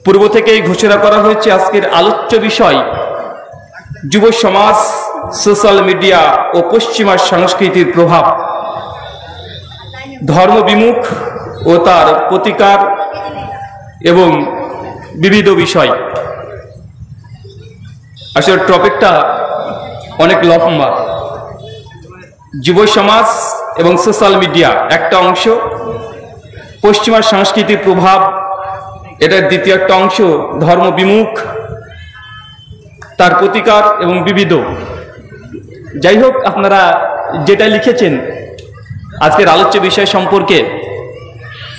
পূর্ব থেকেই ঘোষণা করা হয়েছে আজকের আলোচ্য বিষয় যুব সমাজ, সোশ্যাল মিডিয়া ও পশ্চিমা সংস্কৃতির প্রভাব, ধর্ম বিমুখ ও তার প্রতিকার এবং বিবিধ বিষয়। আসলে টপিকটা অনেক লম্বা। যুব সমাজ এবং সোশ্যাল মিডিয়া একটা অংশ, পশ্চিমা সংস্কৃতির প্রভাব এটার দ্বিতীয় একটা অংশ, ধর্ম বিমুখ, তার প্রতিকার এবং বিবিধ। যাই হোক, আপনারা যেটা লিখেছেন আজকের আলোচ্য বিষয় সম্পর্কে,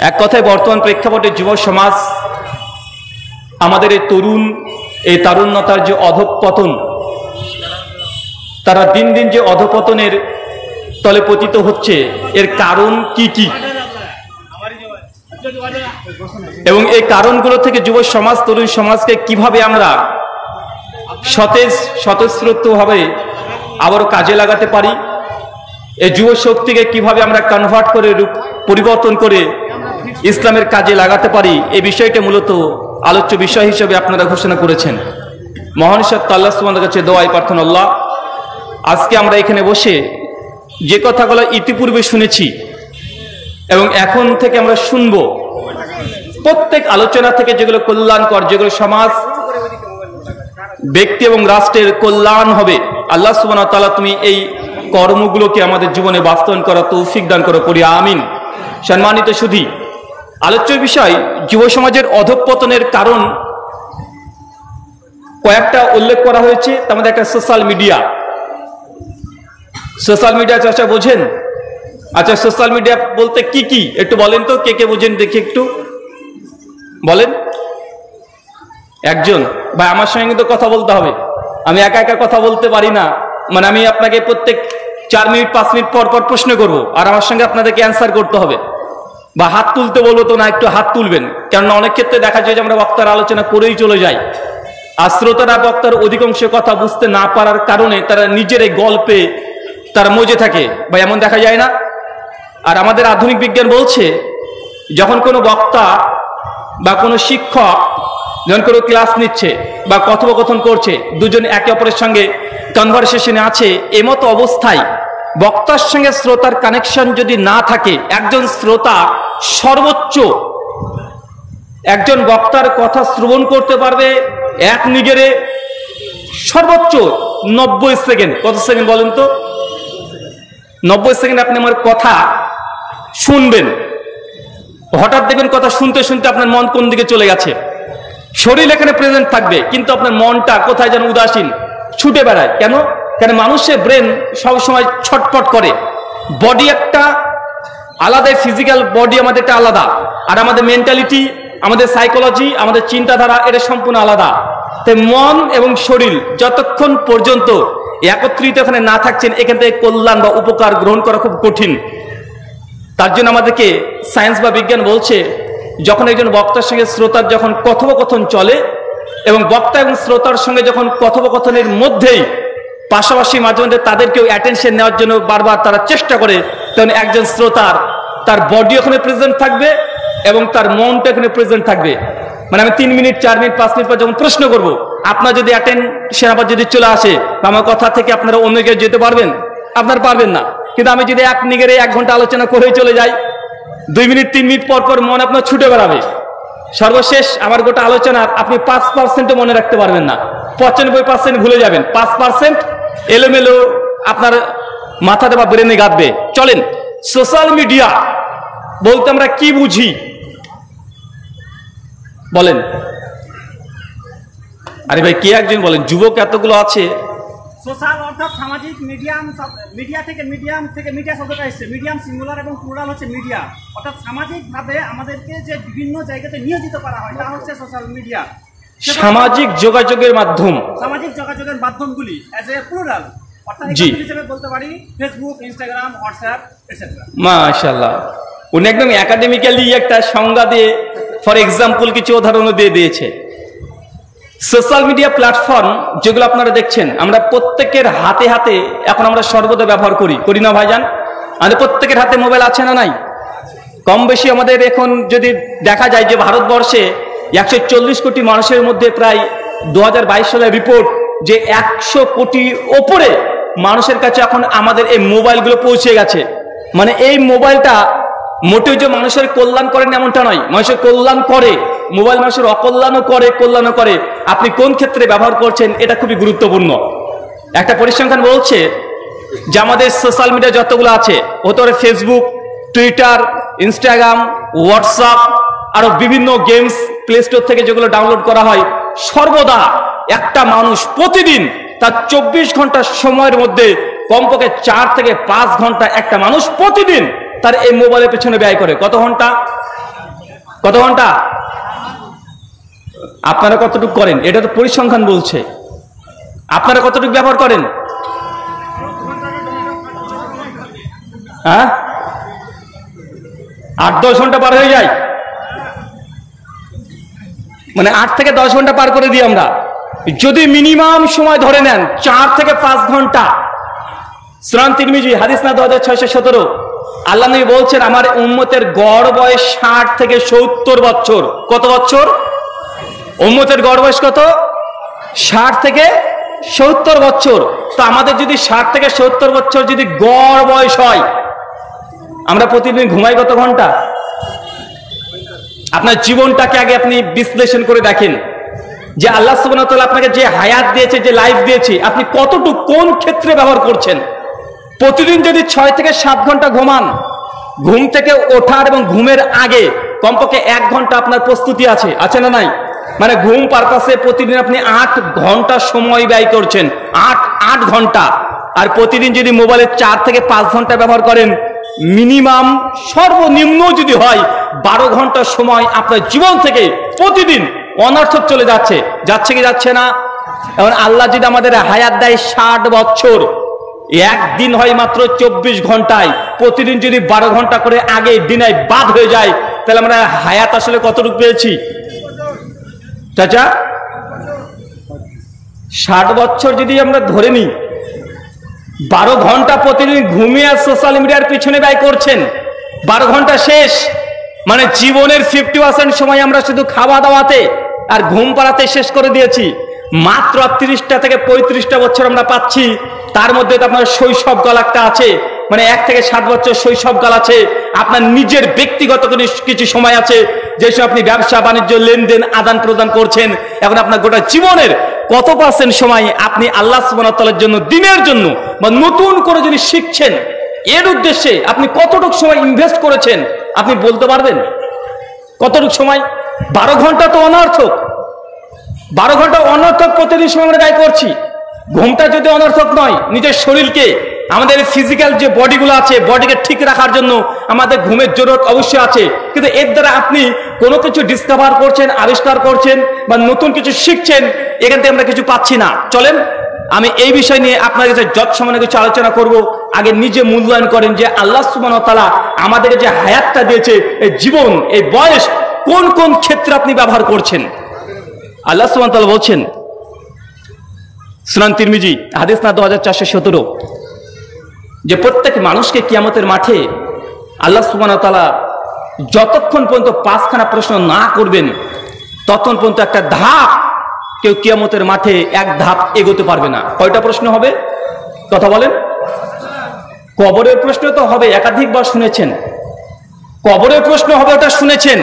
এক কথায় বর্তমান প্রেক্ষাপটে যুব সমাজ, আমাদের এই তারুণ্যতার যে অধঃপতন, তারা দিন দিন যে অধঃপতনের তলে পতিত হচ্ছে, এর কারণ কি কি এবং এই কারণগুলো থেকে যুব সমাজ, তরুণ সমাজকে কিভাবে আমরা স্বতঃস্ফূর্তভাবে আবারও কাজে লাগাতে পারি, এই যুব শক্তিকে কিভাবে আমরা কনভার্ট করে পরিবর্তন করে ইসলামের কাজে লাগাতে পারি, এই বিষয়টা মূলত আলোচ্য বিষয় হিসেবে আপনারা ঘোষণা করেছেন। মহান সত্তা আল্লাহ সুবহানাহু ওয়া তাআলার কাছে দোয়াই প্রার্থনা, আল্লাহ আজকে আমরা এখানে বসে যে কথাগুলো ইতিপূর্বে শুনেছি এবং এখন থেকে আমরা শুনব, প্রত্যেক আলোচনা থেকে যেগুলো কল্যাণকর, যেগুলো সমাজ, ব্যক্তি এবং রাষ্ট্রের কল্যাণ হবে, আল্লাহ সুবহানাহু ওয়া তাআলা তুমি এই কর্মগুলোকে আমাদের জীবনে বাস্তবায়ন করা তৌফিক দান করো, পড়ি আমিন। সম্মানিত সুধী, আলোচ্য বিষয় যুব সমাজের অধঃপতনের কারণ কয়েকটা উল্লেখ করা হয়েছে। তার মধ্যে একটা সোশ্যাল মিডিয়া। সোশ্যাল মিডিয়া চাচা বোঝেন? আচ্ছা, সোশ্যাল মিডিয়া বলতে কি কি একটু বলেন তো, কে কে বোঝেন দেখি একটু বলেন। একজন ভাই, আমার সঙ্গে কিন্তু কথা বলতে হবে, আমি একা একা কথা বলতে পারি না। মানে আমি আপনাকে প্রত্যেক 4 মিনিট 5 মিনিট পর পর প্রশ্ন করব, আর আমার সঙ্গে আপনাদেরকে অ্যান্সার করতে হবে। বা হাত তুলতে বলবো তো না, একটু হাত তুলবেন, কেননা অনেক ক্ষেত্রে দেখা যায় যে আমরা বক্তার আলোচনা করেই চলে যাই, আর শ্রোতারা বক্তার অধিকাংশ কথা বুঝতে না পারার কারণে তারা নিজের এই গল্পে তারা মজে থাকে। বা এমন দেখা যায় না? আর আমাদের আধুনিক বিজ্ঞান বলছে, যখন কোনো বক্তা বা কোনো শিক্ষক যখন কোনো ক্লাস নিচ্ছে বা কথোপকথন করছে, দুজন একে অপরের সঙ্গে কনভারসেশনে আছে, এমতো অবস্থায় বক্তার সঙ্গে শ্রোতার কানেকশন যদি না থাকে, একজন শ্রোতা সর্বোচ্চ একজন বক্তার কথা শ্রবণ করতে পারবে এক নিগেরে সর্বোচ্চ 90 সেকেন্ড। কত সেকেন্ড বলেন তো? 90 সেকেন্ড আপনি আমার কথা শুনবেন। হঠাৎ দেখবেন কথা শুনতে শুনতে আপনার মন কোন দিকে চলে গেছে। শরীর এখানে প্রেজেন্ট থাকবে, কিন্তু আপনার মনটা কোথায় যেন উদাসীন, ছুটে বেড়ায়। কেন? কারণ মানুষের ব্রেন সবসময় ছটফট করে। বডি একটা আলাদা, ফিজিক্যাল বডি আমাদের একটা আলাদা, আর আমাদের মেন্টালিটি, আমাদের সাইকোলজি, আমাদের চিন্তাধারা এটা সম্পূর্ণ আলাদা। তাই মন এবং শরীর যতক্ষণ পর্যন্ত একত্রিত এখানে না থাকছেন, এখান থেকে কল্যাণ বা উপকার গ্রহণ করা খুব কঠিন। তার জন্য আমাদেরকে সায়েন্স বা বিজ্ঞান বলছে, যখন একজন বক্তার সঙ্গে শ্রোতার যখন কথোপকথন চলে এবং বক্তা এবং শ্রোতার সঙ্গে যখন কথোপকথনের মধ্যেই পাশাপাশি মাঝে মধ্যে তাদেরকেও অ্যাটেনশন নেওয়ার জন্য বারবার তারা চেষ্টা করে, তখন একজন শ্রোতার তার বডি ওখানে প্রেজেন্ট থাকবে এবং তার মনটা এখানে প্রেজেন্ট থাকবে। মানে আমি 3 মিনিট 4 মিনিট 5 মিনিট পর যখন প্রশ্ন করব, আপনার যদি অ্যাটেনশন আবার যদি চলে আসে, আমার কথা থেকে আপনারা অন্য জায়গায় যেতে পারবেন? আপনারা পারবেন না। কিন্তু আমি যদি এক নিগেরে 1 ঘন্টা আলোচনা করে চলে যাই, 2 মিনিট 3 মিনিট পর পর মন আপনার ছুটে বেড়াবে। সর্বশেষ আমার গোটা আলোচনার আপনি 5% মনে রাখতে পারবেন না, 95% ভুলে যাবেন, 5% এলোমেলো আপনার মাথাতে বা ব্রেনে গাঁথবে। চলেন, সোশ্যাল মিডিয়া বলতে আমরা কি বুঝি বলেন? আরে ভাই, কে একজন বলেন, যুবক এতগুলো আছে। সোশ্যাল অর্থাৎ সামাজিক মিডিয়াম, মিডিয়া থেকে মিডিয়া শব্দটা এসেছে। মিডিয়াম সিঙ্গুলার এবং প্লুরাল হচ্ছে মিডিয়া, অর্থাৎ সামাজিকভাবে আমাদেরকে যে বিভিন্ন জায়গাতে নিয়োজিত করা হয় তা হচ্ছে সোশ্যাল মিডিয়া। সামাজিক যোগাযোগের মাধ্যম, সামাজিক যোগাযোগের মাধ্যমগুলি অ্যাজ এ প্লুরাল, অর্থাৎ হিসেবে বলতে পারি ফেসবুক, ইনস্টাগ্রাম, হোয়াটসঅ্যাপ এটসেট্রা। মাশাআল্লাহ, উনি একদম একাডেমিক্যালি একটা সংজ্ঞা দিয়ে, ফর এক্সাম্পল কিছু উদাহরণও দিয়ে দিয়েছে। সোশ্যাল মিডিয়া প্ল্যাটফর্ম যেগুলো আপনারা দেখছেন, আমরা প্রত্যেকের হাতে হাতে এখন আমরা সর্বদা ব্যবহার করি না ভাইজান? আমাদের প্রত্যেকের হাতে মোবাইল আছে না নাই? কম বেশি আমাদের এখন যদি দেখা যায় যে ভারতবর্ষে 140 কোটি মানুষের মধ্যে প্রায় 2022 সালের রিপোর্ট যে 100 কোটি ওপরে মানুষের কাছে এখন আমাদের এই মোবাইলগুলো পৌঁছে গেছে। মানে এই মোবাইলটা মোটেও যে মানুষের কল্যাণ করেন এমনটা নয়, মানুষের কল্যাণ করে, মোবাইল মানুষের অকল্যাণও করে, কল্যাণও করে। আপনি কোন ক্ষেত্রে ব্যবহার করছেন এটা খুবই গুরুত্বপূর্ণ। একটা পরিসংখ্যান বলছে যে আমাদের সোশ্যাল মিডিয়া যতগুলো আছে, হতে পারে ফেসবুক, টুইটার, ইনস্টাগ্রাম, হোয়াটসঅ্যাপ, আরো বিভিন্ন গেমস প্লে স্টোর থেকে যেগুলো ডাউনলোড করা হয়, সর্বদা একটা মানুষ প্রতিদিন তার 24 ঘন্টা সময়ের মধ্যে কমপক্ষে 4 থেকে 5 ঘন্টা একটা মানুষ প্রতিদিন তার এই মোবাইলের পেছনে ব্যয় করে। কত ঘন্টা? কত ঘন্টা? আপনারা কতটুকু করেন? এটা তো পরিসংখ্যান বলছে। আপনারা কতটুকু ব্যবহার করেন? হ্যাঁ, 8-10 ঘন্টা পার হয়ে যায়। মানে 8 থেকে 10 ঘন্টা পার করে দিই আমরা। যদি মিনিমাম সময় ধরে নেন 4 থেকে 5 ঘন্টা। সুনান তিরমিজি হাদিস না 2617, আল্লাহ নবী বলছেন আমার উম্মতের গড় বয়স 60 থেকে 70 বছর। কত বছর? উম্মতের গড় বয়স কত? 60 থেকে 70 বছর। তো আমাদের যদি 60 থেকে 70 বছর যদি গড় বয়স হয়, আমরা প্রতিদিন ঘুমাই কত ঘন্টা? আপনার জীবনটাকে আগে আপনি বিশ্লেষণ করে দেখেন যে আল্লাহ সুবহানাহু ওয়া তাআলা আপনাকে যে হায়াত দিয়েছে, যে লাইফ দিয়েছে, আপনি কতটুকু কোন ক্ষেত্রে ব্যবহার করছেন। প্রতিদিন যদি 6 থেকে 7 ঘন্টা ঘুমান, ঘুম থেকে ওঠার এবং ঘুমের আগে কমপক্ষে 1 ঘন্টা আপনার প্রস্তুতি আছে, আছে না নাই? মানে ঘুম পারপাসে প্রতিদিন আপনি 8 ঘন্টা সময় ব্যয় করছেন, 8 ঘন্টা। আর প্রতিদিন যদি মোবাইলে 4 থেকে 5 ঘন্টা ব্যবহার করেন, মিনিমাম সর্বনিম্ন যদি হয় 12 ঘন্টা সময় আপনার জীবন থেকে প্রতিদিন অনর্থক চলে যাচ্ছে। যাচ্ছে কি যাচ্ছে না? এখন আল্লাহ যদি আমাদের হায়াত দেয় 60 বছর, একদিন হয় মাত্র 24 ঘন্টায়, প্রতিদিন যদি 12 ঘন্টা করে আগে দিনায় বাদ হয়ে যায়, তাহলে আমরা হায়াত আসলে কতটুকু পেয়েছি চাচা? 60 বছর যদি আমরা ধরে নিই, 12 ঘন্টা প্রতিদিন ঘুমিয়ে সোশ্যাল মিডিয়ার পিছনে ব্যয় করছেন, 12 ঘন্টা শেষ। মানে জীবনের 50% সময় আমরা শুধু খাওয়া দাওয়াতে আর ঘুম পাড়াতে শেষ করে দিয়েছি। মাত্র 30টা থেকে 35টা বছর আমরা পাচ্ছি। তার মধ্যে তো আপনার শৈশবকাল একটা আছে, মানে 1 থেকে 7 বছর শৈশবকাল আছে। আপনার নিজের ব্যক্তিগত কিছু সময় আছে, যে সময় আপনি ব্যবসা বাণিজ্য লেনদেন আদান প্রদান করছেন। এখন আপনার গোটা জীবনের কত % সময় আপনি আল্লাহ সুবহানাহু ওয়া তাআলার জন্য, দিনের জন্য বা নতুন করে যদি শিখছেন, এর উদ্দেশ্যে আপনি কতটুকু সময় ইনভেস্ট করেছেন আপনি বলতে পারবেন? কতটুকু সময়? 12 ঘন্টা তো অনর্থক। 12 ঘন্টা অনর্থক প্রতিদিন সময় আমরা ব্যয় করছি। ঘুমটা যদি অনর্থক নয়, নিজের শরীরকে, আমাদের ফিজিক্যাল যে বডিগুলো আছে, বডিকে ঠিক রাখার জন্য আমাদের ঘুমের জরুরত অবশ্যই আছে। কিন্তু এর দ্বারা আপনি কোনো কিছু ডিসকভার করছেন, আবিষ্কার করছেন বা নতুন কিছু শিখছেন, এখান থেকে আমরা কিছু পাচ্ছি না। চলেন আমি এই বিষয় নিয়ে আপনার কাছে যৎসামান্য কিছু আলোচনা করব। আগে নিজে মূল্যায়ন করেন যে আল্লাহ সুবহানাহু ওয়া তাআলা আমাদেরকে যে হায়াতটা দিয়েছে, এই জীবন, এই বয়স, কোন কোন ক্ষেত্রে আপনি ব্যবহার করছেন। আল্লাহ সুবহানাহু ওয়া তাআলা বলছেন, সুনান তিরমিজি হাদিস না 2417, যে প্রত্যেক মানুষকে কিয়ামতের মাঠে আল্লাহ সুবহানাহু ওয়া তাআলা যতক্ষণ পর্যন্ত 5খানা প্রশ্ন না করবেন, ততক্ষণ পর্যন্ত একটা ধাপ কেউ কিয়ামতের মাঠে এক ধাপ এগোতে পারবে না। কয়টা প্রশ্ন হবে? কথা বলেন। কবরের প্রশ্ন তো হবে, একাধিকবার শুনেছেন। কবরের প্রশ্ন হবে, ওটা শুনেছেন।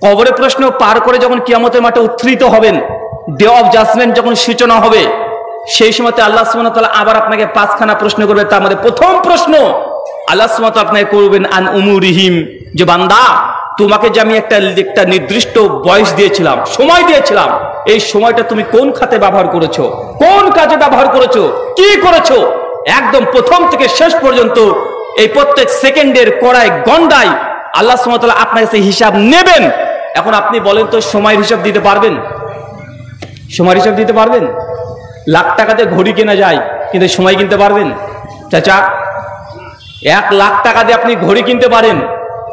কবরের প্রশ্ন পার করে যখন কিয়ামতের মাঠে উত্থিত হবেন, ডে অফ জাজমেন্ট যখন সূচনা হবে, সেই সময়তে আল্লাহ সুবহানাহু ওয়া তাআলা আবার আপনাকে 5খানা প্রশ্ন করবে। তার মধ্যে প্রথম প্রশ্ন আল্লাহ সুবহানাহু ওয়া তাআলা আপনাকে করবেন আন উমুরিহিম, যে বান্দা তোমাকে যে আমি একটা নির্দিষ্ট বয়স দিয়েছিলাম, সময় দিয়েছিলাম, এই সময়টা তুমি কোন খাতে ব্যবহার করেছো, কোন কাজে ব্যবহার করেছো, কি করেছো, একদম প্রথম থেকে শেষ পর্যন্ত এই প্রত্যেক সেকেন্ডের কড়ায় গন্ডায় আল্লাহ সুবহানাহু ওয়া তাআলা আপনার কাছে হিসাব নেবেন। এখন আপনি বলেন তো, সময়ের হিসাব দিতে পারবেন? সময়ের হিসাব দিতে পারবেন? লাখ টাকাতে ঘড়ি কেনা যায়, কিন্তু সময় কিনতে পারবেন চাচা? 1 লাখ টাকা দিয়ে আপনি ঘড়ি কিনতে পারেন,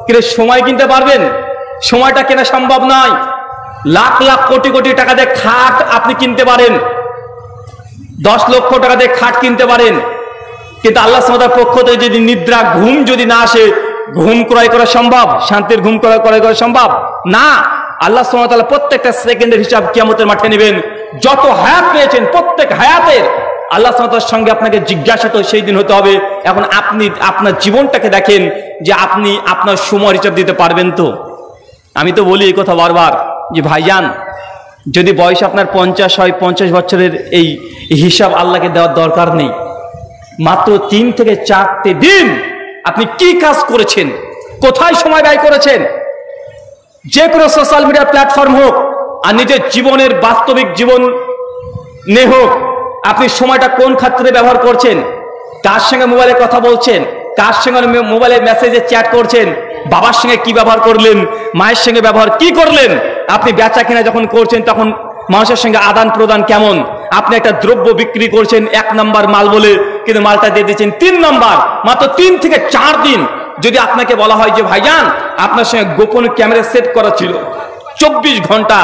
কিন্তু সময় কিনতে পারবেন? সময়টা কেনা সম্ভব নয়। লাখ লাখ কোটি কোটি টাকা দিয়ে খাট আপনি কিনতে পারেন, 10 লক্ষ টাকা দিয়ে খাট কিনতে পারেন, কিন্তু আল্লাহ সুবহানাহু ওয়া তাআলার পক্ষ থেকে যদি নিদ্রা, ঘুম যদি না আসে, ঘুম ক্রয় করা সম্ভব? শান্তির ঘুম ক্রয় করা সম্ভব না। আল্লাহ সুবহানাহু ওয়া তাআলা প্রত্যেকটা সেকেন্ডের হিসাব কিয়ামতের মাঠে নেবেন। যত হায়াত পেয়েছেন প্রত্যেক হায়াতের আল্লাহ সুবহানাহু ওয়া তাআলার সঙ্গে আপনাকে জিজ্ঞাসিত সেই দিন হতে হবে। এখন আপনি আপনার জীবনটাকে দেখেন যে আপনি আপনার সময় হিসাব দিতে পারবেন তো? আমি তো বলি এই কথা বারবার যে ভাইজান, যদি বয়স আপনার 50 হয়, 50 বছরের এই হিসাব আল্লাহকে দেওয়ার দরকার নেই। মাত্র 3 থেকে 4টে দিন আপনি কি কাজ করেছেন, কোথায় সময় ব্যয় করেছেন, যে কোনো সোশ্যাল মিডিয়া প্ল্যাটফর্ম হোক আর নিজের জীবনের বাস্তবিক জীবন নে হোক, আপনি সময়টা কোন ক্ষেত্রে ব্যবহার করছেন, কার সঙ্গে মোবাইলে কথা বলছেন, কার সঙ্গে মোবাইলে মেসেজে চ্যাট করছেন, বাবার সঙ্গে কি ব্যবহার করলেন, মায়ের সঙ্গে ব্যবহার কি করলেন, আপনি বেচা কিনা যখন করছেন তখন মানুষের সঙ্গে আদান প্রদান কেমন, আপনি একটা দ্রব্য বিক্রি করছেন 1 নম্বর মাল বলে, কিন্তু মালটা দিয়ে দিচ্ছেন 3 নম্বর। মাত্র 3 থেকে 4 দিন যদি আপনাকে বলা হয় যে ভাইজান আপনার সঙ্গে গোপন ক্যামেরা সেট করা ছিল 24 ঘন্টা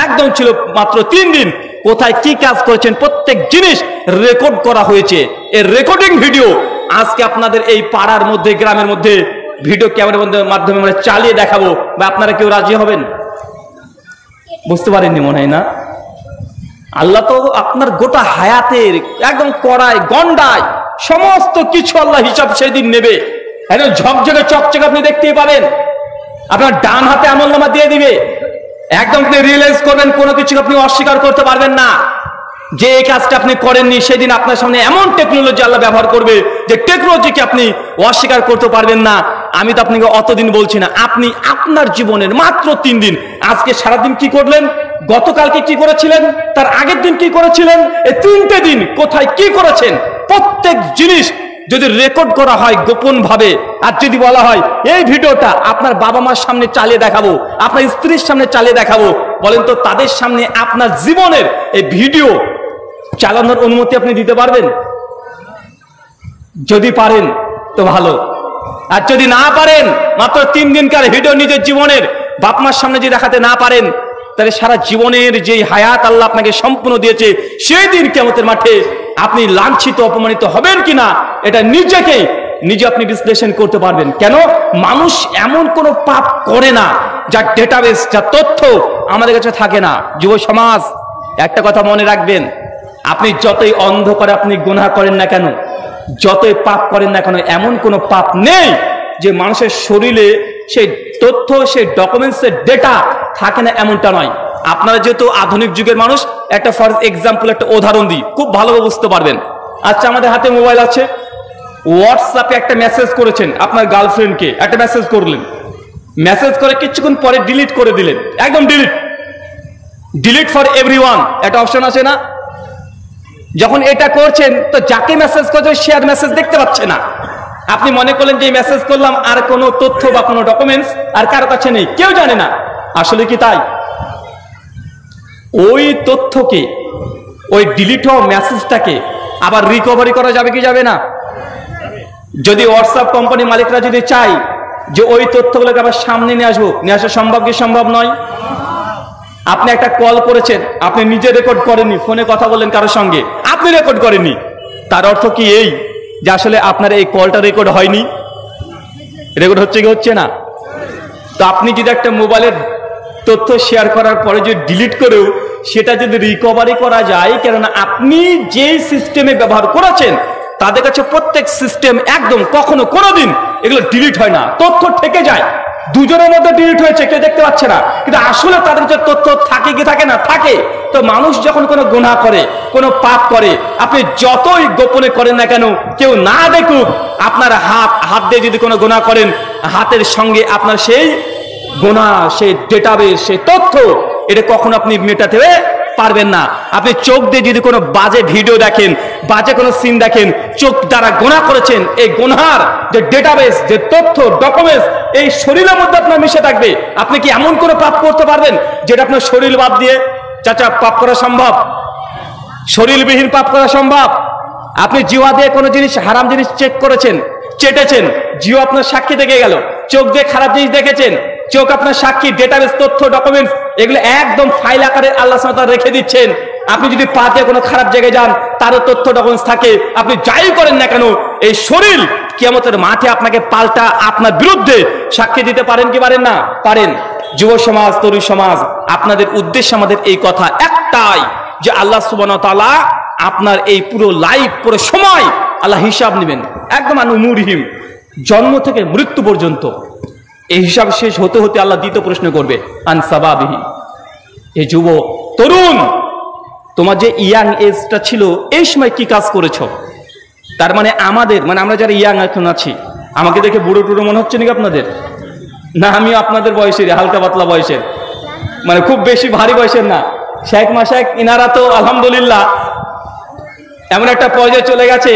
একদম ছিল, মাত্র 3 দিন কোথায় কি কাজ করেছেন প্রত্যেক জিনিস রেকর্ড করা হয়েছে। এই রেকর্ডিং ভিডিও আজকে আপনাদের এই পাড়ার মধ্যে, গ্রামের মধ্যে ভিডিও ক্যামেরার মাধ্যমে আমরা চালিয়ে দেখাবো, বা আপনারা কেউ রাজি হবেন? বুঝতে পারেননি মনে হয় না? আল্লাহ তো আপনার গোটা হায়াতের একদম কড়ায় গন্ডায় সমস্ত কিছু আল্লাহ হিসাব সেই দিন নেবে। একদম ঝকঝকে চকচকে আপনি দেখতেই পাবেন। আপনার ডান হাতে আমলনামা দিয়ে দিবে, একদম আপনি রিয়েলাইজ করবেন কোনো কিছু আপনি অস্বীকার করতে পারবেন না। যে এই কাজটা আপনি করেননি সেদিন আপনার সামনে এমন টেকনোলজি আল্লাহ ব্যবহার করবে যে টেকনোলজিকে আপনি অস্বীকার করতে পারবেন না। আমি তো আপনাকে অতদিন বলছি না, আপনি আপনার জীবনের মাত্র 3 দিন, আজকে সারাদিন কি করলেন, গতকালকে কি করেছিলেন, তার আগের দিন কি করেছিলেন, এই 3টে দিন কোথায় কি করেছেন প্রত্যেক জিনিস যদি রেকর্ড করা হয় গোপন ভাবে, আর যদি বলা হয় এই ভিডিওটা আপনার বাবা মার সামনে চালিয়ে দেখাবো, আপনার স্ত্রীর সামনে চালিয়ে দেখাবো, বলেন তো তাদের সামনে আপনার জীবনের এই ভিডিও চালানোর অনুমতি আপনি দিতে পারবেন? যদি পারেন তো ভালো, আর যদি না পারেন মাত্র 3 দিনকার ভিডিও নিজের জীবনের বাপ মার সামনে যদি দেখাতে না পারেন, তাহলে সারা জীবনের যে হায়াত আল্লাহ আপনাকে সম্পূর্ণ দিয়েছে সেই দিন কিয়ামতের মাঠে আপনি লাঞ্ছিত অপমানিত হবেন কিনা এটা নিজে আপনি বিশ্লেষণ করতে পারবেন। কেন? মানুষ এমন কোনো পাপ করে না যার ডেটাবেস, যার তথ্য আমাদের কাছে থাকে না। যুব সমাজ একটা কথা মনে রাখবেন, আপনি যতই অন্ধকারে আপনি গুনাহ করেন না কেন, যতই পাপ করেন না কেন, এমন কোনো পাপ নেই যে মানুষের শরীরে সেই তথ্য, সেই ডকুমেন্টসের ডেটা থাকে না, এমনটা নয়। আপনারা যেহেতু আধুনিক যুগের মানুষ, একটা ফর এক্সাম্পল একটা উদাহরণ দিই, খুব ভালোভাবে বুঝতে পারবেন। আচ্ছা, আমাদের হাতে মোবাইল আছে, হোয়াটসঅ্যাপে একটা মেসেজ করেছেন আপনার গার্লফ্রেন্ডকে, একটা মেসেজ করলেন, মেসেজ করে কিছুক্ষণ পরে ডিলিট করে দিলেন, একদম ডিলিট ফর এভরিওয়ান একটা অপশন আছে না? যখন এটা করছেন তো যাকে মেসেজ করছে সে আর মেসেজ দেখতে পাচ্ছে না। আপনি মনে করলেন যে মেসেজ করলাম, আর কোনো তথ্য বা কোনো ডকুমেন্টস আর কারো কাছে নেই, কেউ জানে না। আসলে কি তাই? ওই তথ্যকে, ওই ডিলিট হওয়া মেসেজটাকে আবার রিকভারি করা যাবে কি যাবে না? যদি হোয়াটসঅ্যাপ কোম্পানি মালিকরা যদি চাই যে ওই তথ্যগুলোকে আবার সামনে নিয়ে আসা সম্ভব কি সম্ভব নয়? আপনি একটা কল করেছেন, আপনি নিজে রেকর্ড করেননি, ফোনে কথা বললেন কারোর সঙ্গে, আপনি রেকর্ড করেননি, তার অর্থ কি এই যে আসলে আপনার এই কলটা রেকর্ড হয়নি? রেকর্ড হচ্ছে কি হচ্ছে না? তো আপনি যদি একটা মোবাইলের তথ্য শেয়ার করার পরে যদি ডিলিট করেও সেটা যদি রিকভারি করা যায়, কেননা আপনি যে সিস্টেমে ব্যবহার করেছেন তাদের কাছে প্রত্যেক সিস্টেম একদম কখনো কোনোদিন এগুলো ডিলিট হয় না, তথ্য থেকে যায়। দুজনের মধ্যে ডিলিট হয়েছে, কেউ দেখতে পাচ্ছে না, কিন্তু আসলে তাদের যে তথ্য থাকে কি থাকে না? থাকে। তো মানুষ যখন কোনো গুনাহ করে, কোনো পাপ করে, আপনি যতই গোপনে করেন না কেন, কেউ না দেখুক, আপনার হাত দিয়ে যদি কোনো গুনাহ করেন, হাতের সঙ্গে আপনার সেই গুনাহ, সেই ডেটাবেস, সেই তথ্য, এটা কখনো আপনি মেটাতে পারবেন না। আপনি চোখ দিয়ে যদি কোনো বাজে ভিডিও দেখেন, বাজে কোনো সিন দেখেন, চোখ দ্বারা গুনাহ করেছেন, এই গুনার যে ডেটাবেস, যে তথ্য ডকুমেন্টস এই শরীরের মধ্যে আপনার মিশে থাকবে। আপনি কি এমন কোনো পাপ করতে পারবেন যেটা আপনার শরীর বাদ দিয়ে চাচা পাপ করা সম্ভব? শরীরবিহীন পাপ করা সম্ভব? আপনি জিওয়া দিয়ে কোনো জিনিস, হারাম জিনিস চেক করেছেন, চেটেছেন, জিও আপনার সাক্ষী থেকে গেল, চোখ দিয়ে খারাপ জিনিস দেখেছেন, চোখ আপনার সাক্ষী, ডেটাবেস, তথ্য, ডকুমেন্টস এগুলো একদম ফাইল আকারে আল্লাহ সুবহানাহু ওয়া তাআলা রেখে দিচ্ছেন। আপনি যদি পাতে কোনো খারাপ জায়গায় যান, তারও তথ্য ডকুমেন্টস থাকে, আপনি যাই করেন না কেন, এই শরীর কিয়ামতের মাঠে আপনাকে পাল্টা আপনার বিরুদ্ধে সাক্ষী দিতে পারেন কি পারেন না? পারেন। যুব সমাজ, তরুণ সমাজ, আপনাদের উদ্দেশ্যে আমাদের এই কথা একটাই যে আল্লাহ সুবহানাহু ওয়া তাআলা আপনার এই পুরো লাইফ, পুরো সময় আল্লাহ হিসাব নেবেন একদম আনুমুরহিম, জন্ম থেকে মৃত্যু পর্যন্ত। এই হিসাব শেষ হতে হতে আল্লাহ দ্বিতীয় প্রশ্ন করবে আনসাবাবিহি, এই যুব তরুণ তোমার যে ইয়াং এজটা ছিল এই সময় কি কাজ করেছো? তার মানে আমাদের, মানে আমরা যারা ইয়াং এখন আছি, আমাকে দেখে বুড়ো টুড়ো মনে হচ্ছে নাকি আপনাদের? না, আমি আপনাদের বয়সের, হালকা পাতলা বয়সের, মানে খুব বেশি ভারী বয়সের না। শেখ মাশায়েখ ইনারা তো আলহামদুলিল্লাহ এমন একটা পর্যায়ে চলে গেছে,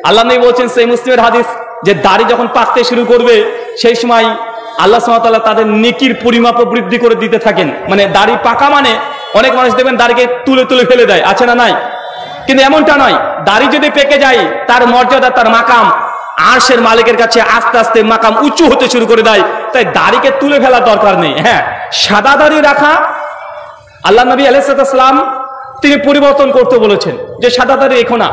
আল্লাহ নবী বলছেন সেই মুসলিমের হাদিস, যে দাড়ি যখন পাকতে শুরু করবে সেই সময় আল্লাহ সুবহানাহু ওয়া তাআলা তাদের নেকির পরিমাপ বৃদ্ধি করে দিতে থাকেন। মানে দাড়ি পাকা মানে অনেক মানুষ দেখবেন দাড়িকে তুলে তুলে ফেলে দেয়, আছে না নাই? কিন্তু এমনটা নয়, দাড়ি যদি পেকে যায় তার মর্যাদা, তার মাকাম আরশের মালিকের কাছে আস্তে আস্তে মাকাম উঁচু হতে শুরু করে দেয়। তাই দাড়িকে তুলে ফেলার দরকার নেই। হ্যাঁ, সাদা দাড়ি রাখা আল্লাহ নবী আলাইহিস সালাম তিনি পরিবর্তন করতে বলেছেন, যে সাদা দাড়ি রেখো না,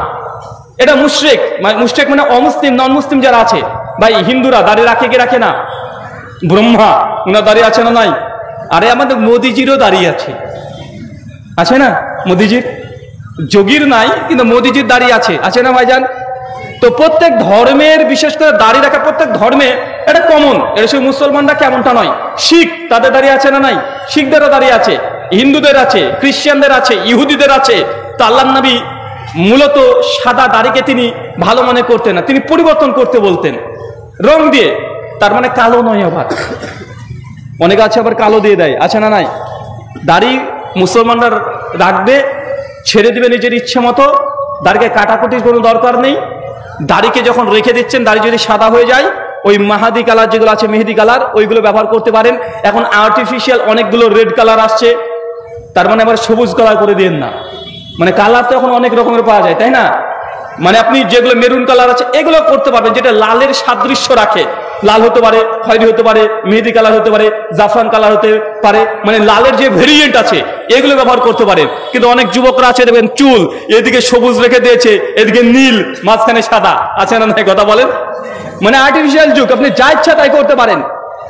এটা মুশরিক। মুশরিক মানে অমুসলিম, নন মুসলিম যারা আছে। ভাই হিন্দুরা দাড়ি রাখে কি রাখে না? ব্রহ্মা উনার দাড়ি আছে না নাই? আরে আমাদের মোদিজিরও দাড়ি আছে না? মোদিজির, যোগীর নাই কিন্তু মোদিজির দাড়ি আছে না ভাইজান? তো প্রত্যেক ধর্মের, বিশেষ করে দাড়ি রাখা প্রত্যেক ধর্মে এটা কমন। এটা শুধু মুসলমানরা কেমনটা নয়, শিখ তাদের দাড়ি আছে না নাই? শিখদেরও দাড়ি আছে, হিন্দুদের আছে, খ্রিস্টানদের আছে, ইহুদিদের আছে। তো আল্লাহ নবী মূলত সাদা দাড়িকে তিনি ভালো মনে করতেন না, তিনি পরিবর্তন করতে বলতেন রং দিয়ে। তার মানে কালো নয়, আবার অনেকে আছে আবার কালো দিয়ে দেয়, আছে না নাই? দাড়ি মুসলমানরা রাখবে, ছেড়ে দিবে নিজের ইচ্ছে মতো, দাড়িকে কাটাকুটির কোনো দরকার নেই। দাড়িকে যখন রেখে দিচ্ছেন, দাড়ি যদি সাদা হয়ে যায়, ওই মাহাদি কালার যেগুলো আছে, মেহেদি কালার, ওইগুলো ব্যবহার করতে পারেন। এখন আর্টিফিশিয়াল অনেকগুলো রেড কালার আসছে, তার মানে আবার সবুজ কালার করে দিন না। মানে কালার তো এখন অনেক রকমের পাওয়া যায়, তাই না? মানে আপনি যেগুলো মেরুন কালার আছে এগুলো করতে পারবেন, যেটা লালের সাদৃশ্য রাখে। লাল হতে পারে, খয়েরি হতে পারে, মেহেদি কালার হতে পারে, জাফরান কালার হতে পারে, মানে লালের যে ভেরিয়েন্ট আছে এগুলো ব্যবহার করতে পারেন। কিন্তু অনেক যুবকরা আছে দেখবেন চুল এদিকে সবুজ রেখে দিয়েছে, এদিকে নীল, মাঝখানে সাদা, আছে না নাই? কথা বলেন। মানে আর্টিফিশিয়াল যুগ, আপনি যা ইচ্ছা তাই করতে পারেন।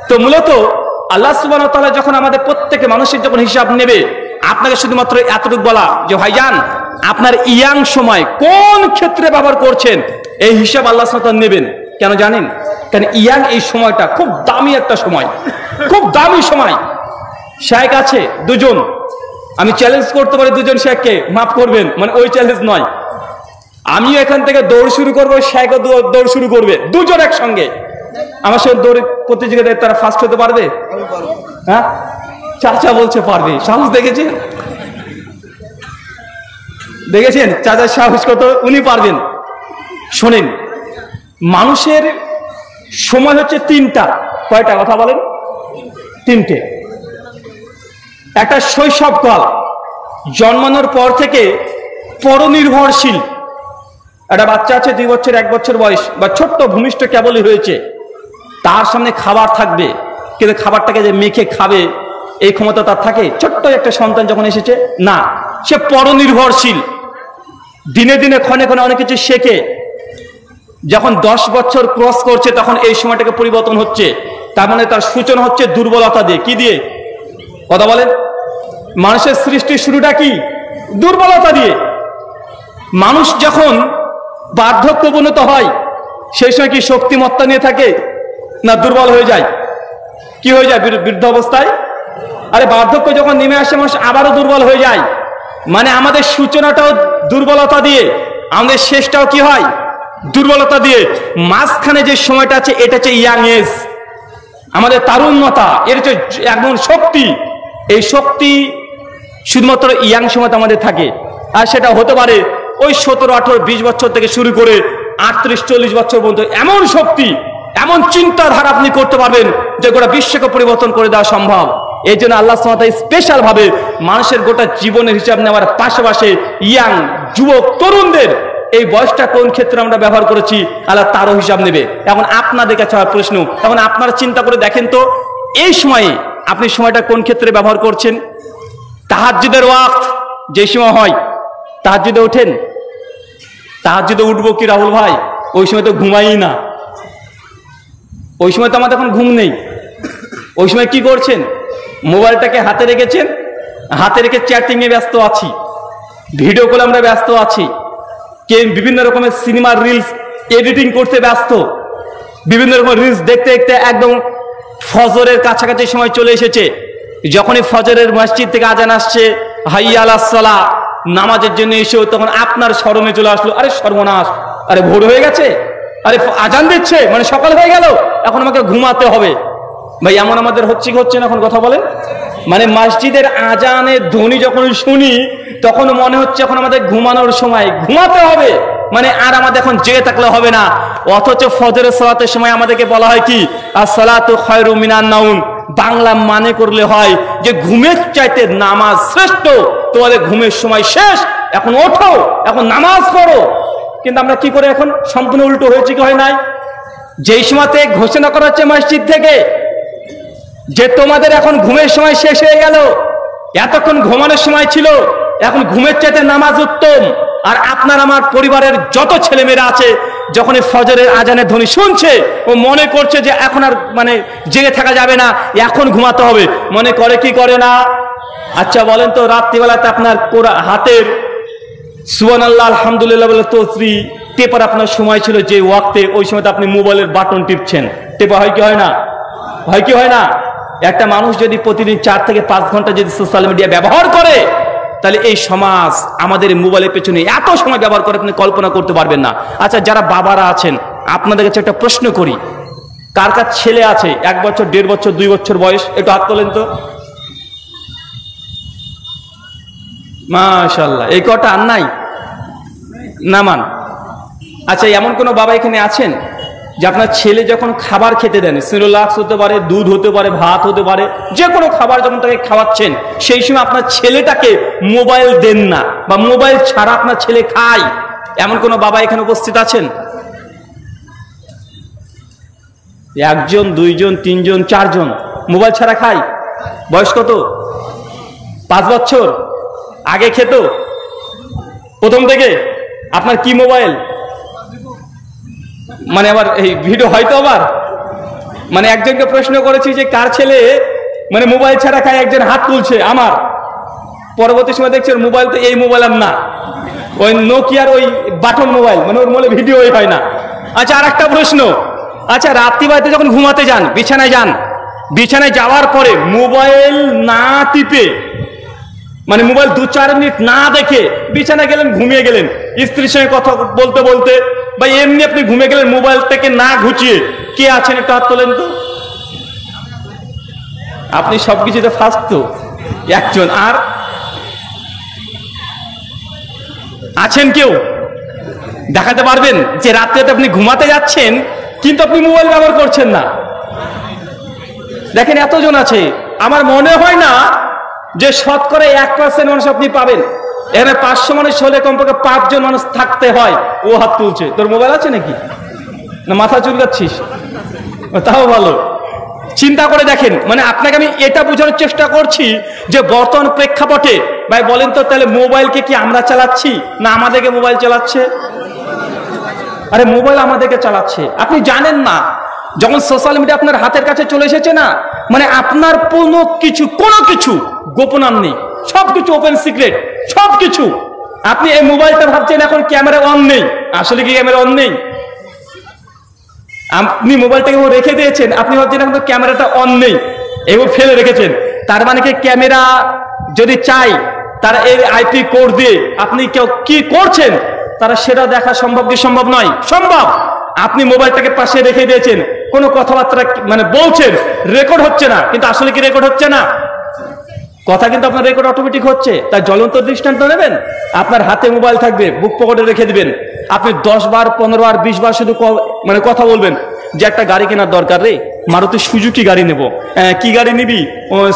তো মূলত আল্লাহ সুবহানাহু ওয়া তাআলা যখন আমাদের প্রত্যেকে মানুষের যখন হিসাব নেবে, আপনাকে শুধুমাত্র এতটুকু বলা যে ভাইজান আপনার ইয়াং সময় কোন ক্ষেত্রে ব্যবহার করছেন এই হিসাব আল্লাহ সুবহানাহু ওয়া তাআলা নেবেন। কেন জানেন? কারণ ইয়াং এই সময়টা খুব দামি একটা সময়, খুব দামি সময়। শেখ আছে দুজন, আমি চ্যালেঞ্জ করতে পারি দুজন শেখকে, মাফ করবেন, মানে ওই চ্যালেঞ্জ নয়। আমিও এখান থেকে দৌড় শুরু করবো, শেখও দৌড় শুরু করবে, দুজন একসঙ্গে। আমার সঙ্গে দৌড়ে প্রতিযোগিতায় তারা ফার্স্ট হতে পারবে? হ্যাঁ, চাচা বলছে পারবে। সাহস দেখেছেন? দেখেছেন চাচার সাহস কত? উনি পারবেন। শোনেন, মানুষের সময় হচ্ছে তিনটা। কয়টা? কথা বলেন। তিনটে। একটা শৈশবকাল, জন্মানোর পর থেকে পরনির্ভরশীল একটা বাচ্চা আছে, 2 বছর 1 বছর বয়স বা ছোট্ট ভূমিষ্ঠ কেবলই হয়েছে, তার সামনে খাবার থাকবে কিন্তু খাবারটাকে যে মেখে খাবে এই ক্ষমতা তার থাকে? ছোট্ট একটা সন্তান যখন এসেছে, না, সে পরনির্ভরশীল। দিনে দিনে ক্ষণে ক্ষণে অনেক কিছু শেখে। যখন 10 বছর ক্রস করছে তখন এই সময়টাকে পরিবর্তন হচ্ছে। তার মানে তার সূচনা হচ্ছে দুর্বলতা দিয়ে। কি দিয়ে? কথা বলেন। মানুষের সৃষ্টির শুরুটা কি? দুর্বলতা দিয়ে। মানুষ যখন বার্ধক্য উপনীত হয় সেই সময় কি শক্তিমত্তা নিয়ে থাকে না দুর্বল হয়ে যায়? কি হয়ে যায় বৃদ্ধ অবস্থায়? আরে বার্ধক্য যখন নেমে আসে মানুষ আবারও দুর্বল হয়ে যায়। মানে আমাদের সূচনাটাও দুর্বলতা দিয়ে, আমাদের শেষটাও কি হয়? দুর্বলতা দিয়ে। মাঝখানে যে সময়টা আছে এটা হচ্ছে ইয়াং এজ, আমাদের তারুণ্যতা, এর হচ্ছে এমন শক্তি। এই শক্তি শুধুমাত্র ইয়াং সময়তে আমাদের থাকে। আর সেটা হতে পারে ওই 17, 18, 20 বছর থেকে শুরু করে 38, 40 বছর পর্যন্ত। এমন শক্তি, এমন চিন্তাধারা আপনি করতে পারবেন যে গোটা বিশ্বকে পরিবর্তন করে দেওয়া সম্ভব। এই জন্য আল্লাহ সুবহানাহু ওয়া তাআলা স্পেশাল ভাবে মানুষের গোটা জীবনের হিসাব নেওয়ার পাশাপাশি ইয়াং যুবক তরুণদের এই বয়সটা কোন ক্ষেত্রে আমরা ব্যবহার করেছি আল্লাহ তারও হিসাব নেবে। এখন আপনাদের কাছে আমার প্রশ্ন, এখন আপনারা চিন্তা করে দেখেন তো এই সময়ে আপনি সময়টা কোন ক্ষেত্রে ব্যবহার করছেন? তাহাজ্জুদের ওয়াক্ত যে সময় হয়, তাহাজ্জুদে ওঠেন? তাহাজ্জুদে উঠবো কি রাহুল ভাই? ওই সময় তো ঘুমাই না, ওই সময় তো আমাদের এখন ঘুম নেই। ওই সময় কি করছেন? মোবাইলটাকে হাতে রেখেছেন, হাতে রেখে চ্যাটিংয়ে ব্যস্ত আছি, ভিডিও কলে আমরা ব্যস্ত আছি, কে বিভিন্ন রকমের সিনেমার রিলস এডিটিং করতে ব্যস্ত, বিভিন্ন রকমের রিলস দেখতে দেখতে একদম ফজরের কাছাকাছি সময় চলে এসেছে। যখনই ফজরের মসজিদ থেকে আজান আসছে, হাইয়া আলাস সালাহ, নামাজের জন্য এসেও তখন আপনার স্মরণে চলে আসলো, আরে সর্বনাশ, আরে ভোর হয়ে গেছে, আরে আজান দিচ্ছে, মানে সকাল হয়ে গেল, এখন আমাকে ঘুমাতে হবে। ভাই এমন আমাদের হচ্ছে কি হচ্ছে না? এখন কথা বলেন। মানে মসজিদের আজানের ধ্বনি যখন শুনি তখন মনে হচ্ছে এখন আমাদের ঘুমানোর সময়, ঘুমাতে হবে, মানে আর আমাদের এখন জেগে থাকলে হবে না। অথচ ফজরের সালাতের সময় আমাদেরকে বলা হয় কি, as-salatu khairum minan naum, Bangla মানে করলে হয় যে ঘুমের চাইতে নামাজ শ্রেষ্ঠ, তোমাদের ঘুমের সময় শেষ, এখন ওঠো, এখন নামাজ পড়ো। কিন্তু আমরা কি করে এখন সম্পূর্ণ উল্টো হয়েছে কি হয় নাই? যেই সময়তে ঘোষণা করা হচ্ছে মসজিদ থেকে যে তোমাদের এখন ঘুমের সময় শেষ হয়ে গেল, এতক্ষণ ঘুমানোর সময় ছিল, এখন ঘুমের চাইতে নামাজ উত্তম। আর আপনার আমার পরিবারের যত ছেলেমেয়েরা আছে যখনই ফজরের আজানের ধ্বনি শুনছে ও মনে করছে যে এখন আর মানে জেগে থাকা যাবে না, এখন ঘুমাতে হবে, মনে করে কি করে না? আচ্ছা বলেন তো, রাত্রিবেলাতে আপনার হাতের সুবহানাল্লাহ আলহামদুলিল্লাহ বলে তসবিহ টেপার আপনার সময় ছিল যে ওয়াক্তে, ওই সময় আপনি মোবাইলের বাটন টিপছেন, টেপা হয় কি হয় না? হয় কি হয় না? একটা মানুষ যদি প্রতিদিন 4 থেকে 5 ঘন্টা যদি সোশ্যাল মিডিয়া ব্যবহার করে, তাহলে এই সমাজ আমাদের মোবাইলের পেছনে এত সময় ব্যবহার করে আপনি কল্পনা করতে পারবেন না। আচ্ছা যারা বাবারা আছেন, আপনাদের কাছে একটা প্রশ্ন করি, কার কার ছেলে আছে 1 বছর, 1.5 বছর, 2 বছর বয়স? একটু হাত তোলেন তো। মাশাআল্লাহ, এই কটা আর নাই? নামান। আচ্ছা এমন কোন বাবা এখানে আছেন যে আপনার ছেলে যখন খাবার খেতে দেন, সিরোলাক্স হতে পারে, দুধ হতে পারে, ভাত হতে পারে, যে কোনো খাবার যখন তাকে খাওয়াচ্ছেন, সেই সময় আপনার ছেলেটাকে মোবাইল দেন না বা মোবাইল ছাড়া আপনার ছেলে খায়, এমন কোন বাবা এখানে উপস্থিত আছেন? 1 জন, 2 জন, 3 জন, 4 জন মোবাইল ছাড়া খায়। বয়স কত? 5 বছর? আগে খেত প্রথম থেকে? আপনার কি মোবাইল? মানে আবার এই ভিডিও হয়তো আবার মানে একজনকে প্রশ্ন করেছি যে কার ছেলে মানে মোবাইল ছাড়া খায়, একজন হাত তুলছে আমার। পরবর্তী সময় দেখছেন মোবাইল তো এই মোবাইল আর না, ওই নোকিয়ার ওই বাটন মোবাইল, মানে ওর মোবাইলে ভিডিওই হয় না। আচ্ছা আর একটা প্রশ্ন, আচ্ছা রাত্রিবাড়িতে যখন ঘুমাতে যান, বিছানায় যান, বিছানায় যাওয়ার পরে মোবাইল না টিপে, মানে মোবাইল 2-4 মিনিট না দেখে বিছানায় গেলেন, ঘুমিয়ে গেলেন, স্ত্রীর সঙ্গে কথা বলতে বলতে বা এমনি আপনি ঘুমিয়ে গেলেন, মোবাইল থেকে না ঘুচিয়ে, কে আছেন একটু হাত তোলেন তো। আপনি সবকিছুতে ফার্স্ট তো, একজন। আর আছেন কেউ? দেখাতে পারবেন যে রাত্রে আপনি ঘুমাতে যাচ্ছেন কিন্তু আপনি মোবাইল ব্যবহার করছেন না? দেখেন এতজন আছে, আমার মনে হয় না যে শতকরা 1% মানুষ আপনি পাবেন। এখানে 500 মানুষ হলে কমপক্ষে 5 জন মানুষ থাকতে হয়। ও হাত তুলছে, তোর মোবাইল আছে নাকি? না মাথা চুলকাচ্ছিস? তাও ভালো। চিন্তা করে দেখেন, মানে আপনাকে আমি এটা বোঝানোর চেষ্টা করছি যে বর্তমান প্রেক্ষাপটে ভাই বলেন তো, তাহলে মোবাইলকে কি আমরা চালাচ্ছি না আমাদেরকে মোবাইল চালাচ্ছে? আরে মোবাইল আমাদেরকে চালাচ্ছে। আপনি জানেন না, যখন সোশ্যাল মিডিয়া আপনার হাতের কাছে চলে এসেছে না, মানে আপনার কোনো কিছু গোপন নেই, সবকিছু ওপেন সিক্রেট, সবকিছু। আপনি এই মোবাইলটা ভাবছেন এখন ক্যামেরা অন নেই, আসলে কি ক্যামেরা অন নেই? আপনি মোবাইলটাকে রেখে দিয়েছেন, আপনি ভাবছেন এখন তো ক্যামেরাটা অন নেই, এগুলো ফেলে রেখেছেন। তার মানে কি ক্যামেরা যদি চাই তারা এই আইপি কোড দিয়ে আপনি কেউ কি করছেন তারা সেটা দেখা সম্ভব কি সম্ভব নয়? সম্ভব। আপনি মোবাইলটাকে পাশে রেখে দিয়েছেন, কোনো কথাবার্তা মানে বলছেন, রেকর্ড হচ্ছে না, কিন্তু আসলে কি রেকর্ড হচ্ছে না? কথা কিন্তু আপনার রেকর্ড অটোমেটিক হচ্ছে। তাই জ্বলন্ত দৃষ্টান্ত নেবেন, আপনার হাতে মোবাইল থাকবে, বুক পকেটে রেখে দিবেন, আপনি 10 বার 15 বার 20 বার শুধু মানে কথা বলবেন যে একটা গাড়ি কেনার দরকার রে, মারুতি সুজুকি গাড়ি নেব। কি গাড়ি নিবি?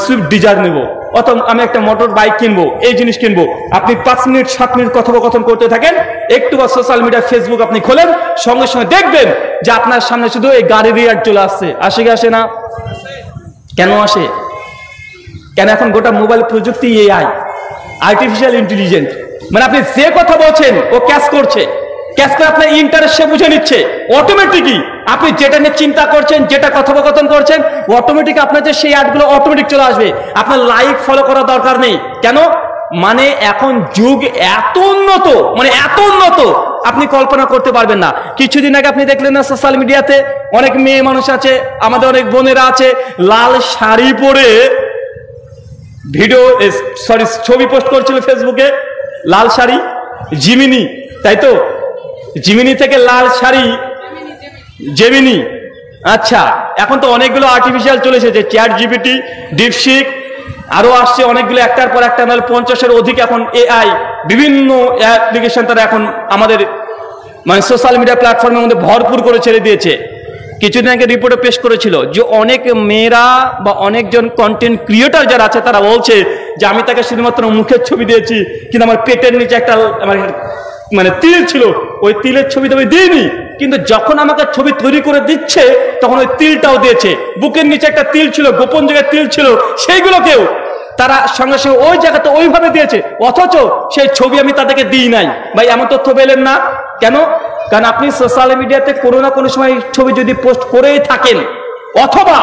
সুইফট ডিজায়ার নেব। অথবা আমি একটা মোটর বাইক কিনবো, এই জিনিস কিনবো। আপনি 5 মিনিট 7 মিনিট কথোপকথন করতে থাকেন, একটু বা সোশ্যাল মিডিয়া ফেসবুক আপনি খোলেন, সঙ্গে সঙ্গে দেখবেন যে আপনার সামনে শুধু এই গাড়ির রিয়ার চলে আসছে। আসে কি আসে না? কেন আসে? কেন? এখন গোটা মোবাইল প্রযুক্তি এআই, আর্টিফিশিয়াল ইন্টেলিজেন্স, মানে আপনি যে কথা বলছেন ও ক্যাচ করছে, ক্যাচ করে আপনার ইন্টারেস্ট সে বুঝে নিচ্ছে অটোমেটিকই। আপনি যেটা নিয়ে চিন্তা করছেন, যেটা কথোপকথন করছেন, অটোমেটিক আপনার যে সেই অ্যাডগুলো অটোমেটিক চলে আসবে। আপনার লাইক ফলো করার দরকার নেই। কেন? মানে এখন যুগ এত উন্নত, মানে এত উন্নত আপনি কল্পনা করতে পারবেন না। কিছুদিন আগে আপনি দেখলেন না সোশ্যাল মিডিয়াতে অনেক মেয়ে মানুষ আছে, আমাদের অনেক বোনেরা আছে, লাল শাড়ি পরে ভিডিও ছবি পোস্ট করছিল ফেসবুকে, লাল শাড়ি, জিমিনি, তাই তো? জিমিনি থেকে লাল শাড়ি, জেমিনি। আচ্ছা, এখন তো অনেকগুলো আর্টিফিশিয়াল চলে এসেছে, চ্যাট জিপিটি, ডিপসিক, আরো আসছে অনেকগুলো, একটার পর একটা, নাহলে 50-এর অধিক এখন এআই বিভিন্ন অ্যাপ্লিকেশন তারা এখন আমাদের মানে সোশ্যাল মিডিয়া প্ল্যাটফর্মের মধ্যে ভরপুর করে ছেড়ে দিয়েছে। কিছুদিন আগে রিপোর্টে পেশ করেছিল যে অনেক মেয়েরা বা অনেকজন কন্টেন্ট ক্রিয়েটর যারা আছে তারা বলছে যে আমি তাকে শুধুমাত্র মুখের ছবি দিয়েছি, কিন্তু আমার পেটের নিচে একটা মানে তিল ছিল, ওই তিলের ছবি তো আমি দিইনি, কিন্তু যখন আমাকে ছবি তৈরি করে দিচ্ছে তখন ওই তিলটাও দিয়েছে। বুকের নিচে একটা তিল ছিল, গোপন জায়গায় তিল ছিল, সেইগুলোকেও তারা সঙ্গে সঙ্গে ওই জায়গাতে ওইভাবে দিয়েছে, অথচ সেই ছবি আমি তাদেরকে দিই নাই। ভাই এমন তথ্য পেলেন না কেন? কারণ আপনি সোশ্যাল মিডিয়াতে কোনো না কোনো সময় ছবি যদি পোস্ট করেই থাকেন, অথবা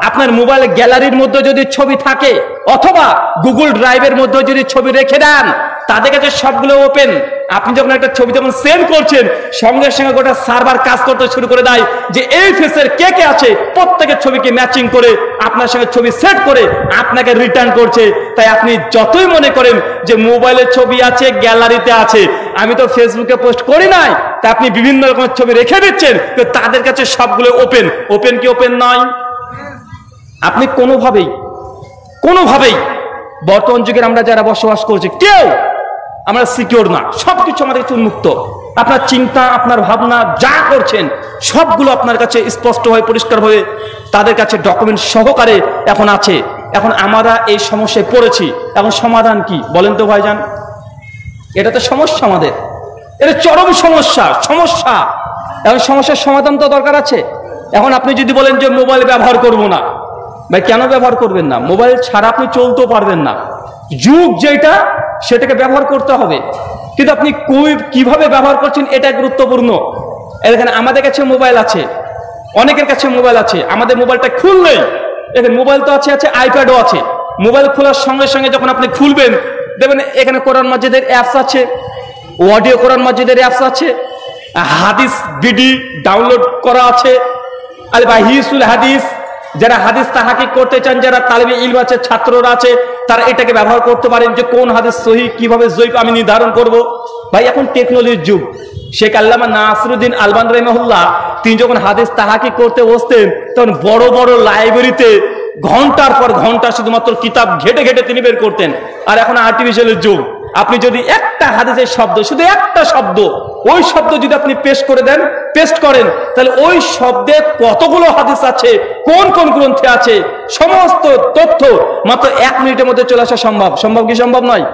আপনার মোবাইল গ্যালারির মধ্যে যদি ছবি থাকে, অথবা গুগল ড্রাইভের মধ্যে যদি ছবি রেখে দেন, তাদের কাছে সবগুলো ওপেন। আপনি যখন একটা ছবি যখন সেন্ড করছেন, সঙ্গে সঙ্গে গোটা সার্ভার কাজ করতে শুরু করে দেয় যে এই ফেসের কে কে আছে, প্রত্যেকের ছবিকে ম্যাচিং করে আপনার সঙ্গে ছবি সেট করে আপনাকে রিটার্ন করছে। তাই আপনি যতই মনে করেন যে মোবাইলের ছবি আছে, গ্যালারিতে আছে, আমি তো ফেসবুকে পোস্ট করি নাই, তা আপনি বিভিন্ন রকমের ছবি রেখে দিচ্ছেন, তো তাদের কাছে সবগুলো ওপেন। ওপেন কি ওপেন নয়? আপনি কোনোভাবেই বর্তমান যুগের আমরা যারা বসবাস করছি কেউ আমরা সিকিউর না, সবকিছু আমাদের কাছে উন্মুক্ত। আপনার চিন্তা, আপনার ভাবনা যা করছেন সবগুলো আপনার কাছে স্পষ্ট হয়ে পরিষ্কার হয়ে তাদের কাছে ডকুমেন্ট সহকারে এখন আছে। এখন আমরা এই সমস্যায় পড়েছি, এখন সমাধান কি বলেন তো ভাইজান? এটা তো সমস্যা, আমাদের এটা চরম সমস্যা। এখন সমস্যার সমাধান তো দরকার আছে। এখন আপনি যদি বলেন যে মোবাইল ব্যবহার করব না, ভাই কেন ব্যবহার করবেন না? মোবাইল ছাড়া আপনি চলতেও পারবেন না। যুগ যেটা সেটাকে ব্যবহার করতে হবে, কিন্তু আপনি কিভাবে ব্যবহার করছেন এটা গুরুত্বপূর্ণ। এখানে আমাদের কাছে মোবাইল আছে, অনেকের কাছে মোবাইল আছে, আমাদের মোবাইলটা খুললেই এখানে মোবাইল তো আছে, আইপ্যাডও আছে। মোবাইল খোলার সঙ্গে সঙ্গে যখন আপনি খুলবেন দেখবেন এখানে কোরআন মাজিদের অ্যাপস আছে, অডিও কোরআন মাজিদের অ্যাপস আছে, হাদিস বিডি ডাউনলোড করা আছে, আল বাহিসুল হাদিস, যারা হাদিস তাহাকিক করতে চান, যারা তালিবে ইলম আছে, ছাত্ররা আছে, তারা এটাকে ব্যবহার করতে পারেন যে কোন হাদিস সহিহ, কিভাবে জয়ীফ আমি নির্ধারণ করব। ভাই এখন টেকনোলজির যুগ। শেখ আল্লামা নাসিরুদ্দিন আলবানী রাহিমাহুল্লাহ তিনি যখন হাদিস তাহাকিক করতে বসতেন তখন বড় বড় লাইব্রেরিতে ঘন্টার পর ঘন্টা শুধুমাত্র কিতাব ঘেটে ঘেটে তিনি বের করতেন। আর এখন আর্টিফিশিয়ালের যুগ। আপনি যদি একটা হাদিসের শব্দ, শুধু একটা শব্দ, ওই শব্দ যদি আপনি পেস্ট করেন, তাহলে ওই শব্দে কতগুলো হাদিস আছে, কোন কোন গ্রন্থে আছে, সমস্ত তথ্য মাত্র 1 মিনিটের মধ্যে চলে আসা সম্ভব। সম্ভব কি সম্ভব নয়?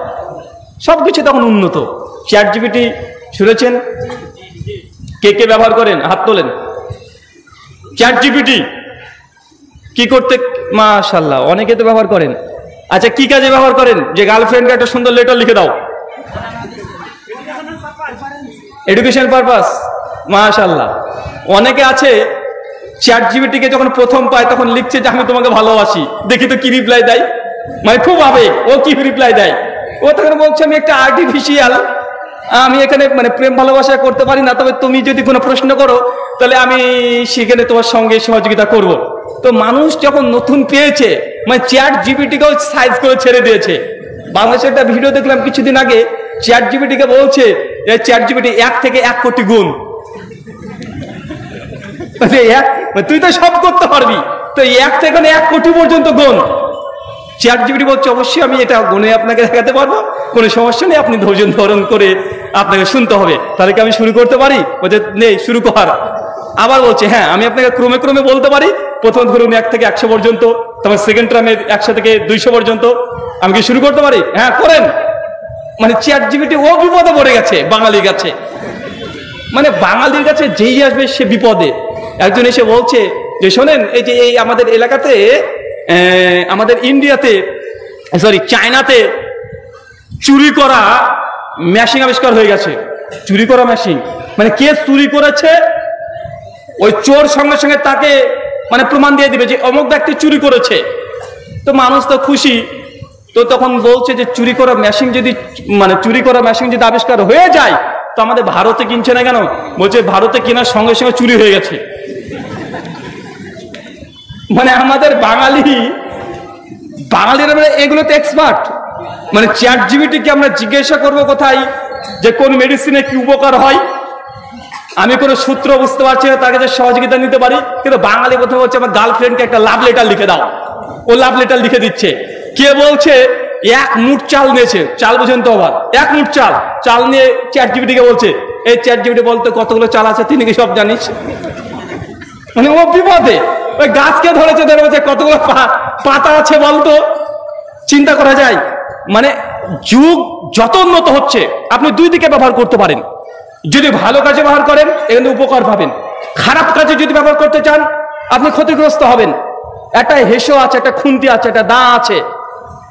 সবকিছু তখন উন্নত। চ্যাট জিপিটি শুনেছেন? কে কে ব্যবহার করেন? হাত তোলেন। চ্যাট জিপিটি কি করতে, মাশাআল্লাহ অনেকে তো ব্যবহার করেন। আচ্ছা, কি কাজে ব্যবহার করেন? যে গার্লফ্রেন্ডকে একটা সুন্দর লেটার লিখে দাও, এডুকেশন পারপাস। মাশাআল্লাহ অনেকে আছে চ্যাট জিপিটিকে যখন প্রথম পায় তখন লিখছে যে আমি তোমাকে ভালোবাসি, দেখি তো কি রিপ্লাই দেয়। মানে খুব আবেগ, ও কি রিপ্লাই দেয়। ও তখন বলছে আমি একটা আর্টিফিশিয়াল, আমি এখানে মানে প্রেম ভালোবাসা করতে পারি না, তবে তুমি যদি কোনো প্রশ্ন করো তাহলে আমি সেখানে তোমার সঙ্গে সহযোগিতা করব। তো মানুষ যখন নতুন পেয়েছে, মানে চ্যাট জিপিটিকেও সাইজ করে ছেড়ে দিয়েছে। বাংলাদেশে একটা ভিডিও দেখলাম কিছুদিন আগে, চ্যাট জিপিটিকে বলছে চ্যাট জিপিটি 1 থেকে 1 কোটি গুণ, তুই তো সব করতে পারবি, তো 1 থেকে 1 কোটি পর্যন্ত গুণ। চ্যাট জিপিটি বলছে অবশ্যই আমি এটা গুণে আপনাকে দেখাতে পারবো, কোনো সমস্যা নেই, আপনি ধৈর্য ধারণ করে আপনাকে শুনতে হবে। তাহলে কি আমি শুরু করতে পারি? বলছে নেই, শুরু কর। আবার বলছে হ্যাঁ আমি আপনাকে ক্রমে ক্রমে বলতে পারি, প্রথম ধরুন 1 থেকে 100 পর্যন্ত, তারপর সেকেন্ড টার্মে 100 থেকে 200 পর্যন্ত, আমি কি শুরু করতে পারি? হ্যাঁ করেন। মানে চ্যাট জিপিটি ও বিপদে পড়ে গেছে বাঙালির কাছে। মানে বাঙালির কাছে যেই আসবে সে বিপদে। একজন এসে বলছে যে শোনেন, এই যে এই আমাদের এলাকাতে, আমাদের ইন্ডিয়াতে, সরি চায়নাতে চুরি করা মেশিন আবিষ্কার হয়ে গেছে। চুরি করা মেশিন, মানে কে চুরি করেছে ওই চোর সঙ্গে সঙ্গে তাকে মানে প্রমাণ দিয়ে দিবে যে অমুক ব্যক্তি চুরি করেছে। তো মানুষ তো খুশি, তো তখন বলছে যে চুরি করা মেশিন যদি মানে চুরি করা মেশিন যদি আবিষ্কার হয়ে যায় তো আমাদের ভারতে কিনছে না কেন? বলছে ভারতে কেনার সঙ্গে সঙ্গে চুরি হয়ে গেছে। মানে আমাদের বাঙালিরা মানে এগুলোতে এক্সপার্ট। মানে চ্যাট জিপিটিকে আমরা জিজ্ঞাসা করবো কোথায় যে কোন মেডিসিনে কি উপকার হয়, আমি কোনো সূত্র বুঝতে পারছি না, তার কাছে সহযোগিতা নিতে পারি, কিন্তু বাঙালি প্রথমে বলছে আমার গার্লফ্রেন্ডকে একটা লাভ লেটার লিখে দাও, ও লাভ লেটার লিখে দিচ্ছে। কে বলছে 1 মুঠ চাল নিয়েছে, চাল বুঝেন তো আবার 1 মুঠ চাল নিয়ে চ্যাট জিপিটিকে বলছে, এই চ্যাট জিপিটি বলতে কতগুলো চাল আছে তিনি কি সব জানিস? মানে ও বিপদে, ওই গাছকে ধরেছে, ধরে বলছে কতগুলো পাতা আছে বলতো। চিন্তা করা যায়, মানে যুগ যত উন্নত হচ্ছে আপনি দুই দিকে ব্যবহার করতে পারেন। যদি ভালো কাজে ব্যবহার করেন এখানে উপকার পাবেন, খারাপ কাজে যদি ব্যবহার করতে চান আপনি ক্ষতিগ্রস্ত হবেন। একটা হেসো আছে, একটা খুন্তি আছে, একটা দা আছে,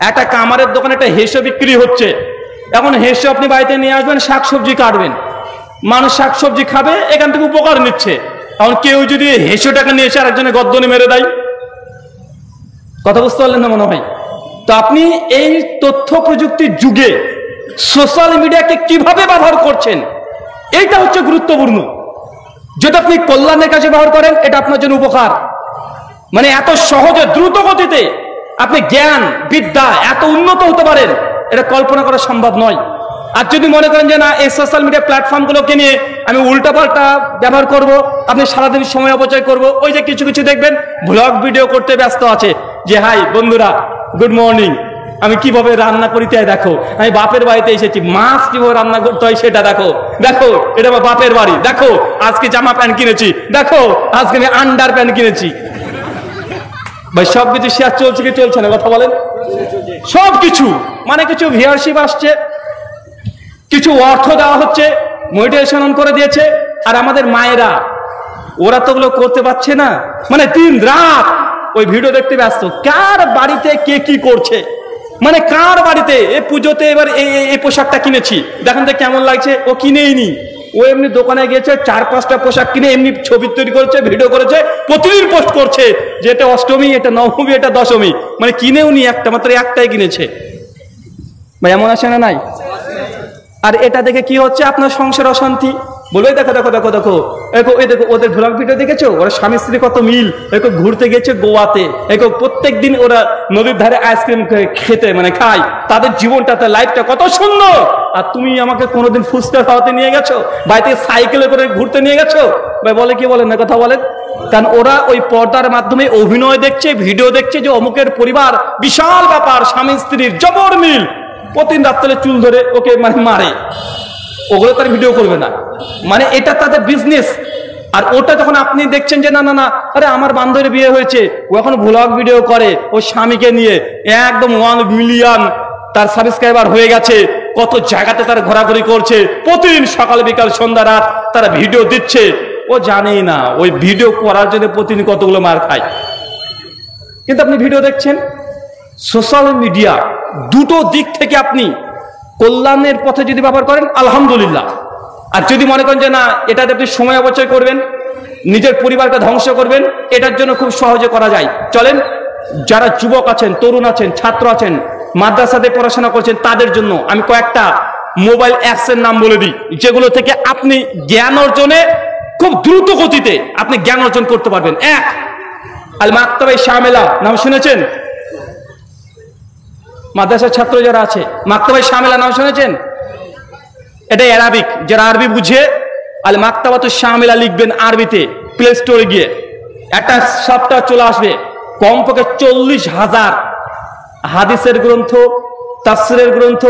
একটা কামারের দোকানে একটা হেসো বিক্রি হচ্ছে। এখন হেসো আপনি বাড়িতে নিয়ে আসবেন, শাকসবজি কাটবেন, মানুষ শাকসবজি খাবে, এখান থেকে উপকার নিচ্ছে। এখন কেউ যদি হেসোটাকে নিয়ে এসে আরেকজনের গর্দনে মেরে দেয়, কথা বুঝতে পারলেন না মনে হয়? তো আপনি এই তথ্য প্রযুক্তির যুগে সোশ্যাল মিডিয়াকে কিভাবে ব্যবহার করছেন এইটা হচ্ছে গুরুত্বপূর্ণ। যদি আপনি কল্যাণের কাজে ব্যবহার করেন এটা আপনার জন্য উপকার। মানে এত সহজে দ্রুত গতিতে আপনি জ্ঞান বিদ্যা এত উন্নত হতে পারেন এটা কল্পনা করা সম্ভব নয়। আর যদি মনে করেন যে না এই সোশ্যাল মিডিয়া প্ল্যাটফর্মগুলোকে নিয়ে আমি উল্টাপাল্টা ব্যবহার করব, আপনি সারাদিন সময় অপচয় করব, ওই যে কিছু কিছু দেখবেন ব্লগ ভিডিও করতে ব্যস্ত আছে যে হাই বন্ধুরা গুড মর্নিং, আমি কিভাবে রান্না করি তাই দেখো, আমি বাপের বাড়িতে এসেছি, মাছ কিভাবে রান্না করতে হয় সেটা দেখো, দেখো এটা আমার বাপের বাড়ি, দেখো আজকে জামা প্যান্ট কিনেছি, দেখো আজকে আমি আন্ডার প্যান্ট কিনেছি। ভাই সবকিছু শেয়ার চলছে কি চলছে না কথা বলেন? সবকিছু মানে কিছু ভিউয়ারশিপ আসছে, কিছু অর্থ দেওয়া হচ্ছে, মোটিভেশন অন করে দিয়েছে। আর আমাদের মায়েরা ওরা তো ওগুলো করতে পারছে না, মানে দিন রাত ওই ভিডিও দেখতে ব্যস্ত, কার বাড়িতে কে কি করছে, মানে কার বাড়িতে এ পুজোতে এবার এই পোশাকটা কিনেছি দেখেন তো কেমন লাগছে, ও কিনেই নি, ও এমনি দোকানে গিয়েছে 4-5টা পোশাক কিনে এমনি ছবি তৈরি করেছে, ভিডিও করেছে, প্রতিদিন পোস্ট করছে যে এটা অষ্টমী, এটা নবমী, এটা দশমী, মানে কিনেও নি একটা, মাত্র একটাই কিনেছে। ভাই এমন আছে না নাই? আর এটা দেখে কি হচ্ছে, আপনার সংসার অশান্তি। বলবে দেখো দেখো দেখো দেখো দেখো এই দেখো ওদের ভ্লগ ভিডিও দেখেছো, ওরা স্বামী স্ত্রী কত মিল, দেখো ঘুরতে গেছে গোয়াতে, দেখো প্রত্যেক দিন ওরা নদীর ধারে আইসক্রিম খেতে মানে খায়, তাদের জীবনটা তার লাইফটা কত সুন্দর। আর তুমি আমাকে কোনোদিন ফুচকা খাওয়াতে নিয়ে গেছো, বাড়িতে সাইকেলে করে ঘুরতে নিয়ে গেছো। ভাই বলে কি বলেন না কথা বলেন? কারণ ওরা ওই পর্দার মাধ্যমে অভিনয় দেখছে, ভিডিও দেখছে যে অমুকের পরিবার বিশাল ব্যাপার, স্বামী স্ত্রীর জবর মিল, প্রতিদিন রাত্রে চুল ধরে ওকে মানে মারে, ওগুলো তার ভিডিও করবে না, মানে এটা তাদের বিজনেস। আর ওটা যখন আপনি দেখছেন যে না না না আরে আমার বান্ধবীর বিয়ে হয়েছে, ও এখন ভ্লগ ভিডিও করে ও স্বামীকে নিয়ে, একদম 1 মিলিয়ন তার সাবস্ক্রাইবার হয়ে গেছে, কত জায়গাতে তার ঘোরাঘুরি করছে, প্রতিদিন সকাল বিকাল সন্ধ্যা রাত তারা ভিডিও দিচ্ছে, ও জানেই না ওই ভিডিও করার জন্য প্রতিদিন কতগুলো মার খায়। কিন্তু আপনি ভিডিও দেখছেন। সোশ্যাল মিডিয়া দুটো দিক থেকে আপনি কল্যাণের পথে যদি ব্যবহার করেন আলহামদুলিল্লাহ, আর যদি মনে করেন যে না এটাতে আপনি সময় অপচয় করবেন, নিজের পরিবারকে ধ্বংস করবেন, এটার জন্য খুব সহজে করা যায়। চলেন যারা যুবক আছেন, তরুণ আছেন, ছাত্র আছেন, মাদ্রাসাতে পড়াশোনা করছেন, তাদের জন্য আমি কয়েকটা মোবাইল অ্যাপসের নাম বলে দিই, যেগুলো থেকে আপনি জ্ঞান অর্জনে খুব দ্রুত গতিতে আপনি জ্ঞান অর্জন করতে পারবেন। 1 আল মাকতাবা শামিলা, নাম শুনেছেন? মাদ্রাসার ছাত্র যারা আছে, মাকতাবা শামিলা নাম শুনেছেন? এটা অ্যারাবিক, যারা আরবি বুঝে আল মাকতাবাতু শামিলা লিখবেন আরবিতে, প্লে স্টোরে গিয়ে একটা সফটওয়্যার চলে আসবে, কমপক্ষে 40,000 হাদিসের গ্রন্থ, তাফসিরের গ্রন্থ,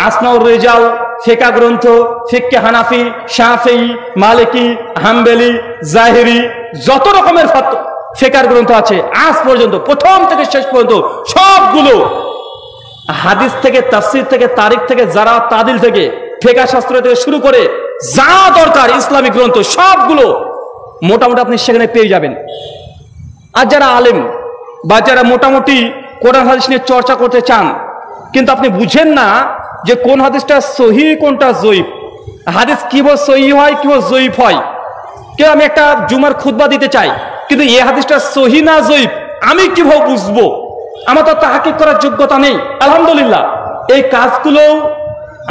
আসমাউর রিজাল, ফিকহ গ্রন্থ, ফিকহে হানাফি, শাফিঈ, মালিকি, হাম্বলি, জাহিরি, যত রকমের ফিকহ গ্রন্থ আছে আজ পর্যন্ত প্রথম থেকে শেষ পর্যন্ত সবগুলো, হাদিস থেকে, তাফসির থেকে, তারিখ থেকে, যারা তাদিল থেকে, ফিকহ শাস্ত্র থেকে শুরু করে যা দরকার ইসলামিক গ্রন্থ সবগুলো মোটামুটি আপনি সেখানে পেয়ে যাবেন। আর যারা আলেম বা যারা মোটামুটি কোরআন হাদিস নিয়ে চর্চা করতে চান, কিন্তু আপনি বুঝেন না যে কোন হাদিসটা সহিহ কোনটা জয়ীফ, হাদিস কিভাবে সহিহ হয় কিভাবে জয়ীফ হয়, কেউ আমি একটা জুমার খুতবা দিতে চাই, কিন্তু এই হাদিসটা সহি না জয়ীফ আমি কিভাবে বুঝবো? আমার তো তাহকিক করার যোগ্যতা নেই। আলহামদুলিল্লাহ এই কাজগুলো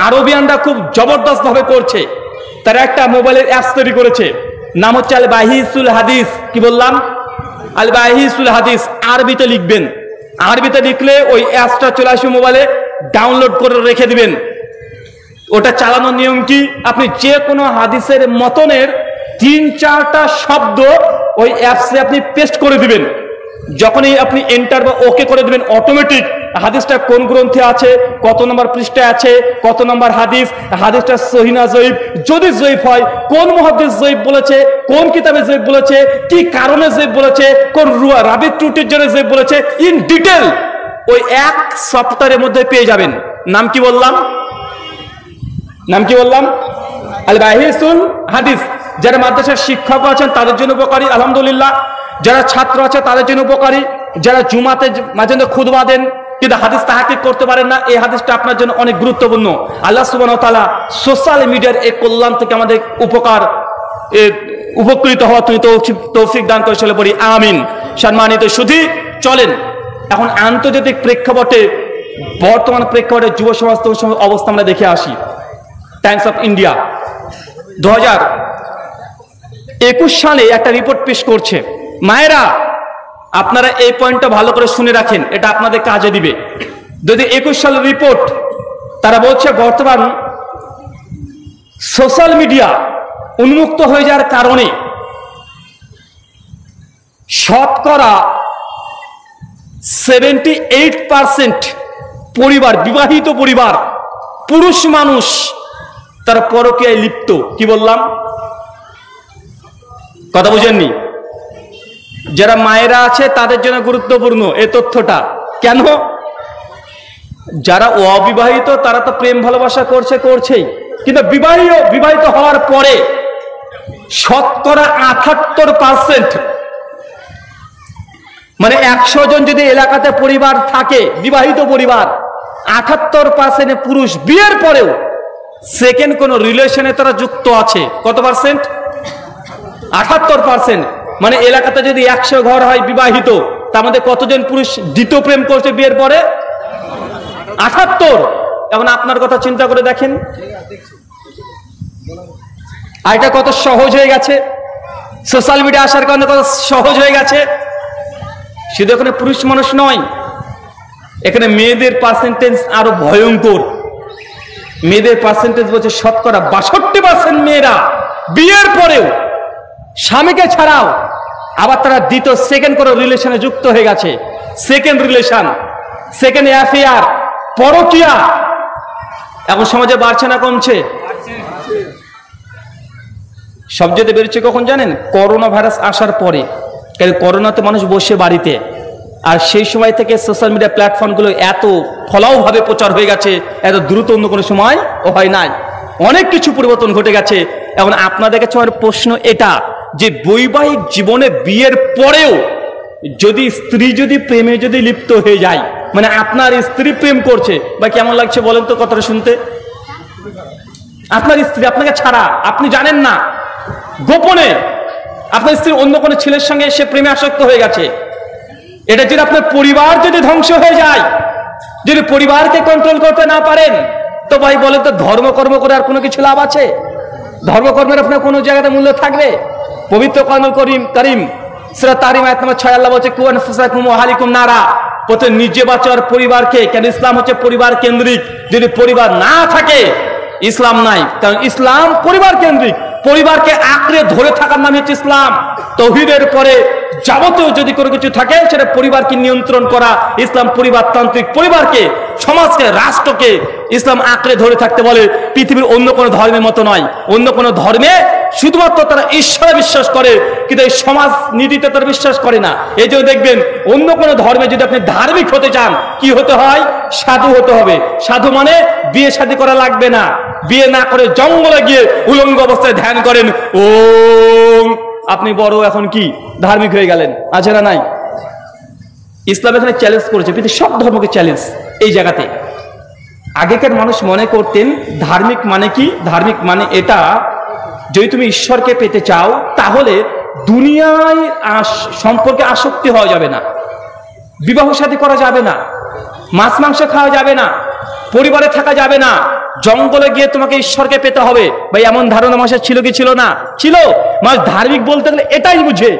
আরবিয়ানরা খুব জবরদস্ত ভাবে করছে। তারা একটা মোবাইলের অ্যাপস তৈরি করেছে, নাম হচ্ছে আল বাহিসুল হাদিস। কি বললাম? আল বাহিসুল হাদিস। আরবিতে লিখবেন, আরবিতে লিখলে ওই অ্যাপসটা চলে আসবে মোবাইলে, ডাউনলোড করে রেখে দিবেন। ওটা চালানোর নিয়ম কি? আপনি যে কোনো হাদিসের মতনের 3-4টা শব্দ ওই অ্যাপসে আপনি পেস্ট করে দিবেন। যখনই আপনি এন্টার বা ওকে করে দিবেন, অটোমেটিক হাদিসটা কোন গ্রন্থে আছে, কত নম্বর পৃষ্ঠায় আছে, কত নম্বর হাদিস, হাদিসটা সহিহ না জয়ীফ, যদি জয়ীফ হয় কোন মুহাদ্দিস জয়ীফ বলেছে, কোন কিতাবে জয়ীফ বলেছে, কি কারণে জয়ীফ বলেছে, কোন রাবি ত্রুটির জন্য জয়ীফ বলেছে, ইন ডিটেল ওই এক সফটওয়্যারের মধ্যে পেয়ে যাবেন। নাম কি বললাম? নাম কি বললাম? আল বাহিসুল হাদিস। যারা মাদ্রাসার শিক্ষক আছেন তাদের জন্য উপকারী, আলহামদুলিল্লাহ। যারা ছাত্র আছে তাদের জন্য উপকারী। যারা জুমাতে মাঝে মধ্যে খুতবা দেন কিন্তু হাদিস তাহকিক করতে পারেন না, এই হাদিসটা আপনার জন্য অনেক গুরুত্বপূর্ণ। আল্লাহ সুবহানাহু ওয়া তাআলা সোশ্যাল মিডিয়ার এই কল্যাণ থেকে আমাদের উপকৃত হওয়া তুমি তৌফিক দান করে চলে পড়ি, আমিন। সম্মানিত সুধী, চলেন এখন আন্তর্জাতিক প্রেক্ষাপটে, বর্তমান প্রেক্ষাপটে যুব সমাজ অবস্থা আমরা দেখে আসি। টাইমস অফ ইন্ডিয়া 2021 সালে একটা রিপোর্ট পেশ করছে। মায়েরা আপনারা এই পয়েন্টটা ভালো করে শুনে রাখেন, এটা আপনাদের কাজে দিবে। যদি 21 সালের রিপোর্ট, তারা বলছে বর্তমান সোশ্যাল মিডিয়া উন্মুক্ত হয়ে যাওয়ার কারণে শতকরা 78% পরিবার, বিবাহিত পরিবার, পুরুষ মানুষ তারা পরকীয়ায় লিপ্ত। কি বললাম? কথা বুঝেননি? যারা মায়েরা আছে তাদের জন্য গুরুত্বপূর্ণ এই তথ্যটা। কেন? যারা অবিবাহিত তারা তো প্রেম ভালোবাসা করছেই, কিন্তু বিবাহিত হওয়ার পরে শতকরা 78%, মানে 100 জন যদি এলাকাতে পরিবার থাকে বিবাহিত পরিবার, 78% পুরুষ বিয়ের পরেও সেকেন্ড কোন রিলেশনে তারা যুক্ত আছে। কত পার্সেন্ট? 78%। মানে এলাকাতে যদি 100 ঘর হয় বিবাহিত, তার মধ্যে কতজন পুরুষ দ্বিতীয় প্রেম করছে বিয়ের পরে? 78। এখন আপনার কথা চিন্তা করে দেখেন, আর এটা কত সহজ হয়ে গেছে। সোশ্যাল মিডিয়া আসার কারণে কত সহজ হয়ে গেছে। শুধু এখানে পুরুষ মানুষ নয়, এখানে মেয়েদের পার্সেন্টেজ আরো ভয়ঙ্কর। মেয়েদের পার্সেন্টেজ বলছে শতকরা 62% মেয়েরা বিয়ের পরেও স্বামীকে ছাড়াও আবার তারা দ্বিতীয় সেকেন্ড কোনো রিলেশনে যুক্ত হয়ে গেছে। সেকেন্ড রিলেশন, সেকেন্ড অ্যাফেয়ার, পরকীয়া এখন সমাজে বাড়ছে না কমছে? সবচেয়ে বেড়েছে কখন জানেন? করোনা ভাইরাস আসার পরে। কারণ করোনাতে মানুষ বসে বাড়িতে, আর সেই সময় থেকে সোশ্যাল মিডিয়া প্ল্যাটফর্মগুলো এত ফলাওভাবে প্রচার হয়ে গেছে, এত দ্রুত অন্য কোনো সময় হয় নাই। অনেক কিছু পরিবর্তন ঘটে গেছে। এখন আপনাদের কাছে আমার প্রশ্ন এটা, যে বৈবাহিক জীবনে বিয়ের পরেও যদি স্ত্রী যদি প্রেমে যদি লিপ্ত হয়ে যায়, মানে আপনার স্ত্রী প্রেম করছে, বা কেমন লাগছে বলেন তো কথাটা শুনতে? আপনার স্ত্রী আপনাকে ছাড়া, আপনি জানেন না, গোপনে আপনার স্ত্রী অন্য কোনো ছেলের সঙ্গে সে প্রেমে আসক্ত হয়ে গেছে, এটা যদি আপনার পরিবার যদি ধ্বংস হয়ে যায়, যদি পরিবারকে কন্ট্রোল করতে না পারেন, তো ভাই বলেন তো ধর্মকর্ম করে আর কোনো কিছু লাভ আছে? ধর্মকর্মের আপনার কোনো জায়গাতে মূল্য থাকবে? পবিত্র কোরআনুল কারীম সূরা তাহরিম আয়াত নম্বর 6 আল্লাহ বলছে কু আনফুসাকুম ওয়া আহলিকুম নারা, প্রথমে নিজে বাঁচার পরিবারকে। কেন? ইসলাম হচ্ছে পরিবার কেন্দ্রিক। যদি পরিবার না থাকে ইসলাম নাই, কারণ ইসলাম পরিবার কেন্দ্রিক। পরিবারকে আঁকড়ে ধরে থাকার নাম হচ্ছে ইসলাম। তাওহীদের পরে যাবতীয় যদি কোনো কিছু থাকে সেটা পরিবারকে নিয়ন্ত্রণ করা। ইসলাম পরিবারতান্ত্রিক। পরিবারকে, সমাজকে, রাষ্ট্রকে ইসলাম আঁকড়ে ধরে থাকতে বলে। পৃথিবীর অন্য কোনো ধর্মের মতো নয়। অন্য কোনো ধর্মে শুধুমাত্র তারা ঈশ্বরে বিশ্বাস করে, কিন্তু এই সমাজ নীতিতে তারা বিশ্বাস করে না। এই জন্য দেখবেন অন্য কোনো ধর্মে যদি আপনি ধার্মিক হতে চান, কি হতে হয়? সাধু হতে হবে। সাধু মানে বিয়ে শাদী করা লাগবে না, বিয়ে না করে জঙ্গলে গিয়ে উলঙ্গ অবস্থায় ধ্যান করেন, ও আপনি বড় এখন কি ধার্মিক হয়ে গেলেন। আছে না নাই? ইসলাম এখানে চ্যালেঞ্জ করেছে, পৃথিবীর সব ধর্মকে চ্যালেঞ্জ। এই জায়গাতে আগেকার মানুষ মনে করতেন ধার্মিক মানে কি? ধার্মিক মানে এটা যদি তুমি ঈশ্বরকে পেতে চাও তাহলে দুনিয়ায় সম্পর্কে আসক্তি হওয়া যাবে না, বিবাহ শাদী করা যাবে না, মাছ মাংস খাওয়া যাবে না, পরিবারে থাকা যাবে না, জঙ্গলে গিয়ে তোমাকে ঈশ্বরকে পেতে হবে। ভাই এমন ধারণা মানুষের ছিল কি ছিল না? ছিল। মানুষ ধার্মিক বলতে গেলে এটাই বুঝে।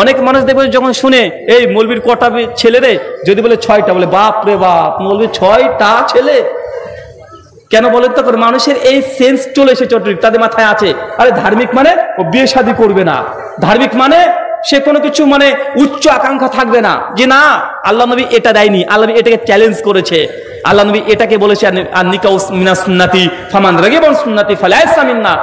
অনেক মানুষ দেখবে যখন শুনে এই মৌলবীর কটা ছেলে রে, যদি বলে 6টা, বলে বাপ রে বাপ, মৌলবীর 6টা ছেলে। কেন বলেন তো? মানুষের এই সেন্স চলে এসেছে, তাদের মাথায় আছে আরে ধার্মিক মানে ও বিয়ে শাদী করবে না, ধার্মিক মানে সে কোনো কিছু মানে উচ্চ আকাঙ্ক্ষা থাকবে না। যে না, আল্লাহ নবী এটা দেয়নি, আল্লাহ নবী এটাকে চ্যালেঞ্জ করেছে। আল্লাহ নবী এটাকে বলেছে আর নিকাউ মিনাস সুন্নতি ফামান রাগিবা আন সুন্নতি ফালাইসা মিন্না।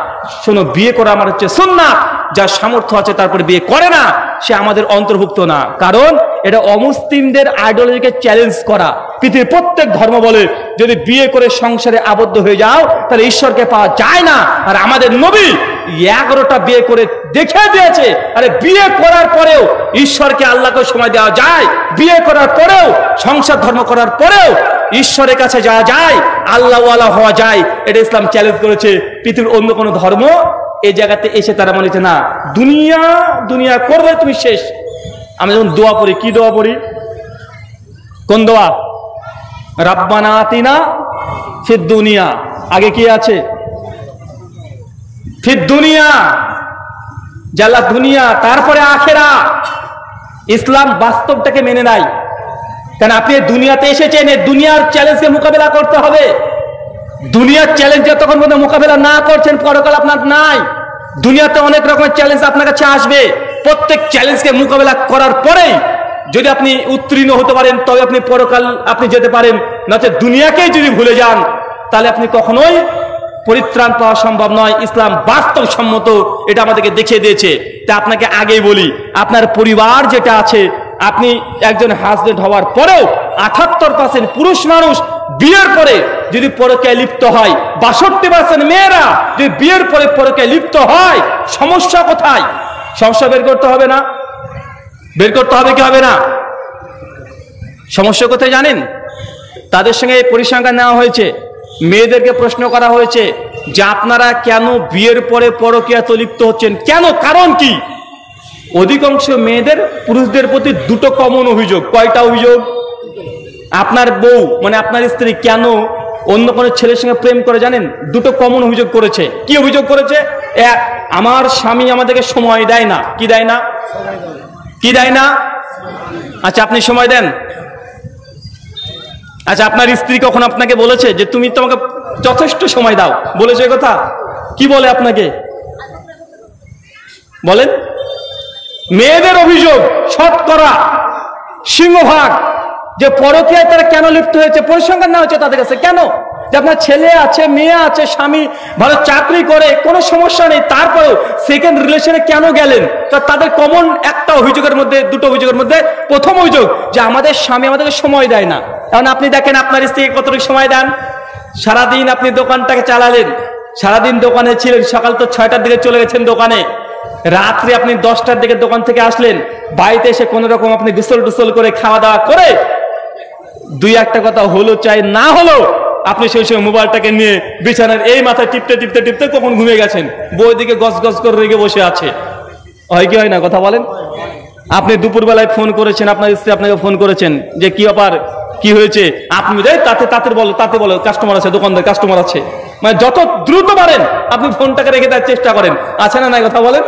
শোনো, বিয়ে করা আমার হচ্ছে সুন্নাত, যার সামর্থ্য আছে তারপরে বিয়ে করে না সে আমাদের অন্তর্ভুক্ত না। কারণ এটা অমুসলিমদের আইডিওলজিকে চ্যালেঞ্জ করা। পৃথিবীর প্রত্যেক ধর্ম বলে যদি বিয়ে করে সংসারে আবদ্ধ হয়ে যাও তাহলে ঈশ্বরকে পাওয়া যায় না। আর আমাদের নবী 11টা বিয়ে করে দেখে দিয়েছে আরে বিয়ে করার পরেও ঈশ্বরকে, আল্লাহকে সময় দেওয়া যায়, বিয়ে করার পরেও সংসার ধর্ম করার পরেও ঈশ্বরের কাছে যাওয়া যায়, আল্লাহওয়ালা হওয়া যায়। এটা ইসলাম চ্যালেঞ্জ করেছে। পৃথিবীর অন্য কোনো ধর্ম এই জায়গাতে এসে তারা মনে হচ্ছে না দুনিয়া দুনিয়া করবে তুমি শেষ। আমি যখন দোয়া পড়ি, কি দোয়া পড়ি? কোন দোয়া? রাব্বানা আতিনা ফিদ দুনিয়া, আগে কি আছে? ফিদ দুনিয়া, জাল্লা দুনিয়া, তারপরে আখেরা। ইসলাম বাস্তবটাকে মেনে নেয়। কারণ আপনি দুনিয়াতে এসেছেন, এই দুনিয়ার চ্যালেঞ্জকে মোকাবেলা করতে হবে। দুনিয়ার চ্যালেঞ্জ যতক্ষণ পর্যন্ত মোকাবেলা না করছেন পরকাল আপনার নাই। দুনিয়াতে অনেক রকমের চ্যালেঞ্জ আপনার কাছে আসবে, প্রত্যেক চ্যালেঞ্জকে মোকাবেলা করার পরেই যদি আপনি উত্তীর্ণ হতে পারেন তবে আপনি পরকাল আপনি যেতে পারেন। নচেত দুনিয়াকেই যদি ভুলে যান তাহলে আপনি কখনোই পরিত্রাণ পাওয়া সম্ভব নয়। ইসলাম বাস্তবসম্মত, এটা আমাদেরকে দেখিয়ে দিয়েছে। তা আপনাকে আগেই বলি, আপনার পরিবার যেটা আছে, আপনি একজন হাজবেন্ড হওয়ার পরেও 78% পুরুষ মানুষ বিয়ের পরে যদি পরকীয়ায় লিপ্ত হয়, 62% মেয়েরা যদি বিয়ের পরে পরকীয়ায় লিপ্ত হয়, সমস্যা কোথায়? সমস্যা বের করতে হবে না? বের করতে হবে কি হবে না? সমস্যা কোথায় জানেন? তাদের সঙ্গে এই পরিসংখ্যান নেওয়া হয়েছে, মেয়েদেরকে প্রশ্ন করা হয়েছে যে আপনারা কেন বিয়ের পরে পরকীয়াতে লিপ্ত হচ্ছেন, কেন, কারণ কি? অধিকাংশ মেয়েদের পুরুষদের প্রতি দুটো কমন অভিযোগ। কয়টা অভিযোগ? আপনার বউ মানে আপনার স্ত্রী কেন অন্য কোনো ছেলের সঙ্গে প্রেম করে জানেন? দুটো কমন অভিযোগ করেছে। কি অভিযোগ করেছে? এক, আমার স্বামী আমাদেরকে সময় দেয় না। কি দেয় না? কি দেয় না? আচ্ছা, আপনি সময় দেন? আচ্ছা, আপনার স্ত্রী কখন আপনাকে বলেছে যে তুমি তোমাকে যথেষ্ট সময় দাও? বলেছে কথা? কি বলে আপনাকে? বলেন। মেয়েদের অভিযোগ শতকরা সিংহভাগ যে পরকীয়ায় তারা কেন লিপ্ত হয়েছে, পরিসংখ্যান নেওয়া হচ্ছে তাদের কাছে। কেন? যে আপনার ছেলে আছে, মেয়ে আছে, স্বামী ভালো চাকরি করে, কোনো সমস্যা নেই, তারপরেও সেকেন্ড রিলেশনে কেন গেলেন? তাদের কমন একটা অভিযোগের মধ্যে, দুটো অভিযোগের মধ্যে প্রথম অভিযোগ যে আমাদের স্বামী আমাদেরকে সময় দেয় না। কারণ আপনি দেখেন আপনার স্ত্রীকে কতটুকু সময় দেন। সারাদিন আপনি দোকানটাকে চালালেন, সারাদিন দোকানে ছিলেন, সকাল তো 6টার দিকে চলে গেছেন দোকানে, রাত্রে আপনি 10টার দিকে দোকান থেকে আসলেন, বাড়িতে এসে কোন রকম আপনি গোসল টোসল করে খাওয়া দাওয়া করে দুই একটা কথা হলো চাই না হলো আপনি সেই সময় মোবাইলটাকে নিয়ে বিছানার এই মাথায় টিপতে টিপতে টিপতে কখন ঘুমিয়ে গেছেন, বই দিকে গস গস করে রেগে বসে আছে। হয় কি হয় না? কথা বলেন। আপনি দুপুরবেলায় ফোন করেছেন, আপনার স্ত্রী আপনাকে ফোন করেছেন যে কি ব্যাপার, কি হয়েছে? আপনি তাতে বলো কাস্টমার আছে, দোকানদার কাস্টমার আছে। মানে যত দ্রুত পারেন আপনি ফোনটাকে রেখে দেওয়ার চেষ্টা করেন। আছে না নাই? কথা বলেন।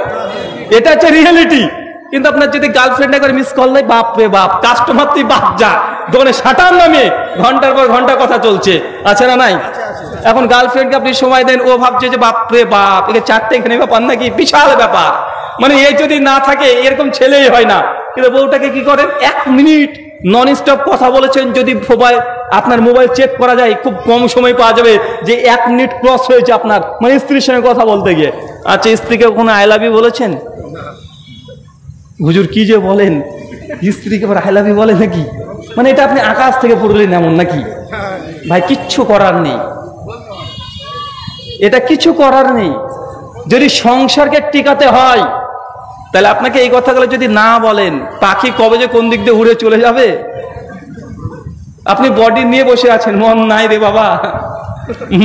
এটা হচ্ছে রিয়েলিটি। কিন্তু আপনার যদি গার্লফ্রেন্ড করে মিস কল দেয়, বাপ রে বাপ, কাস্টমার তুই বাপ যা, দোকানে শাটার নামে ঘন্টার পর ঘন্টা কথা চলছে। আছে না নাই? এখন গার্লফ্রেন্ডকে আপনি সময় দেন, ও ভাবছে যে বাপ রে বাপ, একে 4টে এখানে ব্যাপার নাকি, বিশাল ব্যাপার। মানে এই যদি না থাকে এরকম ছেলেই হয় না। কিন্তু বউটাকে কি করেন, 1 মিনিট নন স্টপ কথা বলেছেন, যদি আপনার মোবাইল চেক করা যায় খুব কম সময় পাওয়া যাবে যে 1 মিনিট ক্রস হয়েছে আপনার, মানে স্ত্রীর সঙ্গে কথা বলতে গিয়ে। আচ্ছা, স্ত্রীকে কোনো আই লাভ ইউ বলেছেন? হুজুর কি যে বলেন, স্ত্রীকে আই লাভ ইউ বলে নাকি? মানে এটা আপনি আকাশ থেকে পড়লেন এমন নাকি? ভাই কিচ্ছু করার নেই, এটা কিছু করার নেই। যদি সংসারকে টিকাতে হয় তাহলে আপনাকে এই কথাগুলো যদি না বলেন, পাখি কবে যে কোন দিক দিয়ে উড়ে চলে যাবে। আপনি বডি নিয়ে বসে আছেন, মন নাই রে বাবা,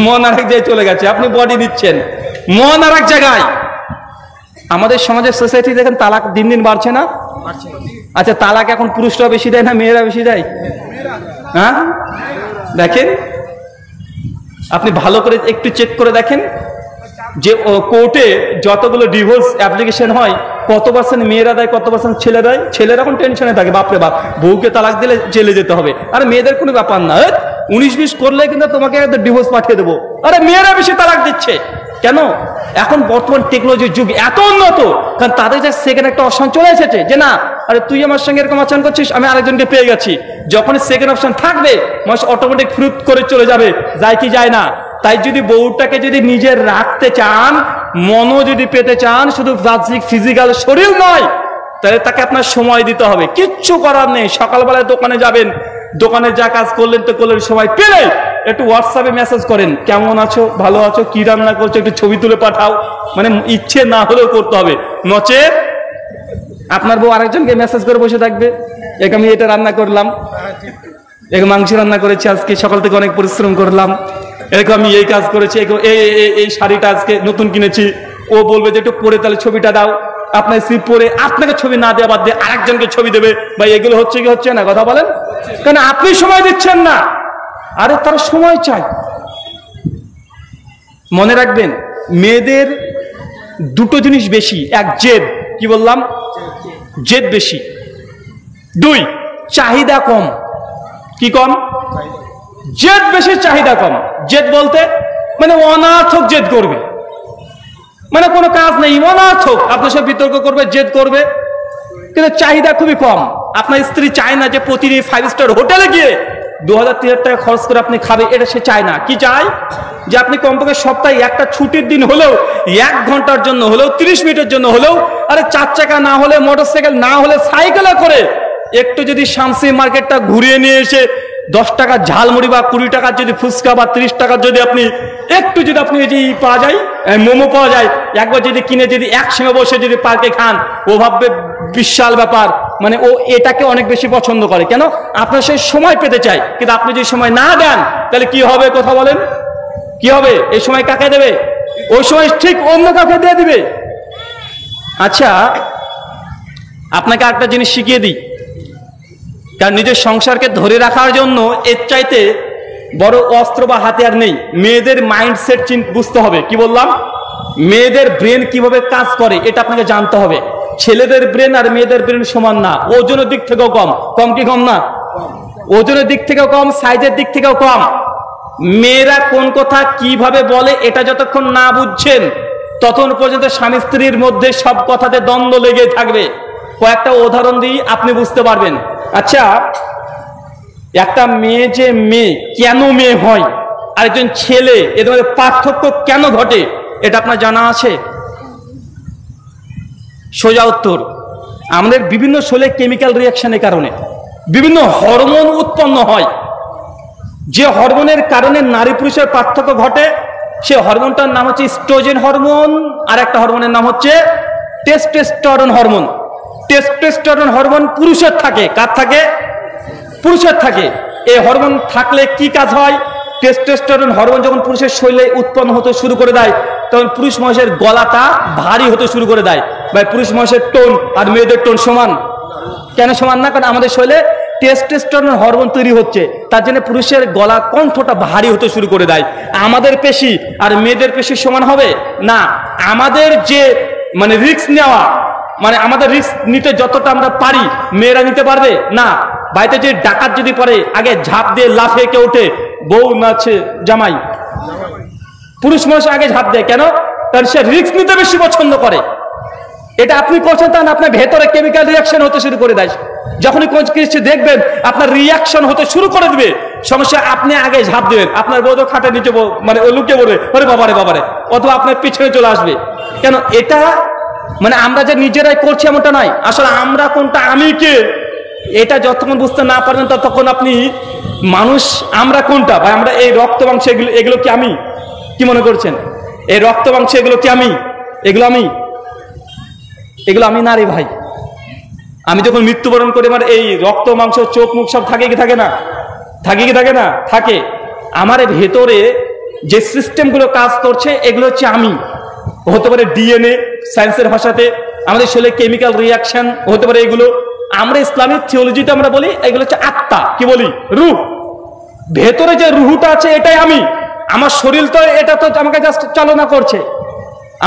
মন আরেক জায়গায় চলে গেছে। আপনি বডি নিচ্ছেন, মন আরেক জায়গায়। আমাদের সমাজের সোসাইটি দেখেন তালাক দিন দিন বাড়ছে না? আচ্ছা, তালাক এখন পুরুষরা বেশি দেয় না মেয়েরা বেশি দেয়? হ্যাঁ, দেখেন আপনি ভালো করে একটু চেক করে দেখেন যে কোর্টে যতগুলো ডিভোর্স অ্যাপ্লিকেশন হয় কত পার্সেন্ট মেয়েরা দেয়, কত পার্সেন্ট ছেলে দেয়? ছেলেরা এখন টেনশনে থাকে, বাপরে বাপ বউকে তালাক দিলে জেলে যেতে হবে। আর মেয়েদের কোনো ব্যাপার না, 19-20 করলে কিন্তু তোমাকে ডিভোর্স পাঠিয়ে দেবো। আরে মেয়েরা বেশি তালাক দিচ্ছে কেন? এখন বর্তমান টেকনোলজির যুগ এত উন্নত, কারণ তাদের যে সেকেন্ড একটা অপশন চলে এসেছে যে না, আরে তুই আমার সঙ্গে এরকম আচরণ করছিস, আমি আরেকজনকে পেয়ে গেছি। যখন সেকেন্ড অপশন থাকবে মানুষ অটোমেটিক ফ্রুট করে চলে যাবে, যায় কি যায় না। তাই যদি বউটাকে যদি নিজের রাখতে চান, মনও যদি পেতে চান, শুধু ফিজিক্যাল শরীর নয়, তাহলে তাকে আপনার সময় দিতে হবে। কিচ্ছু করার নেই, সকালবেলায় দোকানে যাবেন, দোকানে যা কাজ করলেন তো করলেন, সময় পেলে একটু হোয়াটসঅ্যাপে মেসেজ করেন, কেমন আছো, ভালো আছো, কি রান্না করছো, একটু ছবি তুলে পাঠাও। মানে ইচ্ছে না হলেও করতে হবে, নচেত আপনার বউ আরেকজনকে মেসেজ করে বসে থাকবে, এক আমি এটা রান্না করলাম, এক মাংস রান্না করেছি আজকে, সকাল থেকে অনেক পরিশ্রম করলাম, এরকম আমি এই কাজ করেছি, এই শাড়িটা আজকে নতুন কিনেছি। ও বলবে যে একটু পরে তাহলে ছবিটা দাও, আপনার স্ত্রী পরে আপনাকে ছবি না দেওয়া বাদ দিয়ে আরেকজনকে ছবি দেবে। ভাই এগুলো হচ্ছে কি হচ্ছে না? কথা বলেন, কারণ আপনি সময় দিচ্ছেন না, আরে তারা সময় চায়। মনে রাখবেন, মেয়েদের দুটো জিনিস বেশি, এক জেদ, কি বললাম, জেদ বেশি। 2 চাহিদা কম। কি কম? জেদ বেশি, চাহিদা কম। জেদ বলতে মানে অনার্থক জেদ করবে, মানে কোনো কাজ নেই, অনার্থক আপনার সাথে বিতর্ক করবে, জেদ করবে, কিন্তু চাহিদা খুবই কম। আপনার স্ত্রী চায় না যে প্রতিদিন 5 স্টার হোটেলে গিয়ে 2000-3000 টাকা খরচ করে আপনি খাবে, এটা সে চায় না। কি চায়? যে আপনি কমপক্ষে সপ্তাহে একটা ছুটির দিন হলেও 1 ঘন্টার জন্য হলেও 30 মিনিটের জন্য হলেও, আরে 4 চাকা না হলে মোটরসাইকেল না হলে সাইকেলে করে একটু যদি শামসি মার্কেটটা ঘুরিয়ে নিয়ে এসে 10 টাকা ঝালমুড়ি বা 20 টাকার যদি ফুচকা বা 30 টাকার যদি আপনি একটু যদি আপনি এই যে পাওয়া যায় মোমো পাওয়া যায়, একবার যদি কিনে যদি একসঙ্গে বসে যদি পার্কে খান, ও ভাববে বিশাল ব্যাপার, মানে ও এটাকে অনেক বেশি পছন্দ করে। কেন? আপনার সেই সময় পেতে চাই, কিন্তু আপনি যদি সময় না দেন তাহলে কি হবে? কথা বলেন, কি হবে? এই সময় কাকে দেবে? ওই সময় ঠিক অন্য কাউকে দিয়ে দিবে। আচ্ছা, আপনাকে একটা জিনিস শিখিয়ে দিই, কারণ নিজের সংসারকে ধরে রাখার জন্য এর চাইতে বড় অস্ত্র বা হাতিয়ার নেই। মেয়েদের মাইন্ডসেট বুঝতে হবে। কি বললাম? মেয়েদের ব্রেন কিভাবে কাজ করে এটা আপনাকে জানতে হবে। ছেলেদের ব্রেন আর মেয়েদের ব্রেন সমান না, ওজনের দিক থেকেও কম। কম কি কম না? ওজনের দিক থেকেও কম, সাইজের দিক থেকেও কম। মেয়েরা কোন কথা কিভাবে বলে এটা যতক্ষণ না বুঝছেন ততক্ষণ পর্যন্ত স্বামী স্ত্রীর মধ্যে সব কথাতে দ্বন্দ্ব লেগে থাকবে। কয়েকটা উদাহরণ দিই, আপনি বুঝতে পারবেন। আচ্ছা, একটা মেয়ে যে মেয়ে কেন মেয়ে হয়, আরেকজন ছেলে, এদের মধ্যে পার্থক্য কেন ঘটে, এটা আপনার জানা আছে? সোজা উত্তর, আমাদের বিভিন্ন শরীরে কেমিক্যাল রিয়াকশনের কারণে বিভিন্ন হরমোন উৎপন্ন হয়। যে হরমোনের কারণে নারী পুরুষের পার্থক্য ঘটে, সে হরমোনটার নাম হচ্ছে ইস্ট্রোজেন হরমোন, আর একটা হরমোনের নাম হচ্ছে টেস্টোস্টেরন হরমোন। টেস্টোস্টেরন হরমোন পুরুষের থাকে। কার থাকে? পুরুষের থাকে। এই হরমোন থাকলে কি কাজ হয়? টেস্টোস্টেরন হরমোন যখন পুরুষের শরীরে উৎপন্ন হতে শুরু করে দেয়, তখন পুরুষ মানুষের গলাটা ভারী হতে শুরু করে দেয়। ভাই, পুরুষ মানুষের টোন আর মেয়েদের টোন সমান? কেন সমান না? কারণ আমাদের শরীরে টেস্টোস্টেরন হরমোন তৈরি হচ্ছে, তার জন্য পুরুষের গলা কণ্ঠটা ভারী হতে শুরু করে দেয়। আমাদের পেশি আর মেয়েদের পেশি সমান হবে না। আমাদের যে মানে রিস্ক নেওয়া, মানে আমাদের রিস্ক নিতে যতটা আমরা পারি মেয়েরা নিতে পারবে না। বাড়িতে যে ডাকাত যদি পড়ে, আগে ঝাঁপ দিয়ে লাফে কে ওঠে? বউ না জামাই? পুরুষ মানুষ আগে ঝাঁপ দেয়। কেন? কারণ সে রিস্ক নিতে বেশি পছন্দ করে। এটা আপনি করছেন তা না, আপনার ভেতরে কেমিক্যাল রিয়াকশন হতে শুরু করে দেয়। যখনই কোন কিছু দেখবেন আপনার রিয়াকশন হতে শুরু করে দিবে, সমস্যা আপনি আগে ঝাঁপ দেবেন, আপনার বউ তো খাটে নিচে মানে লুকিয়ে পড়বে, ওরে বাবারে বাবারে, অথবা আপনার পিছনে চলে আসবে। কেন? এটা মানে আমরা যে নিজেরাই করছি এমনটা নয়। আসলে আমরা কোনটা, আমি কে, এটা যতক্ষণ বুঝতে না পারবেন ততক্ষণ আপনি মানুষ আমরা কোনটা। ভাই, আমরা এই রক্ত মাংস এগুলো কি আমি? কি মনে করছেন? এই রক্ত মাংস এগুলো কি আমি? এগুলো আমি? এগুলো আমি না রে ভাই। আমি যখন মৃত্যুবরণ করি, আমার এই রক্ত মাংস চোখ মুখ সব থাকে কি থাকে না? থাকে কি থাকে না? থাকে। আমার ভেতরে যে সিস্টেমগুলো কাজ করছে এগুলো হচ্ছে আমি। হতে পারে ডিএনএ, সায়েন্সের ভাষাতে, আমাদের শরীরে কেমিক্যাল রিয়াকশন হতে পারে এগুলো। আমরা ইসলামিক থিওলজিতে আমরা বলি এগুলো হচ্ছে আত্মা, কি বলি, রূহ। ভেতরে যে রুহটা আছে এটাই আমি। আমার শরীর তো এটা তো আমাকে জাস্ট চালনা করছে।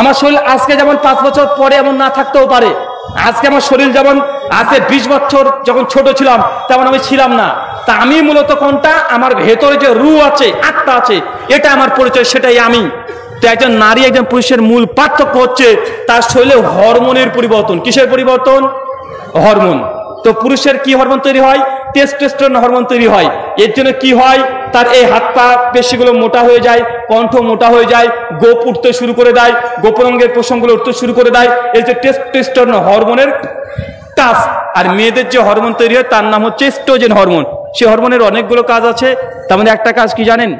আমার শরীর আজকে যেমন 5 বছর পরে এমন না থাকতেও পারে। আজকে আমার শরীর যেমন আজকে 20 বছর যখন ছোট ছিলাম তেমন আমি ছিলাম না। তা আমি মূলত কোনটা, আমার ভেতরে যে রুহ আছে, আত্মা আছে, এটা আমার পরিচয়, সেটাই আমি। তো একজন নারী একজন পুরুষের মূল পার্থক্য হচ্ছে তার শরীরে হরমোনের পরিবর্তন। কিসের পরিবর্তন? হরমোন। তো পুরুষের কি হরমোন তৈরি হয়? টেস্টোস্টেরন হরমোন তৈরি হয়। এর জন্য কি হয়, তার এই হাত পা পেশিগুলো মোটা হয়ে যায়, কণ্ঠ মোটা হয়ে যায়, গোপ উঠতে শুরু করে দেয়, গোপনাঙ্গের প্রসঙ্গগুলো উঠতে শুরু করে দেয়। এই যে টেস্টোস্টেরন হরমোনের কাজ। আর মেয়েদের যে হরমোন তৈরি হয় তার নাম হচ্ছে এস্ট্রোজেন হরমোন। সেই হরমোনের অনেকগুলো কাজ আছে, তার মধ্যে একটা কাজ কি জানেন?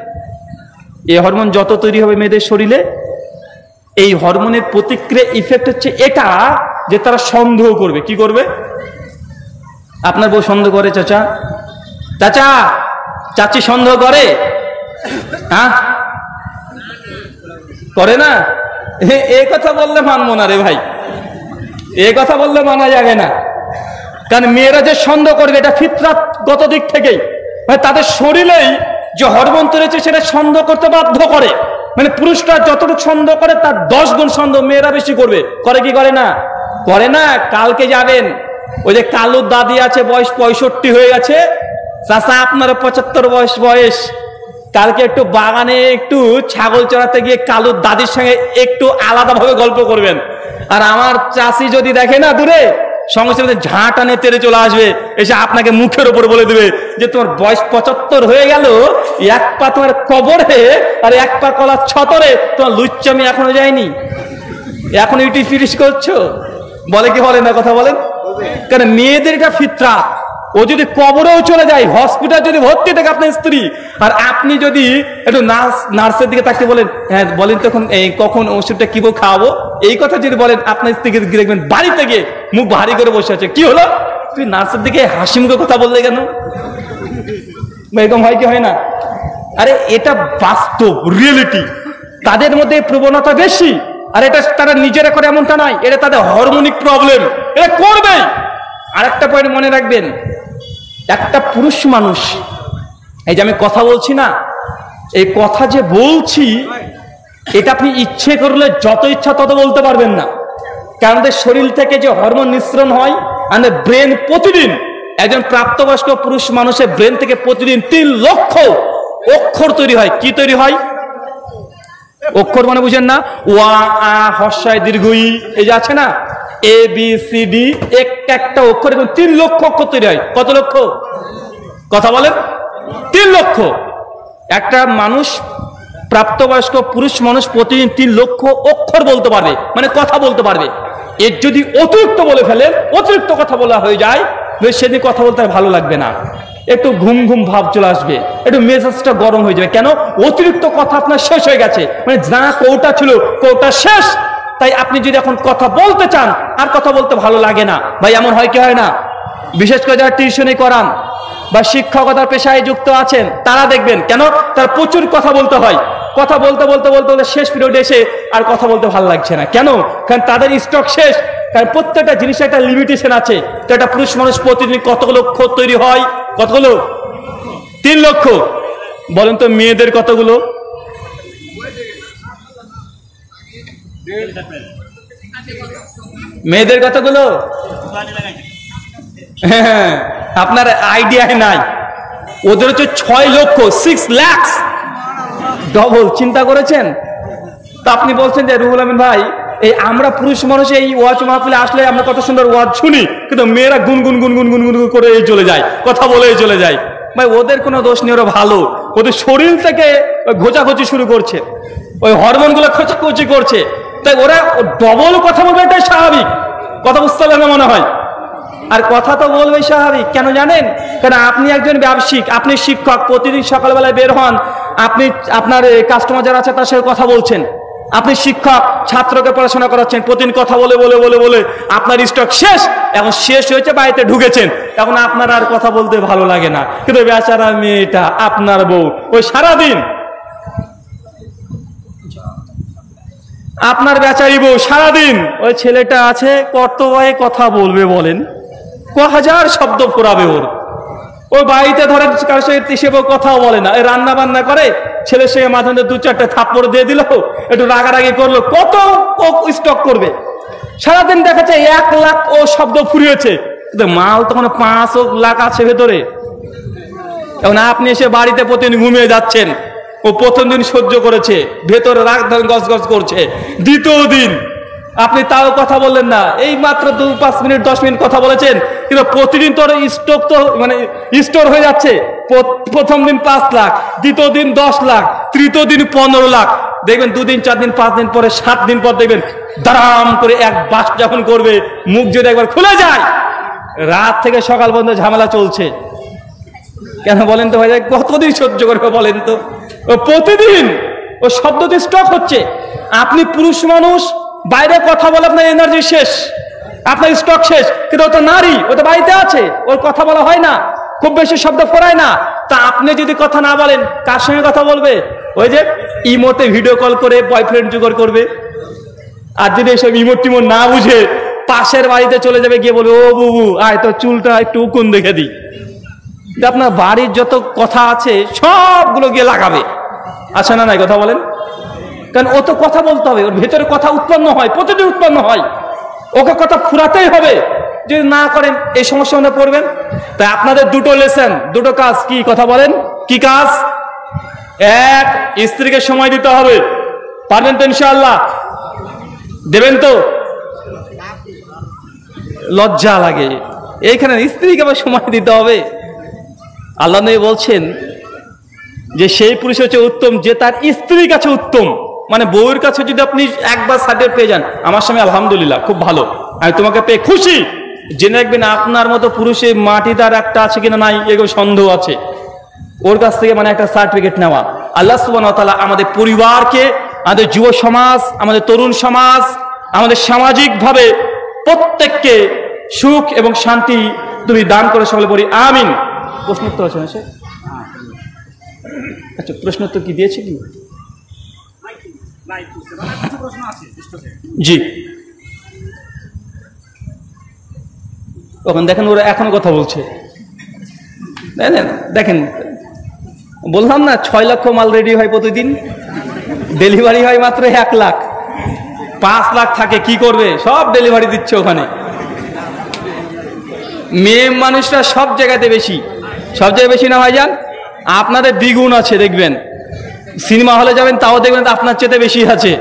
এই হরমোন যত তৈরি হবে মেয়েদের শরীরে, এই হরমোনের প্রতিক্রিয়া ইফেক্ট হচ্ছে এটা যে তারা সন্দেহ করবে। কি করবে? আপনার বউ সন্দেহ করে? চাচা, চাচা, চাচি সন্দেহ করে? হ্যাঁ, করে না? এই কথা বললে মানবো না রে ভাই, এই কথা বললে মানা যাবে না। কারণ মেয়েরা যে সন্দেহ করবে এটা ফিতরাতগত দিক থেকেই, মানে তাদের শরীরেই যে হরমোন তৈরি হচ্ছে সেটা সন্দেহ করতে বাধ্য করে। মানে পুরুষরা যতটুকু সন্দেহ করে তার 10 গুণ সন্দেহ মেয়েরা বেশি করবে। করে কি করে না? করে না। কালকে যাবেন, ওই যে কালুর দাদি আছে, বয়স 65 হয়ে গেছে, চাচা আপনার 75 বয়স। কালকে একটু বাগানে একটু ছাগল চড়াতে গিয়ে কালুর দাদির সঙ্গে একটু আলাদাভাবে গল্প করবেন। আর আমার চাষি যদি দেখে না দূরে, সঙ্গে সঙ্গে ঝাঁ টানে তেড়ে চলে আসবে, এসে আপনাকে মুখের উপর বলে দেবে যে তোমার বয়স 75 হয়ে গেল, এক পা তোমার কবরে আর এক পা কলার ছতরে, তোমার লুচ্চামি এখনো যায়নি, এখন ইউটি ফিরিস করছো। বলে কি বলে না? কথা বলেন। কারণ মেয়েদের এটা ফিতরাত। ও যদি কবরেও চলে যায়, হসপিটাল যদি ভর্তি থাকে আপনার স্ত্রী, আর আপনি যদি একটু নার্সের দিকে তাকিয়ে বলেন, হ্যাঁ বলেন তখন এই কখন ওষুধটা কি খাওয়াবো, এই কথা যদি বলেন, আপনার স্ত্রীকে দেখবেন বাড়িতে গিয়ে মুখ ভারী করে বসে আছে। কি হলো, তুই নার্সের দিকে হাসি মুখে কথা বললে কেন? এরকম হয় কি হয় না? আরে এটা বাস্তব রিয়েলিটি। তাদের মধ্যে প্রবণতা বেশি, আর এটা তারা নিজেরা করে এমনটা নয়, এটা তাদের হরমোনিক প্রবলেম, এটা করবে। আর একটা পয়েন্ট মনে রাখবেন, একটা পুরুষ মানুষ, এই যে আমি কথা বলছি না, এই কথা যে বলছি এটা আপনি ইচ্ছে করলে যত ইচ্ছা তত বলতে পারবেন না। কারণ আমাদের শরীর থেকে যে হরমোন নিঃসরণ হয়, আমাদের ব্রেন প্রতিদিন, একজন প্রাপ্তবয়স্ক পুরুষ মানুষের ব্রেন থেকে প্রতিদিন 3 লক্ষ অক্ষর তৈরি হয়। কি তৈরি হয়? অক্ষর মানে বুঝেন না? ওয়া, আ, হর্ষায়, দীর্ঘই, এই যে আছে না, এ বি সি ডি, একটা অক্ষর এবং 3 লক্ষ অক্ষর তৈরি হয়। কত লক্ষ? কথা বলেন। 3 লক্ষ। একটা মানুষ, প্রাপ্তবয়স্ক পুরুষ মানুষ প্রতিদিন 3 লক্ষ অক্ষর বলতে পারবে, মানে কথা বলতে পারবে। এর যদি অতিরিক্ত বলে ফেলেন, অতিরিক্ত কথা বলা হয়ে যায়, সেদিন কথা বলতে আর ভালো লাগবে না, একটু ঘুম ঘুম ভাব চলে আসবে, একটু মেজাজটা গরম হয়ে যাবে। কেন? অতিরিক্ত কথা আপনার শেষ হয়ে গেছে, মানে যা কৌটা ছিল কৌটা শেষ। তাই আপনি যদি এখন কথা বলতে চান, আর কথা বলতে ভালো লাগে না। ভাই এমন হয় কি হয় না? বিশেষ করে যারা টিউশনি করান বা শিক্ষকতার পেশায় যুক্ত আছেন, তারা দেখবেন কেন তার প্রচুর কথা বলতে হয়। কথা বলতে বলতে বলতে বলতে শেষ পিরিয়ডে এসে আর কথা বলতে ভালো লাগছে না। কেন? কারণ তাদের স্টক শেষ। কারণ প্রত্যেকটা জিনিসের একটা লিমিটেশন আছে। তো একটা পুরুষ মানুষ প্রতিদিন কতগুলো অক্ষর তৈরি হয়? কতগুলো? 3 লক্ষ। বলেন তো মেয়েদের কতগুলো? মেয়েদের কতগুলো? হ্যাঁ, আপনার আইডিয়ায় নাই। ওদের হচ্ছে 6 লক্ষ, 6 লাখ, ডবল। চিন্তা করেছেন? তো আপনি বলছেন যে রুহুল আমিন ভাই, এই আমরা পুরুষ মানুষ এই ওয়াজ মাহফিলে আসলে আমরা কত সুন্দর ওয়াজ শুনি, কিন্তু মেয়েরা গুনগুন গুনগুন গুনগুন করে এই চলে যায়, কথা বলেই চলে যায়। ভাই ওদের কোনো দোষ নেই, ওরা ভালো। ওদের শরীর থেকে ঘোচাঘুচি শুরু করছে, ওই হরমোনগুলো খোঁচাখুচি করছে, তাই ওরা ডবল কথা বলবে, এটাই স্বাভাবিক। কথা বুঝতে পারলেন না মনে হয়? আর কথা তো বলবেই স্বাভাবিক। কেন জানেন? কারণ আপনি একজন ব্যবসায়িক, আপনি শিক্ষক, প্রতিদিন সকালবেলায় বের হন, আপনি আপনার কাস্টমার যারা আছে তার সাথে কথা বলছেন। আপনি শিক্ষক, ছাত্রকে পড়াশোনা করাচ্ছেন, প্রতিদিন কথা বলে বলে বলে বলে আপনার স্টক শেষ। এখন শেষ হয়েছে, বাড়িতে ঢুকেছেন, এখন আপনার আর কথা বলতে ভালো লাগে না। কিন্তু বেচারা মেয়েটা, আপনার বউ, ওই সারাদিন আপনার বেচারি বউ সারাদিন ওই ছেলেটা আছে কর্তব্যে কথা বলবে বলেন, হাজার শব্দ ফোরাবে ওর। ওই বাড়িতে ধরে কারোর সঙ্গে সেও কথাও বলে না, এই রান্না বান্না করে ছেলের সঙ্গে মাঝে মধ্যে 2-4টা থাপ্পড় দিয়ে দিল, একটু রাগারাগি করলো, কত স্টক করবে। সারাদিন দেখা যায় 1 লাখ ও শব্দ ফুরিয়েছে, মাল তখন 5 লাখ আছে ভেতরে। এখন আপনি এসে বাড়িতে প্রতিদিন ঘুমিয়ে যাচ্ছেন, ও প্রথম দিন সহ্য করেছে, ভেতরে রাগ ধরে গজ করছে। দ্বিতীয় দিন আপনি তাও কথা বললেন না, এই মাত্র 2-5 মিনিট 10 মিনিট কথা বলেছেন, কিন্তু প্রতিদিন তোর স্টক তো মানে স্টোর হয়ে যাচ্ছে। প্রথম দিন 5 লাখ, দ্বিতীয় দিন 10 লাখ, তৃতীয় দিন 15 লাখ। দেখবেন 2 দিন 4 দিন 5 দিন পরে 7 দিন পর দেখবেন দারাম করে এক বাস যখন করবে, মুখ যদি একবার খুলে যায়, রাত থেকে সকাল পর্যন্ত ঝামেলা চলছে। কেন বলেন তো ভাই, কতদিন সহ্য করবে বলেন তো? প্রতিদিন ও শব্দটি স্টক হচ্ছে। আপনি পুরুষ মানুষ, বাইরে কথা বলে আপনার এনার্জি শেষ, আপনার স্টক শেষ। কিন্তু ও তো নারী, ও তো বাড়িতে আছে, ওর কথা বলা হয় না, খুব বেশি শব্দ ফোরায় না। তা আপনি যদি কথা না বলেন, কার সঙ্গে কথা বলবে? ওই যে ইমোতে ভিডিও কল করে বয়ফ্রেন্ড জোগাড় করবে। আর যদি এইসব ইমোট টিমোট না বুঝে পাশের বাড়িতে চলে যাবে, গিয়ে বলবে, ও বুবু আয় তো চুলটা একটু উকুন দেখে দিই। আপনার বাড়ির যত কথা আছে সবগুলো গিয়ে লাগাবে। আচ্ছা না নাই কথা বলেন? কারণ ও তো কথা বলতে হবে, ওর ভেতরে কথা উৎপন্ন হয়, প্রতিদিন উৎপন্ন হয়, ওকে কথা ফুরাতেই হবে। যদি না করেন এই সমস্যা মধ্যে পড়বেন। তাই আপনাদের 2টো লেসন, 2টো কাজ। কি কথা বলেন? কি কাজ? 1, স্ত্রীকে সময় দিতে হবে। পারবেন তো ইনশাআল্লাহ? দেবেন তো? লজ্জা লাগে এইখানে স্ত্রীকে আবার সময় দিতে হবে। আল্লাহ নবী বলছেন যে সেই পুরুষ হচ্ছে উত্তম যে তার স্ত্রীর কাছে উত্তম। মানে বউয়ের কাছে যদি আপনি একবার সার্টিফিকেট পেয়ে যান, আমার স্বামী আলহামদুলিল্লাহ খুব ভালো, আমি তোমাকে পেয়ে খুশি, জেনে রাখবেন আপনার মতো পুরুষে মাটিদার একটা আছে কিনা নাই এগুলো সন্দেহ আছে। ওর কাছ থেকে মানে একটা সার্টিফিকেট নেওয়া। আল্লাহ সুবহানাহু ওয়া তাআলা আমাদের পরিবারকে, আমাদের যুব সমাজ, আমাদের তরুণ সমাজ, আমাদের সামাজিকভাবে প্রত্যেককে সুখ এবং শান্তি তুমি দান করে সকলে বলি আমিন। প্রশ্ন উত্তর আছে না স্যার? আচ্ছা, প্রশ্ন উত্তর কি দিয়েছে কি? জি, ওখানে দেখেন ওরা এখনো কথা বলছে। দেখেন বললাম না 6 লক্ষ মাল রেডি হয় প্রতিদিন, ডেলিভারি হয় মাত্র 1 লাখ। 5 লাখ থাকে, কি করবে? সব ডেলিভারি দিচ্ছে ওখানে। মেয়ে মানুষরা সব জায়গাতে বেশি, সব জায়গায় বেশি না ভাইজান? আপনাদের দ্বিগুণ আছে দেখবেন। সিনেমা হলে যাবেন তাও দেখবেন আপনার চেয়ে বেশি আছে।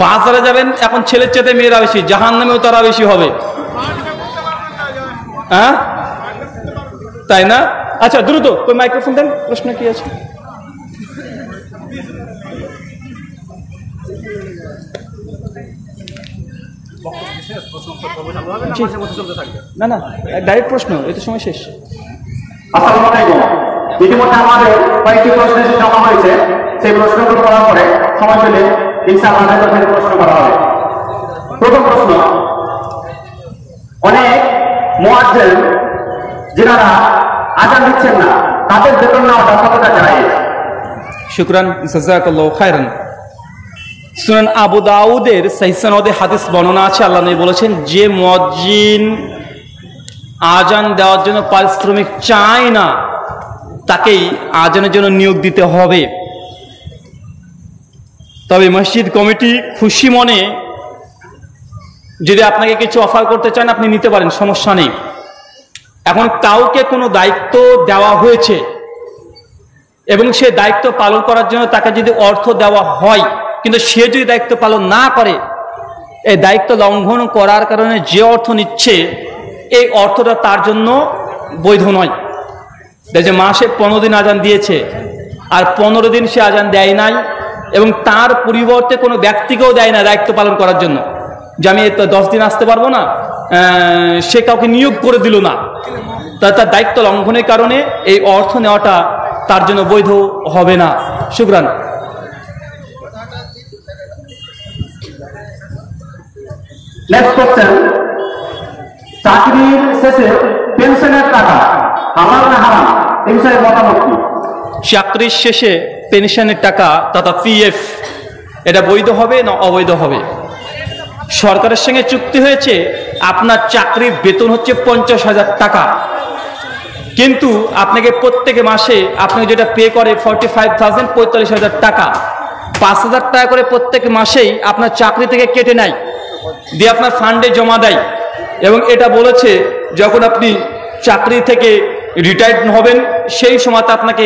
বাজারে যাবেন এখন ছেলের চেয়ে মেয়েরা বেশি, জাহান্নামেও তারা বেশি হবে। হ্যাঁ তাই না? আচ্ছা দ্রুত ওই মাইক্রোফোন দেন, প্রশ্ন কি আছে? না না ডাইরেক্ট প্রশ্ন, এই তো সময় শেষ। আসসালামু আলাইকুম। ইতিমধ্যে আমাদের কয়েকটি প্রশ্ন জমা হয়েছে, সেই প্রশ্নগুলো করার পরে সময় পেলে ইনশাআল্লাহ আপনাদের প্রশ্ন করা হবে। প্রথম প্রশ্ন, অনেক মুয়াজ্জিন যারা আযান দিচ্ছেন না, তাদের বেতন নেওয়াটা কতটা জায়েজ? শুকরান, জাযাকাল্লাহু খায়রান। সুনান আবু দাউদের সহিহ সনদে হাদিস বর্ণনা আছে, আল্লাহ নবী বলেছেন যে মুয়াজ্জিন আজান দেওয়ার জন্য পারিশ্রমিক চায় না, তাকেই আজানের জন্য নিয়োগ দিতে হবে। তবে মসজিদ কমিটি খুশি মনে যদি আপনাকে কিছু অফার করতে চান আপনি নিতে পারেন, সমস্যা নেই। এখন কাউকে কোনো দায়িত্ব দেওয়া হয়েছে এবং সে দায়িত্ব পালন করার জন্য তাকে যদি অর্থ দেওয়া হয়, কিন্তু সে যদি দায়িত্ব পালন না করে, এই দায়িত্ব লঙ্ঘন করার কারণে যে অর্থ নিচ্ছে এই অর্থটা তার জন্য বৈধ নয়। যে মাসে 15 দিন আজান দিয়েছে আর 15 দিন সে আজান দেয় নাই এবং তার পরিবর্তে কোনো ব্যক্তিকেও দেয় না দায়িত্ব পালন করার জন্য, যে আমি 10 দিন আসতে পারবো না, সে কাউকে নিয়োগ করে দিল না, তার দায়িত্ব লঙ্ঘনের কারণে এই অর্থ নেওয়াটা তার জন্য বৈধ হবে না। শুকরান। নেক্সট কোশ্চেন, চাকরির শেষে পেনশনের টাকা হালাল না হারাম, এই বিষয়ে মতামত কি? চাকরির শেষে পেনশনের টাকা তথা পিএফ এটা বৈধ হবে না অবৈধ হবে? সরকারের সঙ্গে চুক্তি হয়েছে, আপনার চাকরির বেতন হচ্ছে 50,000 টাকা, কিন্তু আপনাকে প্রত্যেক মাসে আপনাকে যেটা পে করে 45,000, 45,000 টাকা, 5,000 টাকা করে প্রত্যেক মাসেই আপনার চাকরি থেকে কেটে নেয়, দিয়ে আপনার ফান্ডে জমা দেয়। এবং এটা বলেছে যখন আপনি চাকরি থেকে রিটায়ার্ড হবেন সেই সময়তে আপনাকে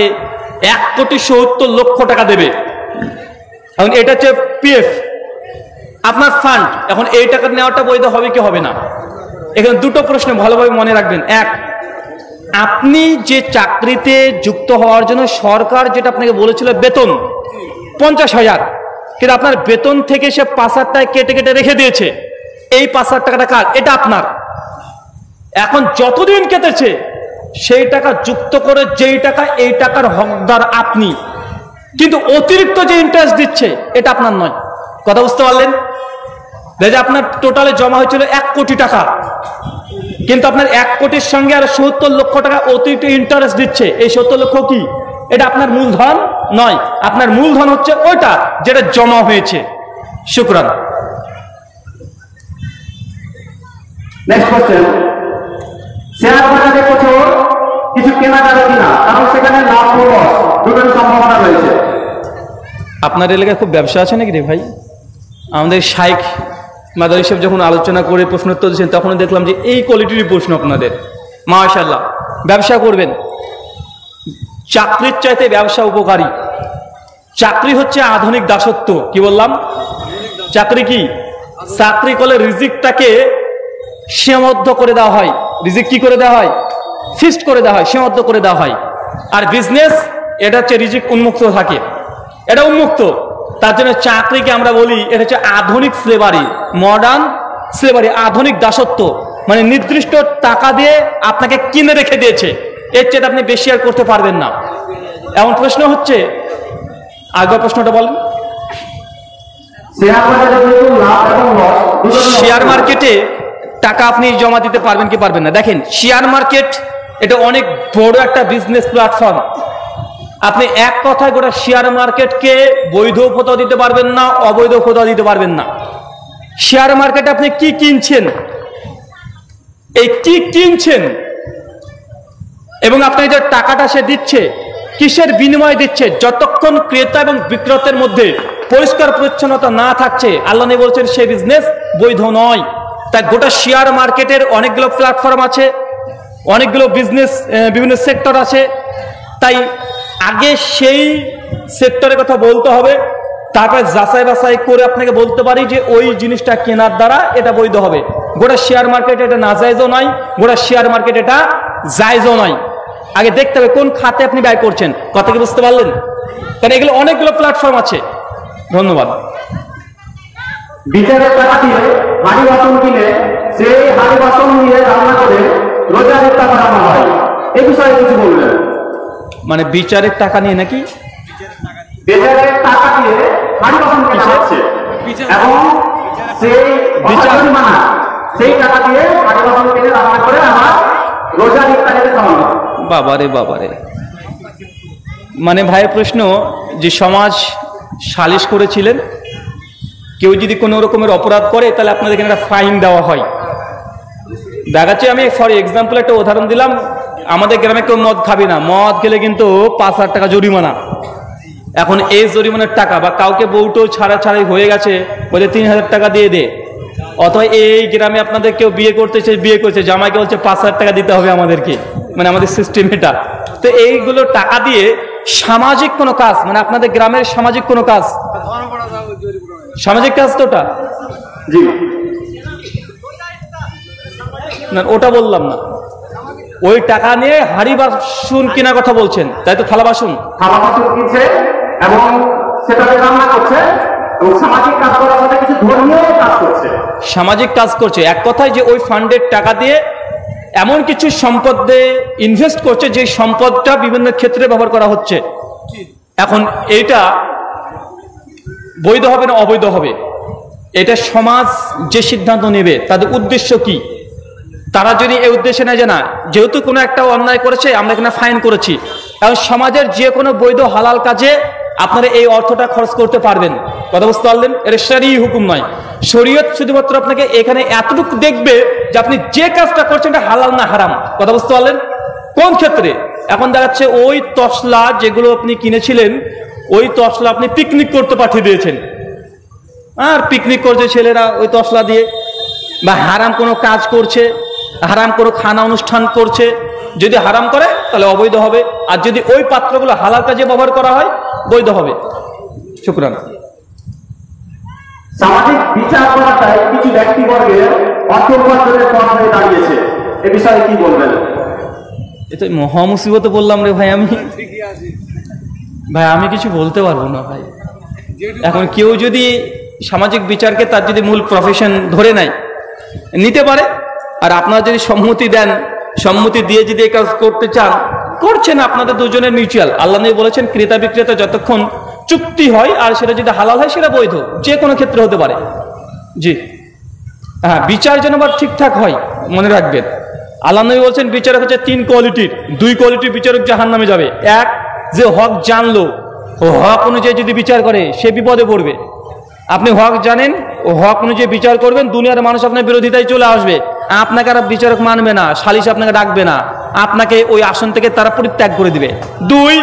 1,70,00,000 টাকা দেবে। এখন এটা হচ্ছে পিএফ, আপনার ফান্ড। এখন এই টাকা নেওয়াটা বৈধ হবে কি হবে না? এখানে দুটো প্রশ্ন ভালোভাবে মনে রাখবেন। এক, আপনি যে চাকরিতে যুক্ত হওয়ার জন্য সরকার যেটা আপনাকে বলেছিল বেতন 50,000, কিন্তু আপনার বেতন থেকে সে 5,000 টাকা কেটে কেটে রেখে দিয়েছে। এই 5,000 টাকাটা কার? এটা আপনার। এখন যতদিন কেটেছে সেই টাকা যুক্ত করে যেই টাকা, এই টাকার হকদার আপনি, কিন্তু অতিরিক্ত যে ইন্টারেস্ট দিচ্ছে এটা আপনার নয়। কথা বুঝতে পারলেন? দেখে আপনার টোটালে জমা হয়েছিল 1 কোটি টাকা, কিন্তু আপনার 1 কোটির সঙ্গে আর 70 লক্ষ টাকা অতিরিক্ত ইন্টারেস্ট দিচ্ছে। এই 70 লক্ষ কি? এটা আপনার মূলধন নয়, আপনার মূলধন হচ্ছে ওইটা যেটা জমা হয়েছে। শুকরান। নেক্সট কোশ্চেন, শেয়ার বাজারে প্রচুর কিছু কেনা যাবে কিনা, কারণ সেখানে লাভ ও লস দুটোর সম্ভাবনা রয়েছে। আপনার এলাকায় খুব ব্যবসা আছে নাকি রে ভাই? আমাদের শাইখ মাদারি সাহেব যখন আলোচনা করে প্রশ্নোত্তর দিয়েছেন তখন দেখলাম যে এই কোয়ালিটির প্রশ্ন আপনাদের। মাশাআল্লাহ, ব্যবসা করবেন। চাকরির চাইতে ব্যবসা উপকারী। চাকরি হচ্ছে আধুনিক দাসত্ব। কি বললাম? চাকরি কি? চাকরি করলে রিজিকটাকে সীমাবদ্ধ করে দেওয়া হয়। রিজিক কি করে দেওয়া হয়? ফিক্সড করে দেওয়া হয়, সীমাবদ্ধ করে দেওয়া হয়। আর বিজনেস এটা হচ্ছে রিজিক উন্মুক্ত থাকে, এটা উন্মুক্ত। তার জন্য চাকরিকে আমরা বলি এটা হচ্ছে আধুনিক স্লেভারি, মডার্ন স্লেভারি, আধুনিক দাসত্ব। মানে নির্দিষ্ট টাকা দিয়ে আপনাকে কিনে রেখে দিয়েছে, এর চেয়ে আপনি বেশি আর করতে পারবেন না। এমন প্রশ্ন হচ্ছে, আগের প্রশ্নটা বলেন। শেয়ার মার্কেটে টাকা আপনি জমা দিতে পারবেন কি পারবেন না? দেখেন, শেয়ার মার্কেট এটা অনেক বড় একটা বিজনেস প্ল্যাটফর্ম। আপনি এক কথায় গোটা শেয়ার মার্কেটকে বৈধ ফতোয়া দিতে পারবেন না, অবৈধ ফতোয়া দিতে পারবেন না। শেয়ার মার্কেটে আপনি কি কিনছেন, এই কি কিনছেন, এবং আপনি যে টাকাটা সে দিচ্ছে কিসের বিনিময়ে দিচ্ছে, যতক্ষণ ক্রেতা এবং বিক্রেতার মধ্যে পরিষ্কার পরিচ্ছন্নতা না থাকছে, আল্লাহ নবী বলছেন সেই বিজনেস বৈধ নয়। তাই গোটা শেয়ার মার্কেটের অনেকগুলো প্ল্যাটফর্ম আছে, অনেকগুলো বিজনেস, বিভিন্ন সেক্টর আছে। তাই আগে সেই সেক্টরের কথা বলতে হবে, তারপরে যাচাই বাছাই করে আপনাকে বলতে পারি যে ওই জিনিসটা কেনার দ্বারা এটা বৈধ হবে। গোটা শেয়ার মার্কেট এটা নাজায়েজও নয়, গোটা শেয়ার মার্কেট এটা জায়েজও নয়। আগে দেখতে হবে কোন খাতে আপনি ব্যয় করছেন। কথা কি বুঝতে পারলেন? কারণ এগুলো অনেকগুলো প্ল্যাটফর্ম আছে। ধন্যবাদ। বিচারের টাকা দিয়ে হাড়ি বাসন কিনে সেই হাড়ি বাসন নিয়ে রান্না করে রোজা ইফতার করানো হয়, এই বিষয়ে কিছু বলবেন? মানে বিচারের টাকা নিয়ে নাকি? বিচারের টাকা দিয়ে হাড়ি বাসন কেনা হচ্ছে এবং সেই বিচার মানা সেই টাকা দিয়ে হাড়ি বাসন কিনে রান্না করে আমার রোজা ইফতারে খাওয়ানো। বাবারে বাবারে, মানে ভাইয়ের প্রশ্ন যে সমাজ সালিশ করেছিলেন, কেউ যদি কোনো রকমের অপরাধ করে তাহলে আপনাদের এখানে একটা ফাইন দেওয়া হয়। দেখাচ্ছি, আমি ফর এক্সাম্পল একটা উদাহরণ দিলাম। আমাদের গ্রামে কেউ মদ খাবে না, মদ খেলে কিন্তু 5,000 টাকা জরিমানা। এখন এই জরিমানার টাকা, বা কাউকে বউটো ছাড়াই হয়ে গেছে বলে 3,000 টাকা দিয়ে দে, অথবা এই গ্রামে আপনাদের কেউ বিয়ে করতেছে, বিয়ে করছে, জামাইকে বলছে 5,000 টাকা দিতে হবে আমাদেরকে, মানে আমাদের সিস্টেম এটা। তো এইগুলো টাকা দিয়ে সামাজিক কোনো কাজ, মানে আপনাদের গ্রামের সামাজিক কোনো কাজ, সামাজিক কাজ তো ওটা না, ওটা বললাম না। ওই টাকা নিয়ে হাড়ি বাসন কেনার কথা বলছেন, তাই তো? থালা বাসন কিনছে এবং সেটাকে রান্না করছে এবং সামাজিক কাজ করার সাথে কিছু ধর্মীয় কাজ করছে, সামাজিক কাজ করছে। এক কথায় যে ওই ফান্ডের টাকা দিয়ে এমন কিছু সম্পদে ইনভেস্ট করছে যে সম্পদটা বিভিন্ন ক্ষেত্রে ব্যবহার করা হচ্ছে। এখন এইটা বৈধ হবে না অবৈধ হবে, এটা সমাজ যে সিদ্ধান্ত নেবে। তাদের উদ্দেশ্য কি? তারা যদি এই উদ্দেশ্যে নেয় যে না, যেহেতু কোনো একটা অন্যায় করেছে আমরা এখানে ফাইন করেছি, এবং সমাজের যে কোনো বৈধ হালাল কাজে আপনারা এই অর্থটা খরচ করতে পারবেন। কথা বুঝতে পারলেন? এটা শরঈ হুকুম নয়। শরীয়ত শুধুমাত্র আপনাকে এখানে এতটুকু দেখবে যে আপনি যে কাজটা করছেন এটা হালাল না হারাম। কথা বুঝতে পারলেন? কোন ক্ষেত্রে? এখন দেখাচ্ছে ওই তসলা যেগুলো আপনি কিনেছিলেন, ওই তসলা আপনি পিকনিক করতে পাঠিয়ে দিয়েছেন, আর পিকনিক করছে ছেলেরা ওই তসলা দিয়ে, বা হারাম কোনো কাজ করছে, হারাম কোনো খানা অনুষ্ঠান করছে। যদি হারাম করে তাহলে অবৈধ হবে, আর যদি ওই পাত্রগুলো হালাল কাজে ব্যবহার করা হয় বৈধ হবে। শুকরান। সামাজিক বিচার করাটাই কিছু ব্যক্তিবর্গের অর্থ উপার্জনের পথ হয়ে দাঁড়িয়েছে, এ বিষয়ে কি বলবেন? এটা মহা মুসিবতে বললাম রে ভাই। আমি কিছু বলতে পারবো না ভাই। এখন কেউ যদি সামাজিক বিচারকে তার যদি মূল প্রফেশন ধরে নেয়, নিতে পারে। আর আপনারা যদি সম্মতি দেন, সম্মতি দিয়ে যদি এই কাজ করতে চান, করছেন, আপনাদের দুজনের মিউচুয়াল। আল্লাহ নবী বলেছেন ক্রেতা বিক্রেতা যতক্ষণ চুক্তি হয় আর সেটা যদি হালাল হয় সেটা বৈধ, যে কোনো ক্ষেত্রে হতে পারে। জি হ্যাঁ, বিচার যেন আবার ঠিকঠাক হয়, মনে রাখবেন। আল্লাহ নবী বলছেন বিচারক হচ্ছে 3 কোয়ালিটির। 2 কোয়ালিটির বিচারক জাহান্নামে যাবে। এক, যে হক জানলো, ও হক অনুযায়ী যদি বিচার করে সে বিপদে পড়বে। আপনি হক জানেন, ও হক অনুযায়ী বিচার করবেন, দুনিয়ার মানুষ আপনার বিরোধিতায় চলে আসবে, আপনাকে আর বিচারক মানবে না, সালিশ আপনাকে ডাকবে না, আপনাকে ওই আসন থেকে তারা পরিত্যাগ করে দিবে। 2,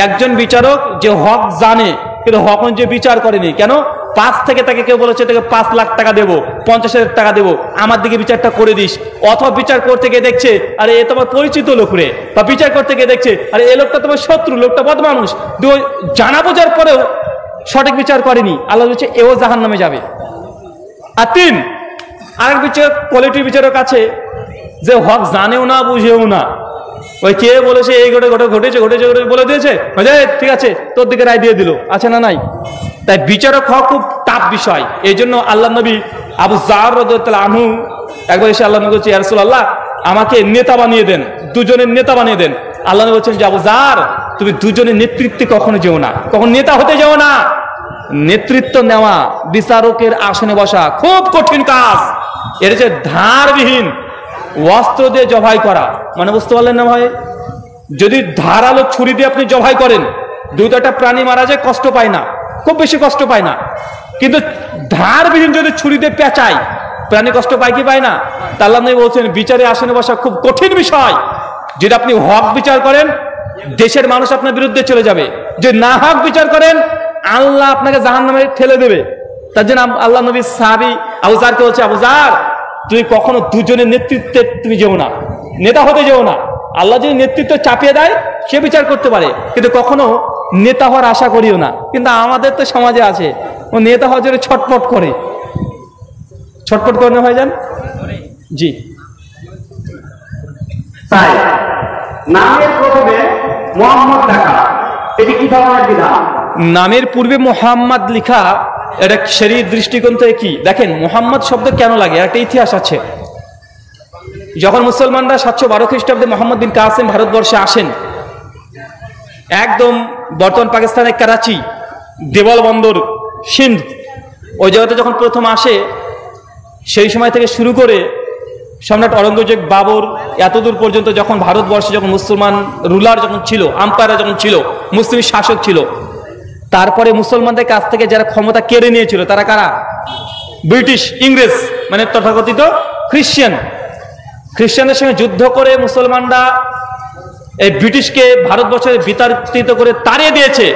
একজন বিচারক যে হক জানে কিন্তু হক অনুযায়ী বিচার করেনি। কেন? 5 থেকে তাকে কেউ বলেছে তাকে 5 লাখ টাকা দেবো, 50,000 টাকা দেবো, আমার দিকে বিচারটা করে দিস। অথবা বিচার করতে গিয়ে দেখছে আরে এ তোমার পরিচিত লোক রে, বা বিচার করতে গিয়ে দেখছে আরে এ লোকটা তোমার শত্রু, লোকটা বদমানুষ, জানা বোঝার পরেও সঠিক বিচার করেনি, আল্লাহ বলছে এও জাহান্নামে যাবে। আর 3, আরেক বিচারক, কোয়ালিটির বিচারক আছে যে হক জানেও না বুঝেও না, ওই কে বলেছে এই ঘটেছে বলে দিয়েছে, ঠিক আছে তোর দিকে রায় দিয়ে দিল, আছে না নাই? তাই বিচারক হওয়া খুব টাফ বিষয়। এই জন্য আল্লাহ নবী আবু যার রাদিয়াল্লাহু আনহু একবার এসে আল্লাহ নবী বলছে ইয়া রাসূলুল্লাহ আমাকে নেতা বানিয়ে দেন, দুজনের নেতা বানিয়ে দেন। আল্লাহ নবী বলছেন যে আবু যার তুমি দুজনের নেতৃত্বে কখনো যেও না, কখন নেতা হতে যেও না। নেতৃত্ব নেওয়া, বিচারকের আসনে বসা খুব কঠিন কাজ। এর যে ধারবিহীন অস্ত্র দিয়ে জবাই করা, মানে বুঝতে পারলেন না ভাই? যদি ধারালো ছুরি দিয়ে আপনি জবাই করেন, 2টা প্রাণী মারা যায়, কষ্ট পায় না, খুব বেশি কষ্ট পায় না। কিন্তু ধারবিহীন যদি ছুরি দিয়ে পেঁচায়, প্রাণী কষ্ট পায় কি পায় না? আল্লাহ নবী বলছেন বিচারে আসনে বসা খুব কঠিন বিষয়। যদি আপনি হক বিচার করেন, দেশের মানুষ আপনার বিরুদ্ধে চলে যাবে। যদি না হক বিচার করেন, আল্লাহ আপনাকে জাহান্নামে ঠেলে দেবে। তার জন্য আল্লাহ নবী সাহাবী আবু যারকে বলছে আবু যার তুমি কখনো দুজনের নেতৃত্বে তুমি যেও না, নেতা হতে যেও না। আল্লাহ যদি নেতৃত্ব চাপিয়ে দেয় সে বিচার করতে পারে, কিন্তু কখনো নেতা হওয়ার আশা করিও না। কিন্তু আমাদের তো সমাজে আছে, ও নেতা হওয়ার জন্য ছটপট করে না ভাইজান? জি তাই নামের প্রথমে মুহাম্মদ লেখা, এটি কি ধরনের বিধান? নামের পূর্বে মুহাম্মদ লেখা এটা শরীয়ত দৃষ্টিকোণ থেকে কি? দেখেন মুহাম্মদ শব্দ কেন লাগে, একটা ইতিহাস আছে। যখন মুসলমানরা 712 খ্রিস্টাব্দে মোহাম্মদ বিন কাসিম ভারতবর্ষে আসেন, একদম বর্তমান পাকিস্তানের করাচি, দেওয়াল বন্দর, সিন্ধ, ওই জায়গাতে যখন প্রথম আসে, সেই সময় থেকে শুরু করে সম্রাট অরঙ্গজেব, বাবর, এতদূর পর্যন্ত যখন ভারতবর্ষে যখন মুসলমান রুলার যখন ছিল, আম্পায়ার যখন ছিল, মুসলিম শাসক ছিল, তারপরে মুসলমানদের কাছ থেকে যারা ক্ষমতা কেড়ে নিয়েছিল তারা কারা? ব্রিটিশ, ইংরেজ, মানে তথাকথিত খ্রিস্টানদের সঙ্গে যুদ্ধ করে মুসলমানরা এই ব্রিটিশকে ভারতবর্ষে বিতাড়িত করে তাড়িয়ে দিয়েছে।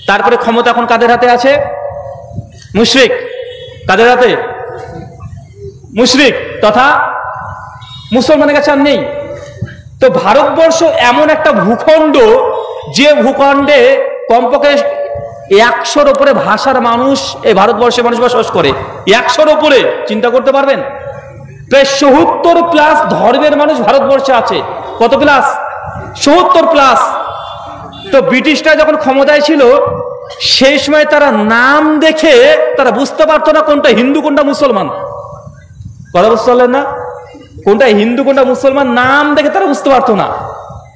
তারপরে ক্ষমতা এখন কাদের হাতে আছে? মুশরিক। কাদের হাতে? মুশরিক তথা মুসলমানের কাছে আর নেই। তো ভারতবর্ষ এমন একটা ভূখণ্ড, যে ভূখণ্ডে কমপক্ষে 100-র উপরে ভাষার মানুষ এই ভারতবর্ষে মানুষ বসবাস করে। 100-র উপরে, চিন্তা করতে পারবেন? প্রায় 70+ ধর্মের মানুষ ভারতবর্ষে আছে। কত প্লাস? 70+। তো ব্রিটিশরা যখন ক্ষমতায় ছিল সেই সময় তারা নাম দেখে তারা বুঝতে পারতো না কোনটা হিন্দু কোনটা মুসলমান। কথা বুঝতে পারলেন না? কোনটা হিন্দু কোনটা মুসলমান নাম দেখে তারা বুঝতে পারতো না।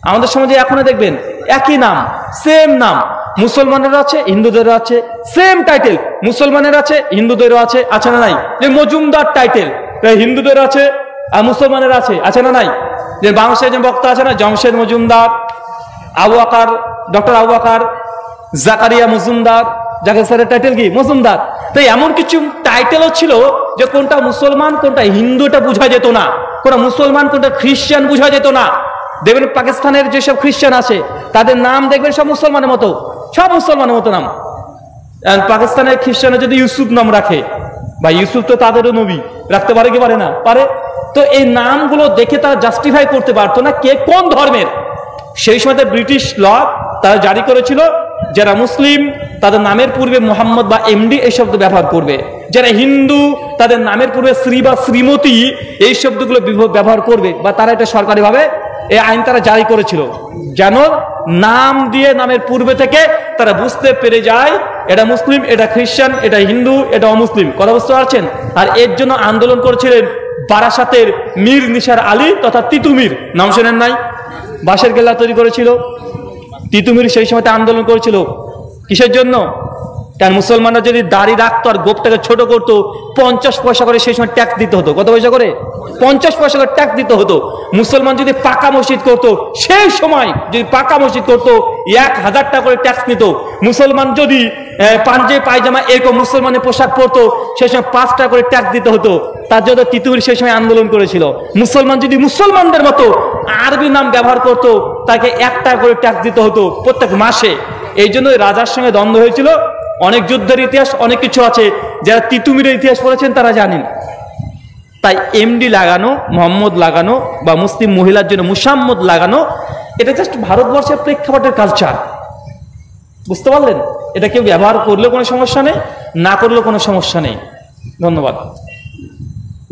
আমাদের সমাজে এখনো দেখবেন একই নাম, সেম নাম, মুসলমানেরও আছে হিন্দুদেরও আছে, সেম টাইটেল, মুসলমানের আছে হিন্দুদেরও আছে, আছে না নাই? যে মজুমদার টাইটেল হিন্দুদের আছে আর মুসলমানের আছে, আছে না নাই? যে বাংলাদেশের যে বক্তা আছে না, জমশেদ মজুমদার, আবু আকার, ডক্টর আবু আকার, জাকারিয়া মজুমদার, জাকারিয়া স্যারের টাইটেল কি? মজুমদার। তো এমন কিছু টাইটেলও ছিল যে কোনটা মুসলমান কোনটা হিন্দু এটা বোঝা যেত না, কোনটা মুসলমান কোনটা খ্রিস্টান বোঝা যেত না। দেখবেন পাকিস্তানের যেসব খ্রিস্টান আছে তাদের নাম দেখবেন সব মুসলমানের মতো, সব মুসলমানের মতো নাম। পাকিস্তানের খ্রিস্টানে যদি ইউসুফ নাম রাখে, বা ইউসুফ তো তাদেরও নবী, রাখতে পারে কি পারে না? পারে। তো এই নামগুলো দেখে তারা জাস্টিফাই করতে পারতো না কে কোন ধর্মের। সেই সময় ব্রিটিশ ল তারা জারি করেছিল যারা মুসলিম তাদের নামের পূর্বে মোহাম্মদ বা এমডি এই শব্দ ব্যবহার করবে, যারা হিন্দু তাদের নামের পূর্বে শ্রী বা শ্রীমতী এই শব্দগুলো ব্যবহার করবে, বা তারা এটা সরকারিভাবে এই আইন তারা জারি করেছিল, যেন নাম দিয়ে নামের পূর্বে থেকে তারা বুঝতে পেরে যায় এটা মুসলিম, এটা খ্রিস্টান, এটা হিন্দু, এটা অমুসলিম। কথা বুঝতে পারছেন? আর এর জন্য আন্দোলন করেছিলেন বারাসাতের মীর নিসার আলী তথা তিতুমির, নাম শোনেন নাই? বাঁশের কেল্লা তৈরি করেছিল তিতুমির, সেই সময়তে আন্দোলন করেছিল। কিসের জন্য? কারণ মুসলমানরা যদি দাড়ি রাখতো আর গোপটাকে ছোট করতো 50 পয়সা করে সেই সময় ট্যাক্স দিতে হতো। কত পয়সা করে? 50 পয়সা করে ট্যাক্স দিতে হতো। মুসলমান যদি পাকা মসজিদ করতো সেই সময়, যদি পাকা মসজিদ করতো 1000 টাকা করে ট্যাক্স নিত। মুসলমান যদি পাঞ্জাবি পায়জামা এরকম মুসলমানের পোশাক পরতো সেই সময় 5 টাকা করে ট্যাক্স দিতে হতো। তার জন্য তিতুমির সেই সময় আন্দোলন করেছিল। মুসলমান যদি মুসলমানদের মতো আরবি নাম ব্যবহার করতো তাকে 1 টাকা করে ট্যাক্স দিতে হতো প্রত্যেক মাসে। এই জন্য রাজার সঙ্গে দ্বন্দ্ব হয়েছিল। অনেক যুদ্ধের ইতিহাস, অনেক কিছু আছে, যারা তিতুমিরের ইতিহাস পড়েছেন তারা জানেন। তাই এমডি লাগানো, মোহাম্মদ লাগানো, বা মুসলিম মহিলার জন্য মুসাম্মদ লাগানো, এটা জাস্ট ভারতবর্ষের প্রেক্ষাপটের কালচার। বুঝতে পারলেন? এটা কেউ ব্যবহার করলেও কোনো সমস্যা নেই, না করলেও কোনো সমস্যা নেই। ধন্যবাদ।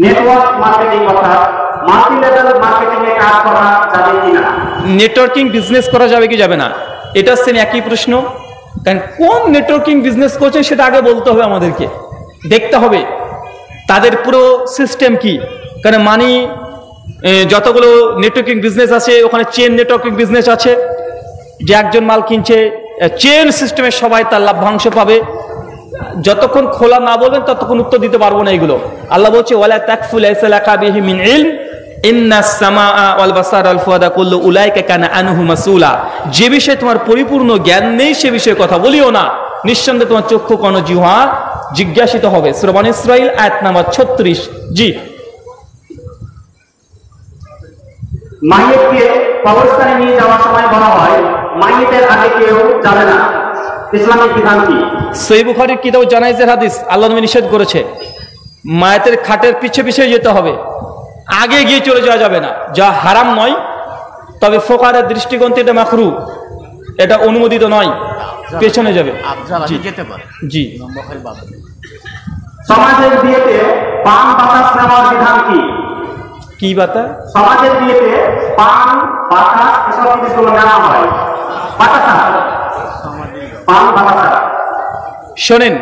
নেটওয়ার্ক মার্কেটিং অর্থাৎ মাল্টি লেভেল মার্কেটিং এ কাজ করা যাবে কিনা? নেটওয়ার্কিং বিজনেস করা যাবে কি যাবে না, এটা সেম একই প্রশ্ন। কারণ কোন নেটওয়ার্কিং বিজনেস করছে সেটা আগে বলতে হবে, আমাদেরকে দেখতে হবে তাদের পুরো সিস্টেম কি। কারণ যতগুলো নেটওয়ার্কিং বিজনেস আছে ওখানে চেন নেটওয়ার্কিং বিজনেস আছে, যে একজন মাল কিনছে চেন সিস্টেমে সবাই তার লাভ্যাংশ পাবে। যতক্ষণ খোলা না বলবেন ততক্ষণ উত্তর দিতে পারবো না এগুলো। আল্লাহ বলছে ওয়ালা তাকফু লাইসা লাকা বিহি মিন ইলম ইন্নাস সামাআ ওয়াল বাসারা ওয়াল ফুআদা কুল্লু উলাইকা কানা আনহু মাসউলা। যে বিষয়ে তোমার পরিপূর্ণ জ্ঞান নেই সে বিষয়ে কথা বলিও না, নিঃসন্দেহে তোমার চক্ষু কান জিহ্বা জিজ্ঞাসিত হবে। সূরা বনী ইসরাঈল আয়াত নাম্বার 36। জি। মাইয়েতকে কবরস্থানে নিয়ে যাওয়ার সময় বলা হয় মাইয়েতের আগে কেউ যাবে না, ইসলামিক বিধান কি? সহিহ বুখারীর কিতাব জানাইজের হাদিস, আল্লাহ নবী নিষেধ করেছে মায়েতের খাটের পিছে পিছে যেতে হবে, আগে গিয়ে চলে যাওয়া যাবে না। যা হারাম নয়, তবে ফোকাহাদের দৃষ্টিকোণ থেকে এটা মাকরু, এটা অনুমোদিত নয়, পেছনে যাবে। জি। সমাজের বিয়েতে পান বাতাস নেওয়ার বিধান কি? কি বাতা? সমাজের বিয়েতে পান বাতাস এসব জিনিসগুলো নেওয়া হয়, বাতাসা, পান বাতাসা। শোনেন,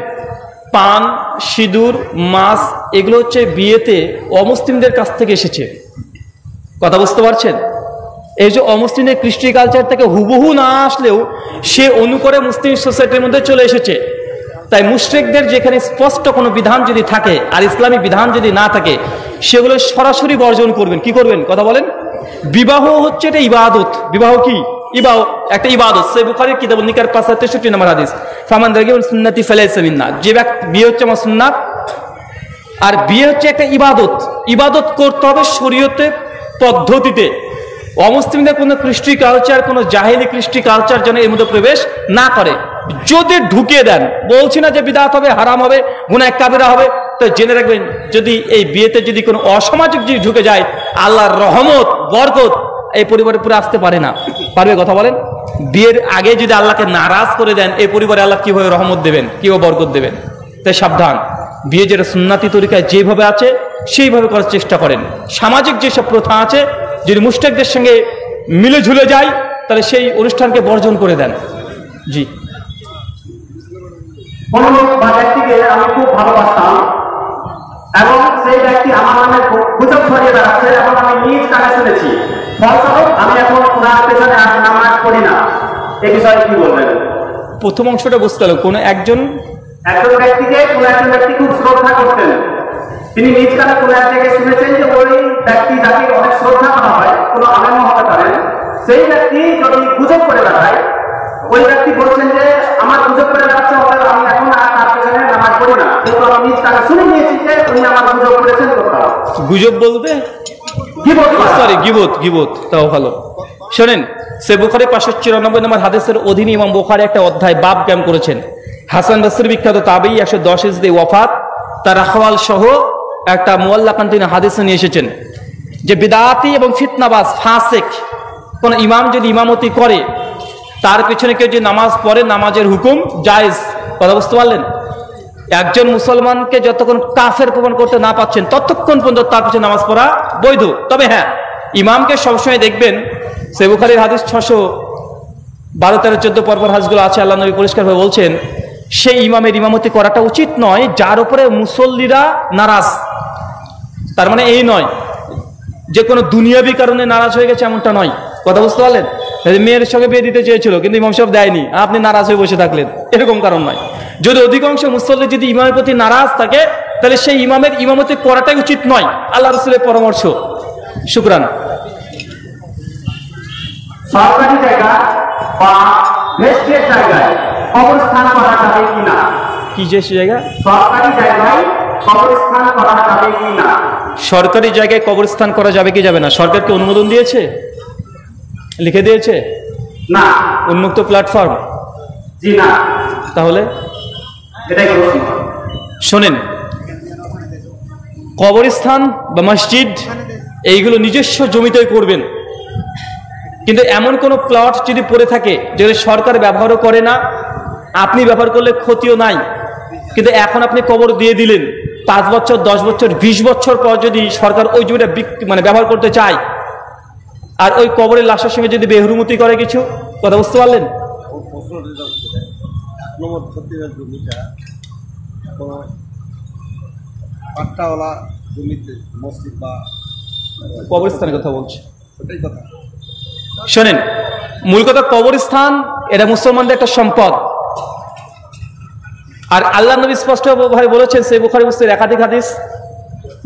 পান, সিঁদুর, মাছ এগুলো হচ্ছে বিয়েতে অমুসলিমদের কাছ থেকে এসেছে। কথা বুঝতে পারছেন? এই যে অমুসলিমের কৃষ্টি কালচার থেকে হুবহু না আসলেও সে অনুকরে মুসলিম সোসাইটির মধ্যে চলে এসেছে। তাই মুশরিকদের যেখানে স্পষ্ট কোনো বিধান যদি থাকে আর ইসলামী বিধান যদি না থাকে সেগুলো সরাসরি বর্জন করবেন। কি করবেন? কথা বলেন। বিবাহ হচ্ছে এটা ইবাদত। বিবাহ কি? একটা ইবাদত। সহিহ বুখারীর কিতাবুন নিকার ৫৬৩ নম্বর হাদিস, ফামান রাগিবা সুন্নতি ফালাইসা মিন্না। যে ব্যক্তি বিয়ে হচ্ছে আমার সুন্নাত, আর বিয়ে হচ্ছে একটা ইবাদত। ইবাদত করতে হবে শরীয়তের পদ্ধতিতে। অমুসলিমদের কোনো কৃষ্টি কালচার, কোনো জাহেলি কৃষ্টি কালচার যেন এর মধ্যে প্রবেশ না করে। যদি ঢুকিয়ে দেন, বলছি না যে বিদআত হবে, হারাম হবে, গুনাহ কাবিরা হবে, তো জেনে রাখবেন যদি এই বিয়েতে যদি কোনো অসামাজিক জিনিস ঢুকে যায়, আল্লাহর রহমত বরকত এই পরিবারে পুরো আসতে পারে না। পারবে? কথা বলেন। বিয়ের আগে যদি আল্লাহকে নারাজ করে দেন, এই পরিবারে আল্লাহ কিভাবে রহমত দেবেন, কিভাবে বরকত দেবেন? তাই সাবধান। বিয়ে যেটা সুন্নাতি তরিকায় যেভাবে আছে সেইভাবে করার চেষ্টা করেন। সামাজিক যেসব প্রথা আছে যদি মুশরিকদের সঙ্গে মিলে ঝুলে যায় তাহলে সেই অনুষ্ঠানকে বর্জন করে দেন। জি। কোন লোক বা ব্যক্তিকে আমি খুব ভালোবাসতাম এবং সেই ব্যক্তি আমার নামে গুজব ছড়িয়ে বেড়াচ্ছে এবং আমি নিজ কানে শুনেছি, ফলস্বরূপ আমি এখন ওনার পেছনে আর নামাজ পড়ি না। এই বিষয়ে কি বলবেন? প্রথম অংশটা বুঝতে হলো, কোনো একজন ব্যক্তিকে কোন একজন ব্যক্তি খুব শ্রদ্ধা করতেন, তিনি নিজ কানে কোন এক জায়গায় শুনেছেন যে ওই ব্যক্তি যাকে অনেক শ্রদ্ধা করা হয়, কোনো আলেমও হতে পারেন, সেই ব্যক্তি যদি গুজব করে বেড়ায় ওই ব্যক্তি বলছেন যে আমার গুজব করে যাচ্ছে, অতএব আমি এখন আর তার পেছনে নামাজ পড়ি না, কিন্তু আমি নিজ কানে শুনে নিয়েছি যে উনি আমার গুজব করেছেন। গুজব বলতে সরি গিবত, তাও ভালো। শোনেন, সে বুখারী 594 নম্বর হাদিসের অধীনে ইমাম বুখারী একটা অধ্যায় বাব ক্যাম্প করেছেন। হাসান বসরি বিখ্যাত তাবেঈ 110 হিজরি ওয়াফাত, তার আহওয়াল সহ একটা মুআল্লাকান তিনি হাদিস নিয়ে এসেছেন যে বিদআতি এবং ফিতনাবাজ ফাসিক কোন ইমাম যদি ইমামতি করে, তার পিছনে কেউ যে নামাজ পড়ে, নামাজের হুকুম জায়েজ। কথা বুঝতে পারলেন? একজন মুসলমানকে যতক্ষণ কাফের প্রমাণ করতে না পাচ্ছেন ততক্ষণ পর্যন্ত তার পিছনে নামাজ পড়া বৈধ। তবে হ্যাঁ, ইমামকে সবসময় দেখবেন, সহিহ বুখারীর হাদিস 612, 13, 14 পরপর হাদিসগুলো আছে, আল্লাহ নবী পরিষ্কারভাবে বলছেন সেই ইমামের ইমামতি করাটা উচিত নয় যার উপরে মুসল্লিরা নারাজ। তার মানে এই নয় যে কোনো দুনিয়াবি কারণে নারাজ হয়ে গেছে, এমনটা নয়। কথা বুঝতে পারলেন? মেয়ের সঙ্গে বিয়ে দিতে চেয়েছিল কিন্তু ইমাম সাহেব দেয়নি, আপনি নারাজ হয়ে বসে থাকলেন, এরকম কারণ নয়। যদি অধিকাংশ মুসল্লি যদি ইমামের প্রতি নারাজ থাকে, তাহলে সেই ইমামের ইমামতি করাটাই উচিত নয়। আল্লাহ রাসূলের পরামর্শ। শুকরান। সরকারি জায়গা বা রেস্টের জায়গায় কবরস্থান করা যাবে কিনা? কি যে জায়গা? সরকারি জায়গায় কবরস্থান করা যাবে কিনা? সরকারি জায়গায় কবরস্থান করা যাবে কি যাবে না, সরকারকে অনুমোদন দিয়েছে, লিখে দিয়েছে? না। উন্মুক্ত প্ল্যাটফর্ম? জি না। তাহলে এটাই বলছি। শোনেন, কবরস্থান বা মসজিদ এইগুলো নিজস্ব জমিতে করবেন, কিন্তু এমন কোন প্লট যদি পড়ে থাকে যেটা সরকার ব্যবহারও করে না, আপনি ব্যবহার করলে ক্ষতিও নাই, কিন্তু এখন আপনি কবর দিয়ে দিলেন, 5 বছর 10 বছর 20 বছর পর যদি সরকার ওই জমিটা ব্যবহার করতে চায়, আর ওই কবরের লাশের সঙ্গে যদি বেহুরমতি করে কিছু, কথা বুঝতে পারলেন? কবরস্থানের কথা বলছে। শোনেন, মূল কথা কবরস্থান এটা মুসলমানদের একটা সম্পদ। আর আল্লাহ নবী স্পষ্ট ভাবে বলেছেন, সহিহ বুখারী মুসলিমের একাধিক হাদিস,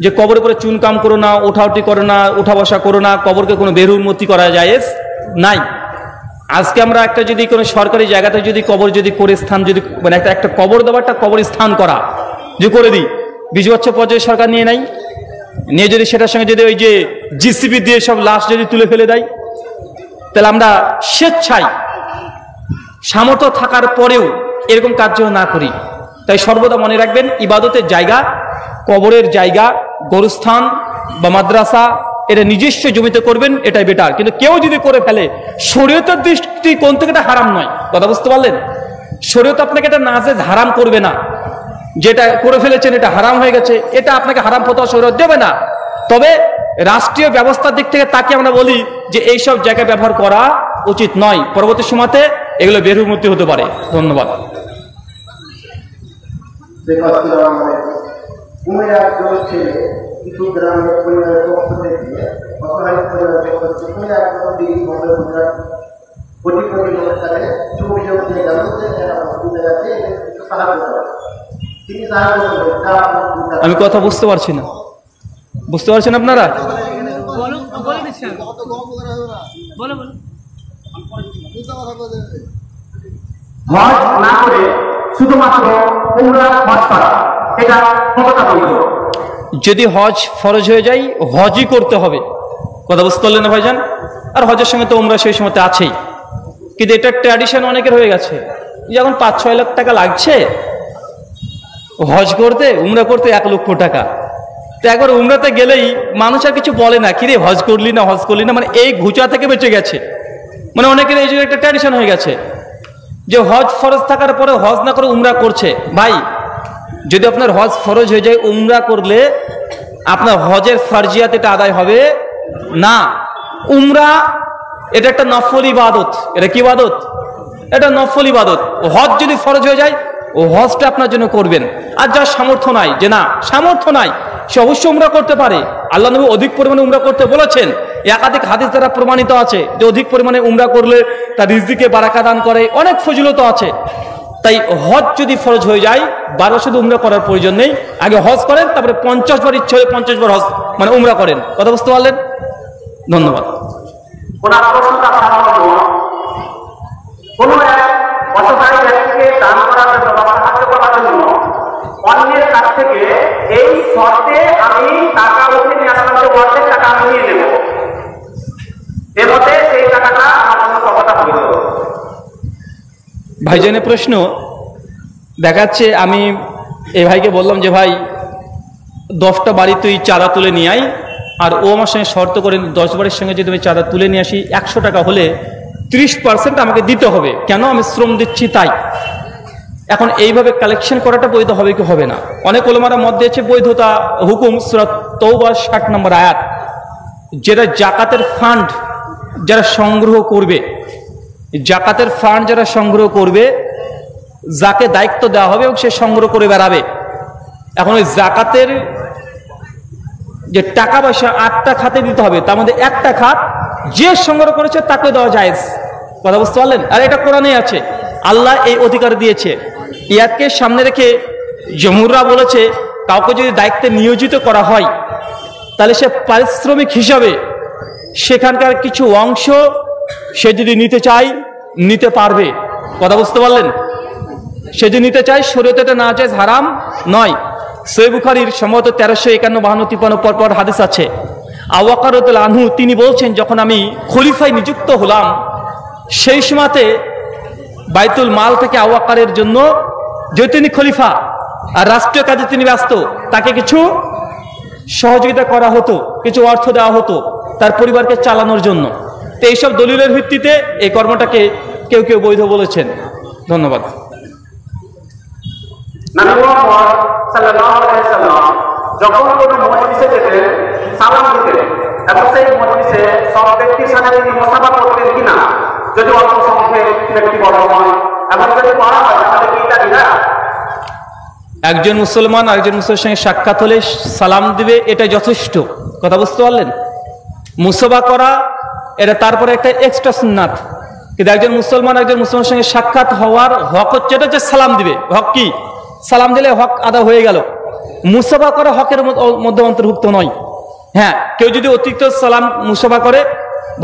যে কবরের উপরে চুনকাম করো না, ওঠাউঠি করো না, উঠা বসা করো না, কবরকে কোনো বেহুরমতি করা জায়েজ নাই। আজকে আমরা একটা যদি কোনো সরকারি জায়গাতে যদি কবর যদি করে স্থান যদি মানে একটা কবর দেওয়া, একটা কবর স্থান করা যদি করে দিই, 20 বছর পর যদি সরকার নিয়ে নেয়, নিয়ে যদি সেটার সঙ্গে যদি ওই যে জিসিবি দিয়ে সব লাশ যদি তুলে ফেলে দেয়, তাহলে আমরা স্বেচ্ছায় সামর্থ্য থাকার পরেও এরকম কার্য না করি। তাই সর্বদা মনে রাখবেন, ইবাদতের জায়গা, কবরের জায়গা, গোরস্থান বা মাদ্রাসা এটা নিজস্ব জমিতে করবেন, এটাই বেটার। কিন্তু কেউ যদি করে ফেলে, শরীয়তের দৃষ্টিকোণ থেকে এটা হারাম নয়। কথা বুঝতে পারলেন? শরীয়ত আপনাকে এটা নাজেজ হারাম করবে না, যেটা করে ফেলেছেন এটা হারাম হয়ে গেছে, এটা আপনাকে হারাম ফতোয়া শরীয়ত দেবে না। তবে রাষ্ট্রীয় ব্যবস্থার দিক থেকে তাকে আমরা বলি যে এইসব জায়গায় ব্যবহার করা উচিত নয়, পরবর্তী সময়তে এগুলো বেহুরমতি হতে পারে। ধন্যবাদ। আমি কথা বুঝতে পারছি না, বুঝতে পারছেন আপনারা? হজ না করে শুধুমাত্র উমরা হজ করা, এটা কতটা বৈধ? যদি হজ ফরজ হয়ে যায়, হজই করতে হবে। কথা বুঝতে পারলেন না ভাইজান? আর হজের সঙ্গে তো উমরা সেই সময়তে আছেই, কিন্তু এটা ট্র্যাডিশন অনেকের হয়ে গেছে। যখন 5-6 লাখ টাকা লাগছে হজ করতে, উমরা করতে 1 লক্ষ টাকা, তো একবার উমরাতে গেলেই মানুষ আর কিছু বলে না, কিরে হজ করলি না, হজ করলি না, মানে এই ঘুচা থেকে বেঁচে গেছে। মানে অনেকের এই জন্য একটা ট্র্যাডিশন হয়ে গেছে যে হজ ফরজ থাকার পরে হজ না করে উমরা করছে। ভাই, যদি আপনার হজ ফরজ হয়ে যায়, উমরা করলে আপনার হজের ফরজিয়াত এটা আদায় হবে না। উমরা এটা একটা নফল ইবাদত। এটা কি ইবাদত? এটা নফল ইবাদত। হজ যদি ফরজ হয়ে যায়, ও হজটা আপনার জন্য করবেন। আর যার সামর্থ্য নাই, যে না সামর্থ্য নাই, সে অবশ্যই উমরা করতে পারে। আল্লাহ নবী অধিক পরিমাণে উমরা করতে বলেছেন, একাধিক হাদিস দ্বারা প্রমাণিত আছে যে অধিক পরিমাণে উমরা করলে তার রিজকিকে বারাকা দান করে, অনেক ফজিলত আছে। তাই হজ যদি ফরজ হয়ে যায়, 12 শুধু উমরা করার প্রয়োজন নেই, আগে হজ করেন, তারপরে 50 বার ইচ্ছে হলে 50 বার হজ মানে উমরা করেন। কথা বুঝতে পারলেন? ধন্যবাদ। কোনো এক অসহায় ব্যক্তিকে দান করার জন্য বা সাহায্য করার জন্য অন্যের কাছ থেকে এই শর্তে আমি টাকা উঠে নিয়ে আসলাম যে অর্ধেক টাকা আমি নিয়ে নেব, এর মধ্যে সেই টাকাটা আমার জন্য কতটা হইল? ভাইজানের প্রশ্ন দেখাচ্ছে, আমি এই ভাইকে বললাম যে ভাই 10টা বাড়ি তুই চাঁদা তুলে নিয়ে আয়, আর ও আমার সঙ্গে শর্ত করে 10 বাড়ির সঙ্গে যদি আমি চাঁদা তুলে নিয়ে আসি 100 টাকা হলে 30% আমাকে দিতে হবে, কেন আমি শ্রম দিচ্ছি তাই। এখন এইভাবে কালেকশন করাটা বৈধ হবে কি হবে না? অনেক ওলামারা মত দিয়েছে বৈধতা হুকুম সূরা তওবা 60 নম্বর আয়াত, যেটা জাকাতের ফান্ড যারা সংগ্রহ করবে, জাকাতের ফান্ড যারা সংগ্রহ করবে, যাকে দায়িত্ব দেওয়া হবে এবং সে সংগ্রহ করে বেড়াবে। এখন ওই জাকাতের যে টাকা পয়সা 8টা খাতে দিতে হবে, তার মধ্যে একটা খাত যে সংগ্রহ করেছে তাকে দেওয়া জায়েজ। কথা বুঝতে পারলেন? আর এটা কোরআনে আছে, আল্লাহ এই অধিকার দিয়েছে। ইয়াকে সামনে রেখে জমহুররা বলেছে কাউকে যদি দায়িত্বে নিয়োজিত করা হয় তাহলে সে পারিশ্রমিক হিসাবে সেখানকার কিছু অংশ সে যদি নিতে চায় নিতে পারবে। কথা বুঝতে পারলেন? সে যদি নিতে চায়, শরীয়তে এটা নাজায়েজ, হারাম নয়। সহিহ বুখারীর সম্ভবত 1351, 52, 53 পরপর হাদিস আছে। আবু বকর রাদিয়াল্লাহু আনহু তিনি বলছেন, যখন আমি খলিফায় নিযুক্ত হলাম সেই সময়তে বাইতুল মাল থেকে আবু বকরের জন্য, যেহেতু তিনি খলিফা আর রাষ্ট্রীয় কাজে তিনি ব্যস্ত, তাকে কিছু সহযোগিতা করা হতো, কিছু অর্থ দেওয়া হতো তার পরিবারকে চালানোর জন্য। তো এইসব দলিলের ভিত্তিতে এই কর্মটাকে কেউ কেউ বৈধ বলেছেন। ধন্যবাদ। নবী মুহাম্মদ সাল্লাল্লাহু আলাইহি ওয়াসাল্লাম যখন কোনো মজলিসে যেতেন সালাম দিতেন, এবং সেই মজলিসে সব ব্যক্তির সাথে তিনি মুসাফা করতেন কিনা, যদি অল্প সংখ্যক ব্যক্তি বড় হয় এবং যদি করা হয় তাহলে কি এটা বিদআত? একজন মুসলমান আরেকজন মুসলমানের সঙ্গে সাক্ষাৎ হলে সালাম দিবে, এটা যথেষ্ট। কথা বুঝতে পারলেন? মুসাফা করা এটা তারপরে একটা এক্সট্রা সুন্নাত, কিন্তু একজন মুসলমান একজন মুসলমানের সঙ্গে সাক্ষাৎ হওয়ার হক হচ্ছে এটা যে সালাম দিবে। হক কি? সালাম দিলে হক আদা হয়ে গেল। মুসাফা করা হকের মধ্যে অন্তর্ভুক্ত নয়। হ্যাঁ, কেউ যদি অতিরিক্ত সালাম মুসাফা করে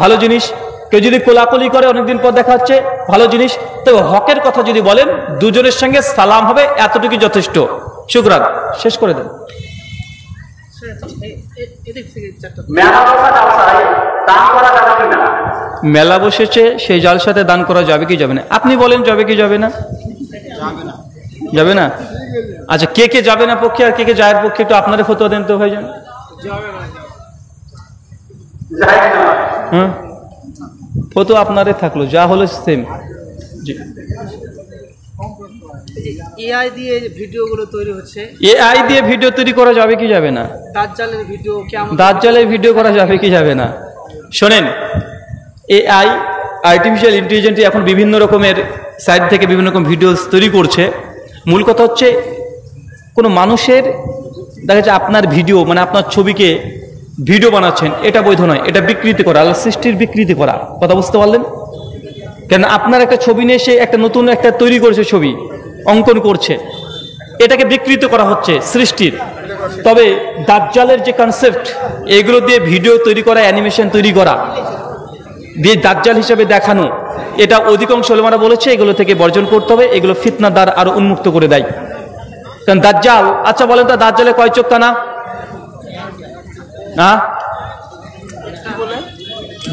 ভালো জিনিস, কেউ যদি কোলাকুলি করে অনেকদিন পর দেখা হচ্ছে ভালো জিনিস। তবে হকের কথা যদি বলেন দুজনের সঙ্গে সালাম হবে, এতটুকু যথেষ্ট। শুকরান, শেষ করে দেন। মেলা বসেছে, সেই জালসাতে দান করা যাবে কি যাবে না? আপনি বলেন যাবে কি যাবে না? যাবে না। আচ্ছা, কে কে যাবে না পক্ষে আর কে কে যায় পক্ষে একটু আপনাদের ফতোয়া দেন তো ভাইজান। হ্যাঁ, ফতোয়া আপনাদের থাকলো, যা হলো সেম। জি, এআই দিয়ে ভিডিওগুলো তৈরি হচ্ছে, এআই দিয়ে ভিডিও তৈরি করা যাবে কি যাবে না? দাজ্জালের ভিডিও, কেমন দাজ্জালের ভিডিও করা যাবে কি যাবে না? শোনেন, এআই আর্টিফিশিয়াল ইন্টেলিজেন্স এখন বিভিন্ন রকমের সাইট থেকে বিভিন্ন রকম ভিডিও তৈরি করছে। মূল কথা হচ্ছে কোনো মানুষের দেখা যাচ্ছে আপনার ভিডিও মানে আপনার ছবিকে ভিডিও বানাচ্ছেন, এটা বৈধ নয়, এটা বিকৃতি করা, আল্লাহ সৃষ্টির বিকৃতি করা। কথা বুঝতে পারলেন? কেন আপনার একটা ছবি নিয়ে সে একটা নতুন একটা তৈরি করছে, ছবি অঙ্কন করছে, এটাকে বিকৃত করা হচ্ছে সৃষ্টির। তবে দাজ্জালের যে কনসেপ্ট, এগুলো দিয়ে ভিডিও তৈরি করা, অ্যানিমেশন তৈরি করা, দিয়ে দাজ্জাল হিসেবে দেখানো, এটা অধিকাংশ ওলামারা বলেছে এগুলো থেকে বর্জন করতে হবে। এগুলো ফিতনার দ্বার আরো উন্মুক্ত করে দেয়। কারণ দাজ্জাল, আচ্ছা বলেন তো দাজ্জালে কয় চোখ কানা? না,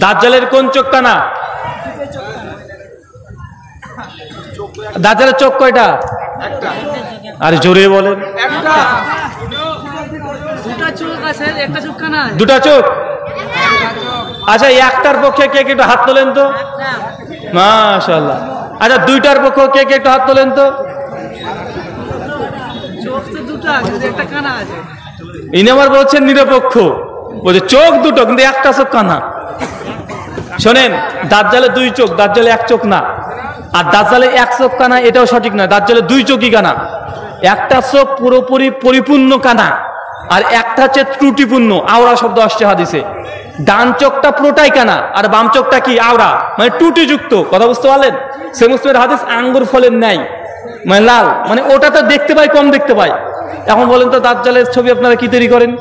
দাজ্জালের কোন চোখ কানা? দাজ্জালের চোখ কয়টা? আরে জোরে বলেন। দুটা চোখ। আচ্ছা, একটার পক্ষে কে কে একটু হাত তোলেন তো? মাশাআল্লাহ। আচ্ছা, দুইটার পক্ষে কে কে একটু হাত তোলেন তো? ইনি আমার বলছেন নিরপেক্ষ, বলছে চোখ দুটো কিন্তু একটা চোখ কানা। শোনেন, দাজ্জালে দুই চোখ, দাজ্জালে এক চোখ না। আর দাজ্জালে এক চোখ কানা এটাও সঠিক নয়, দাজ্জালে দুই চোখই কানা। একটা চোখ পুরোপুরি পরিপূর্ণ কানা, আর একটা হচ্ছে ত্রুটিপূর্ণ, আওরা শব্দ আসছে হাদিসে। ডান চোখটা পুরোটাই কানা আর বাম চোখটা কি আওরা, মানে ত্রুটিযুক্ত। কথা বুঝতে পারলেন? সে মুসলিমের হাদিস আঙ্গুর ফলের ন্যায়, মানে লাল, মানে ওটা তো দেখতে পাই, কম দেখতে পাই। এখন বলেন তো দাজ্জালের ছবি আপনারা কি তৈরি করেন?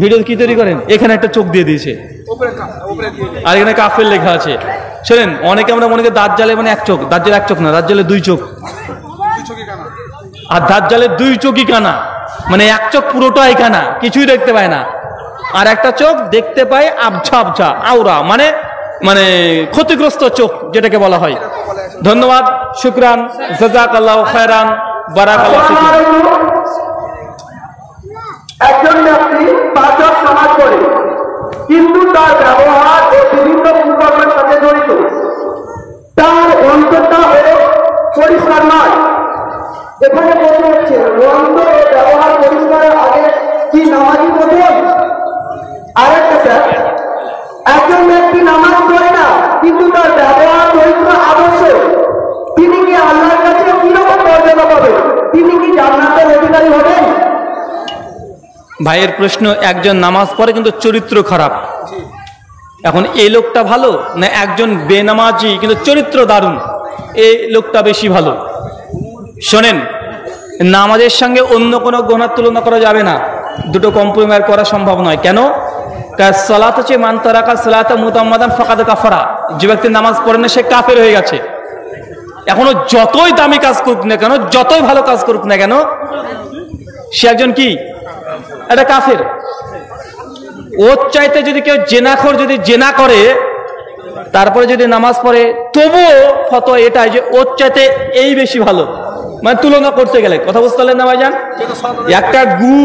ভিডিও কি তৈরি করেন? এখানে একটা চোখ দিয়ে দিয়েছে, আর এখানে কাফের লেখা আছে। শোনেন, অনেকে আমরা মনে করি দাজ্জালে মানে এক চোখ, দাজ্জালে এক চোখ না, দাজ্জালে দুই চোখ, আর দাজ্জালে দুই চোখই কানা, মানে এক চোখ পুরোটাই কানা, কিছুই দেখতে পায় না, আর একটা চোখ দেখতে পায় আবছা আবছা আওরা, মানে মানে ক্ষতিগ্রস্ত চোখ যেটাকে বলা হয়। ধন্যবাদ, শুকরান, জাযাকাল্লাহু খায়রান, বারাকাল্লাহু ফিকুম। একজন ব্যক্তি 5 ওয়াক্ত নামাজ পড়ে, কিন্তু তার ব্যবহার ও বিভিন্ন কুকর্মের সাথে জড়িত, তার অন্তরটা হলো পরিষ্কার নয়। এখানে বলতে হচ্ছে অন্তর ও ব্যবহার পরিষ্কারের আগে কি নামাজই প্রথম? আরেকটা স্যার, একজন ব্যক্তি নামাজ পড়ে না কিন্তু তার ব্যবহার চরিত্র আদর্শ, তিনি কি আল্লাহর কাছে কিরকম মর্যাদা পাবেন? তিনি কি জান্নাতের অধিকারী হবেন? ভাইয়ের প্রশ্ন, একজন নামাজ পড়ে কিন্তু চরিত্র খারাপ, এখন এই লোকটা ভালো না একজন বেনামাজি কিন্তু চরিত্র দারুণ, এই লোকটা বেশি ভালো? শোনেন, নামাজের সঙ্গে অন্য কোনো গুনাহ তুলনা করা যাবে না, দুটো কম্প্রোমাইজ করা সম্ভব নয়। কেন? সালাত হচ্ছে মান তারাকা সালাতা মুতাম্মাদান ফাকাদ কাফারা, যে ব্যক্তি নামাজ পড়ে না সে কাফের হয়ে গেছে। এখনো যতই দামি কাজ করুক না কেন, যতই ভালো কাজ করুক না কেন, সে একজন কি? এটা কাফের। ওর চাইতে যদি কেউ জেনাখোর যদি জেনা করে তারপরে যদি নামাজ পড়ে, তবুও ফতোয়া এটাই যে ওর চাইতে এই বেশি ভালো, মানে তুলনা করতে গেলে। কথা বুঝতে পারলেন না ভাইজান? একটা গু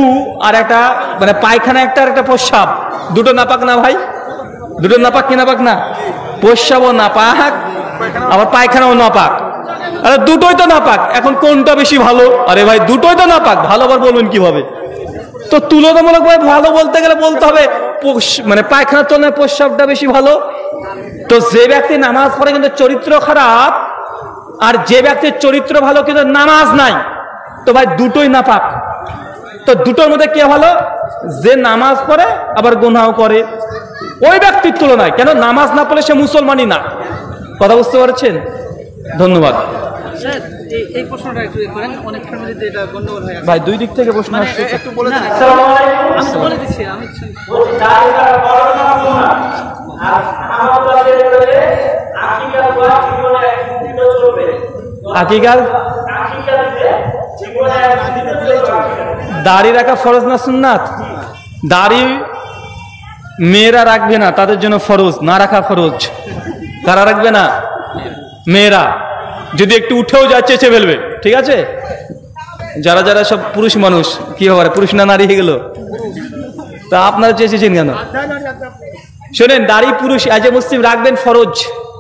আর একটা মানে পায়খানা, একটা আর একটা প্রস্রাব, দুটো নাপাক না ভাই? দুটো নাপাক কি নাপাক না? প্রস্রাবও নাপাক, আবার পায়খানাও নাপাক, আরে দুটোই তো নাপাক, এখন কোনটা বেশি ভালো? আরে ভাই দুটোই তো নাপাক, ভালো আবার বলবেন কিভাবে? তো তুলনামূলক ভাবে ভালো বলতে গেলে বলতে হবে মানে পায়খানার তুলনায় প্রস্রাবটা বেশি ভালো। তো যে ব্যক্তি নামাজ পড়ে কিন্তু চরিত্র খারাপ, আর যে ব্যক্তির চরিত্র ভালো কিন্তু নামাজ নাই, তো ভাই দুটোই নাপাক। তো দুটোর মধ্যে কে ভালো? যে নামাজ পড়ে আবার গুনাহ করে, ওই ব্যক্তির তুলনায়। কেন? নামাজ না পড়লে সে মুসলমানই না। কথা বুঝতে পারছেন? ধন্যবাদ স্যার। এই প্রশ্নটা একটু করেন, অনেক ফ্যামিলিতে এটা গন্ডগোল হয়ে আছে ভাই, দুই দিক থেকে প্রশ্ন আসছে, একটু বলে দিন। আমি তো বলে দিচ্ছি, আমি আকিকার দাড়ি রাখা ফরজ না সুন্নাত? দাড়ি মেয়েরা রাখবে না, তাদের জন্য ফরজ, না রাখা ফরজ। কারা রাখবে না? মেয়েরা। যদি একটু উঠেও যায় চেঁচে ফেলবে, ঠিক আছে? যারা যারা সব পুরুষ মানুষ, কি হবে, পুরুষ না নারী হয়ে গেল? তা আপনারা চেঁচেছেন কেন? শোনেন, দাড়ি পুরুষ এজ এ মুসলিম রাখবেন, ফরজ,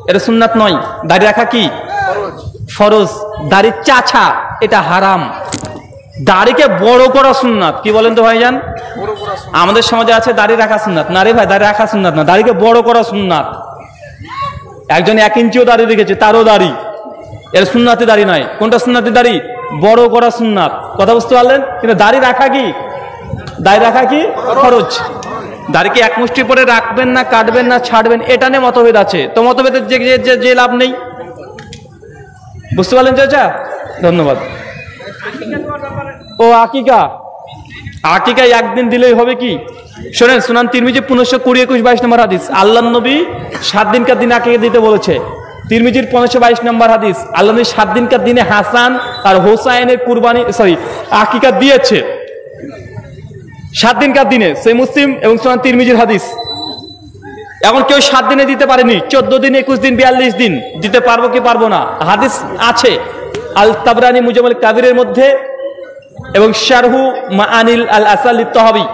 এটা সুন্নাত নয়। দাড়ি রাখা কি? ফরজ। দাড়ি চাছা এটা হারাম। দাড়িকে বড় করা সুন্নাত। কি বলেন তো ভাইজান? আমাদের সমাজে আছে দাড়ি রাখা সুন্নাত, না রে ভাই, দাড়ি রাখা সুন্নাত না, দাড়িকে বড় করা সুন্নাত। একজন 1 ইঞ্চিও দাড়ি রেখেছে, তারও দাড়ি, এর সুন্নাতি দাড়ি নয়। কোনটা সুন্নাতি দাড়ি? বড় করা সুন্নাত। কথা বুঝতে পারলেন? কিন্তু দাড়ি রাখা কি? দাড়ি রাখা কি? ফরজ। দাড়িকে এক মুষ্টি পরে রাখবেন না, কাটবেন না, ছাড়বেন, এটা নিয়ে মতভেদ আছে। তো মতভেদের যে লাভ নেই। বুঝতে পারলেন চাচা? ধন্যবাদ। ও আকিকা, আকিকা একদিন দিলেই হবে কি? শোনেন, সুনান তিরমিজি 1520-21-22 নম্বর হাদিস, আল্লাহ নবী 7 দিনকার দিন আকিকা দিতে বলেছে। তিরমিজির 1522 নম্বর হাদিস, আল্লাহ নবী 7 দিনকার দিনে হাসান আর হোসাইনের কুরবানি আকিকা দিয়েছে। 7 দিনকার দিনে, সেই মুসলিম এবং সুনান তিরমিজির হাদিস। এখন কেউ 7 দিনে দিতে পারেনি, 14 দিন, 21 দিন, 42 দিন দিতে পারবো কি পারবো না? হাদিস আছে আল তাবরানি মুজাম্মাল কাবিরের মধ্যে এবং শারহু মাআনিল আল আসালিত তাহাবি,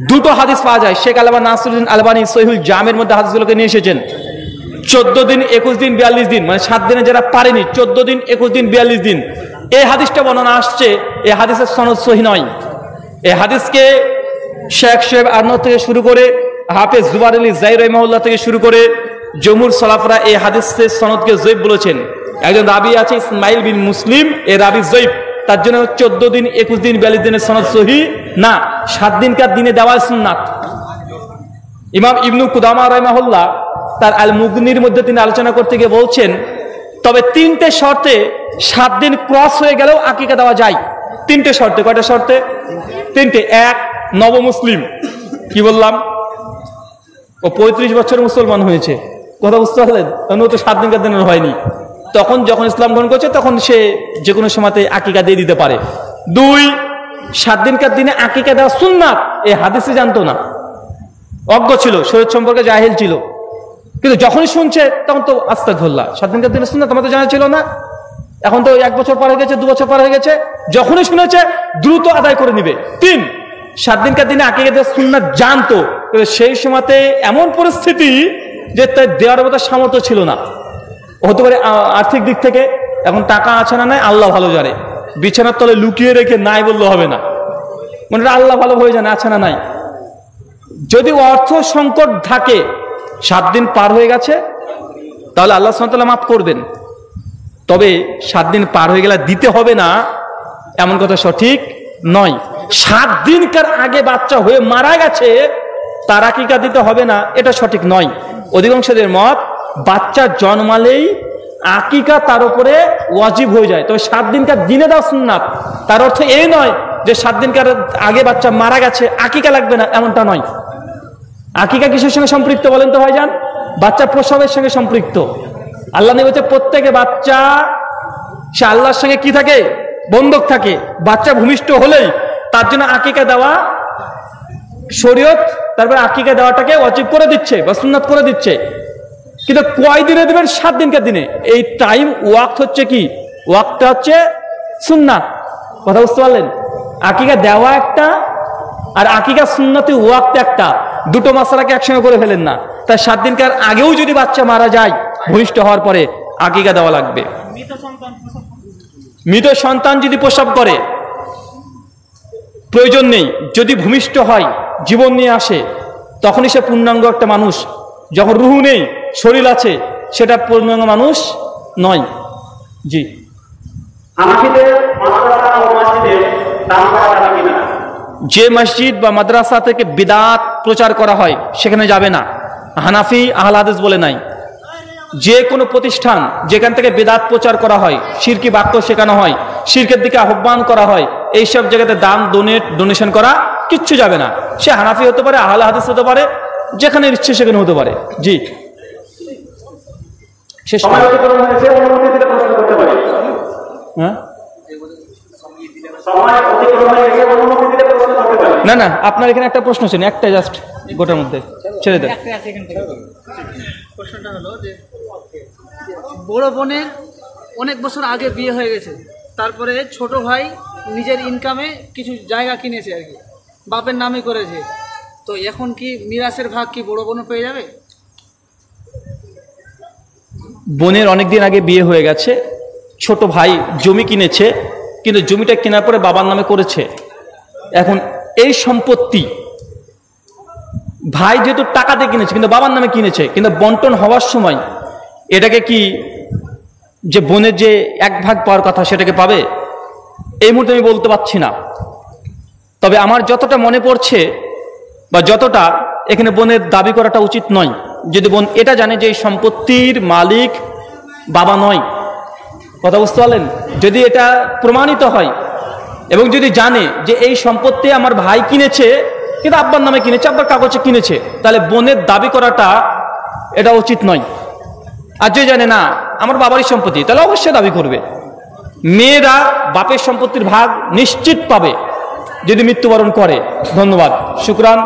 দুটো হাদিস পাওয়া যায়। শেখ আল্লামা নাসিরুদ্দিন আলবানী সহিহুল জামের মধ্যে হাদিসগুলোকে নিয়ে এসেছেন। 14 দিন, 21 দিন, 42 দিন, মানে 7 দিনে যারা পারেনি, 14 দিন, 21 দিন, 42 দিন, এই হাদিসটা বর্ণনা আসছে। এই হাদিসের সনদ সহি নয়। এই হাদিসকে শেখ শোয়েব আরনাউত থেকে শুরু করে হাফেজ জুবার আলী জাই রাহিমাহুল্লাহ থেকে শুরু করে জমহুর সালাফরা এই হাদিসের সনদকে জয়ীফ বলেছেন। একজন রাবি আছে ইসমাইল বিন মুসলিম, এই রাবি জয়ীফ, তার জন্য 14 দিন, 21 দিন, 42 দিনের সনদ সহি না, 7 দিনকার দিনে দেওয়া সুন্নাত। ইমাম ইবনু কুদামা রাহিমাহুল্লাহ তার আল মুগনির মধ্যে তিনি আলোচনা করতে গিয়ে বলছেন, তবে 3টে শর্তে 7 দিন ক্রস হয়ে গেলেও আকিকা দেওয়া যায়। 3টে শর্তে। কয়টা শর্তে? 3টে। 1, নবমুসলিম। কি বললাম? ও 35 বছর মুসলমান হয়েছে, কথা বুঝতে পারলেন? ও তো 7 দিনকার দিনের হয়নি। তখন যখন ইসলাম গ্রহণ করছে তখন সে যে কোনো সময়তে আকিকা দিয়ে দিতে পারে। 2, 7 দিনকার দিনে আকিকা দেওয়া সুন্নাত, এই হাদিসে জানতো না, অজ্ঞ ছিল, শরীয়ত সম্পর্কে জাহিল ছিল। কিন্তু যখনই শুনছে তখন তো আস্তাগফিরুল্লাহ, 7 দিনকার দিনে সুন্নাত আমার তো জানা ছিল না। এখন তো 1 বছর পার হয়ে গেছে, 2 বছর পার হয়ে গেছে, যখনই শুনেছে দ্রুত আদায় করে নিবে। 3, 7 দিনকার দিনে আকিকা দেওয়া সুন্নাত জানতো, সেই সময়তে এমন পরিস্থিতি যে তার দেওয়ার মতো সামর্থ্য ছিল না। হতে পারে আর্থিক দিক থেকে, এখন টাকা আছে না নাই আল্লাহ ভালো জানে, বিছানার তলে লুকিয়ে রেখে নাই বললে হবে না, মানে আল্লাহ ভালো হয়ে জানে আছে না নাই। যদি অর্থ সংকট থাকে, 7 দিন পার হয়ে গেছে, তাহলে আল্লাহ সুবহানাহু ওয়া তাআলা মাফ করবেন। তবে 7 দিন পার হয়ে গেলে দিতে হবে না, এমন কথা সঠিক নয়। 7 দিনকার আগে বাচ্চা হয়ে মারা গেছে, তার আকিকা দিতে হবে না, এটা সঠিক নয়। অধিকাংশদের মত বাচ্চা জন্মালেই আকিকা তার উপরে ওয়াজিব হয়ে যায়। তবে 7 দিনকার দিনে দেওয়া সুন্নাত, তার অর্থ এই নয় যে 7 দিনকার আগে বাচ্চা মারা গেছে আকিকা লাগবে না, এমনটা নয়। আকিকা কিসের সঙ্গে সম্পৃক্ত বলেন তো ভাইজান? বাচ্চা প্রসবের সঙ্গে সম্পৃক্ত। আল্লাহ নবী বলছে প্রত্যেকে বাচ্চা সে আল্লাহর সঙ্গে কি থাকে, বন্ধক থাকে। বাচ্চা ভূমিষ্ঠ হলেই তার জন্য আকিকা দেওয়া শরীয়ত, তারপরে আকিকা দেওয়াটাকে ওয়াজিব করে দিচ্ছে বা সুন্নাত করে দিচ্ছে। কিন্তু কয় দিনে দেবেন? 7 দিনকার দিনে। এই টাইম ওয়াক্ত হচ্ছে কি, ওয়াক্তটা হচ্ছে সুন্নাত, কথা বুঝতে পারলেন? আকিকা দেওয়া একটা আর আকিকা সুন্নতে ওয়াক্ত একটা, দুটো মাসালাকে একসঙ্গে করে ফেলেন না। তাই 7 দিনকার আগেও যদি বাচ্চা মারা যায় ভূমিষ্ঠ হওয়ার পরে আকিকা দেওয়া লাগবে। মৃত সন্তান যদি প্রসব করে প্রয়োজন নেই, যদি ভূমিষ্ঠ হয় জীবন নিয়ে আসে তখনই সে পূর্ণাঙ্গ একটা মানুষ। যখন রুহু নেই শরীর আছে সেটা পূর্ণাঙ্গ মানুষ নয়। জি, যে মসজিদ বা মাদ্রাসা থেকে বিদআত প্রচার করা হয় সেখানে যাবে না, হানাফি আহলে হাদিস বলে নাই। যে কোনো প্রতিষ্ঠান যেখান থেকে বিদআত প্রচার করা হয়, শিরকি বাক্য শেখানো হয়, শিরকের দিকে আহ্বান করা হয়, এইসব জায়গাতে দান ডোনেশন করা কিচ্ছু যাবে না। সে হানাফি হতে পারে, আহলে হাদিস হতে পারে, যেখানে ইচ্ছে সেখানে হতে পারে। জি, শেষ। হ্যাঁ, না না, আপনার এখানে একটা প্রশ্ন ছিল, একটা জাস্ট গোটার মধ্যে ছেড়ে দেন। প্রশ্নটা হলো যে বড় বোনের অনেক বছর আগে বিয়ে হয়ে গেছে, তারপরে ছোট ভাই নিজের ইনকামে কিছু জায়গা কিনেছে আর কি, বাপের নামে করেছে, তো এখন কি মিরাসের ভাগ কি বড় বোনও পেয়ে যাবে? বোনের অনেকদিন আগে বিয়ে হয়ে গেছে, ছোট ভাই জমি কিনেছে, কিন্তু জমিটা কেনার পরে বাবার নামে করেছে। এখন এই সম্পত্তি ভাই যেহেতু টাকা দিয়ে কিনেছে কিন্তু বাবার নামে কিনেছে, কিন্তু বন্টন হওয়ার সময় এটাকে কি যে বোনের যে 1 ভাগ পাওয়ার কথা সেটাকে পাবে? এই মুহূর্তে আমি বলতে পারছি না। তবে আমার যতটা মনে পড়ছে বা যতটা এখানে বোনের দাবি করাটা উচিত নয়, যদি বোন এটা জানে যে এই সম্পত্তির মালিক বাবা নয়, কথা বুঝতে পারলেন? যদি এটা প্রমাণিত হয় এবং যদি জানে যে এই সম্পত্তি আমার ভাই কিনেছে কিন্তু আব্বার নামে কিনেছে, আব্বার কাগজে কিনেছে, তাহলে বোনের দাবি করাটা এটা উচিত নয়। আর যে জানে না আমার বাবারই সম্পত্তি, তাহলে অবশ্যই দাবি করবে। মেয়েরা বাপের সম্পত্তির ভাগ নিশ্চিত পাবে যদি মৃত্যুবরণ করে। ধন্যবাদ, শুকরান।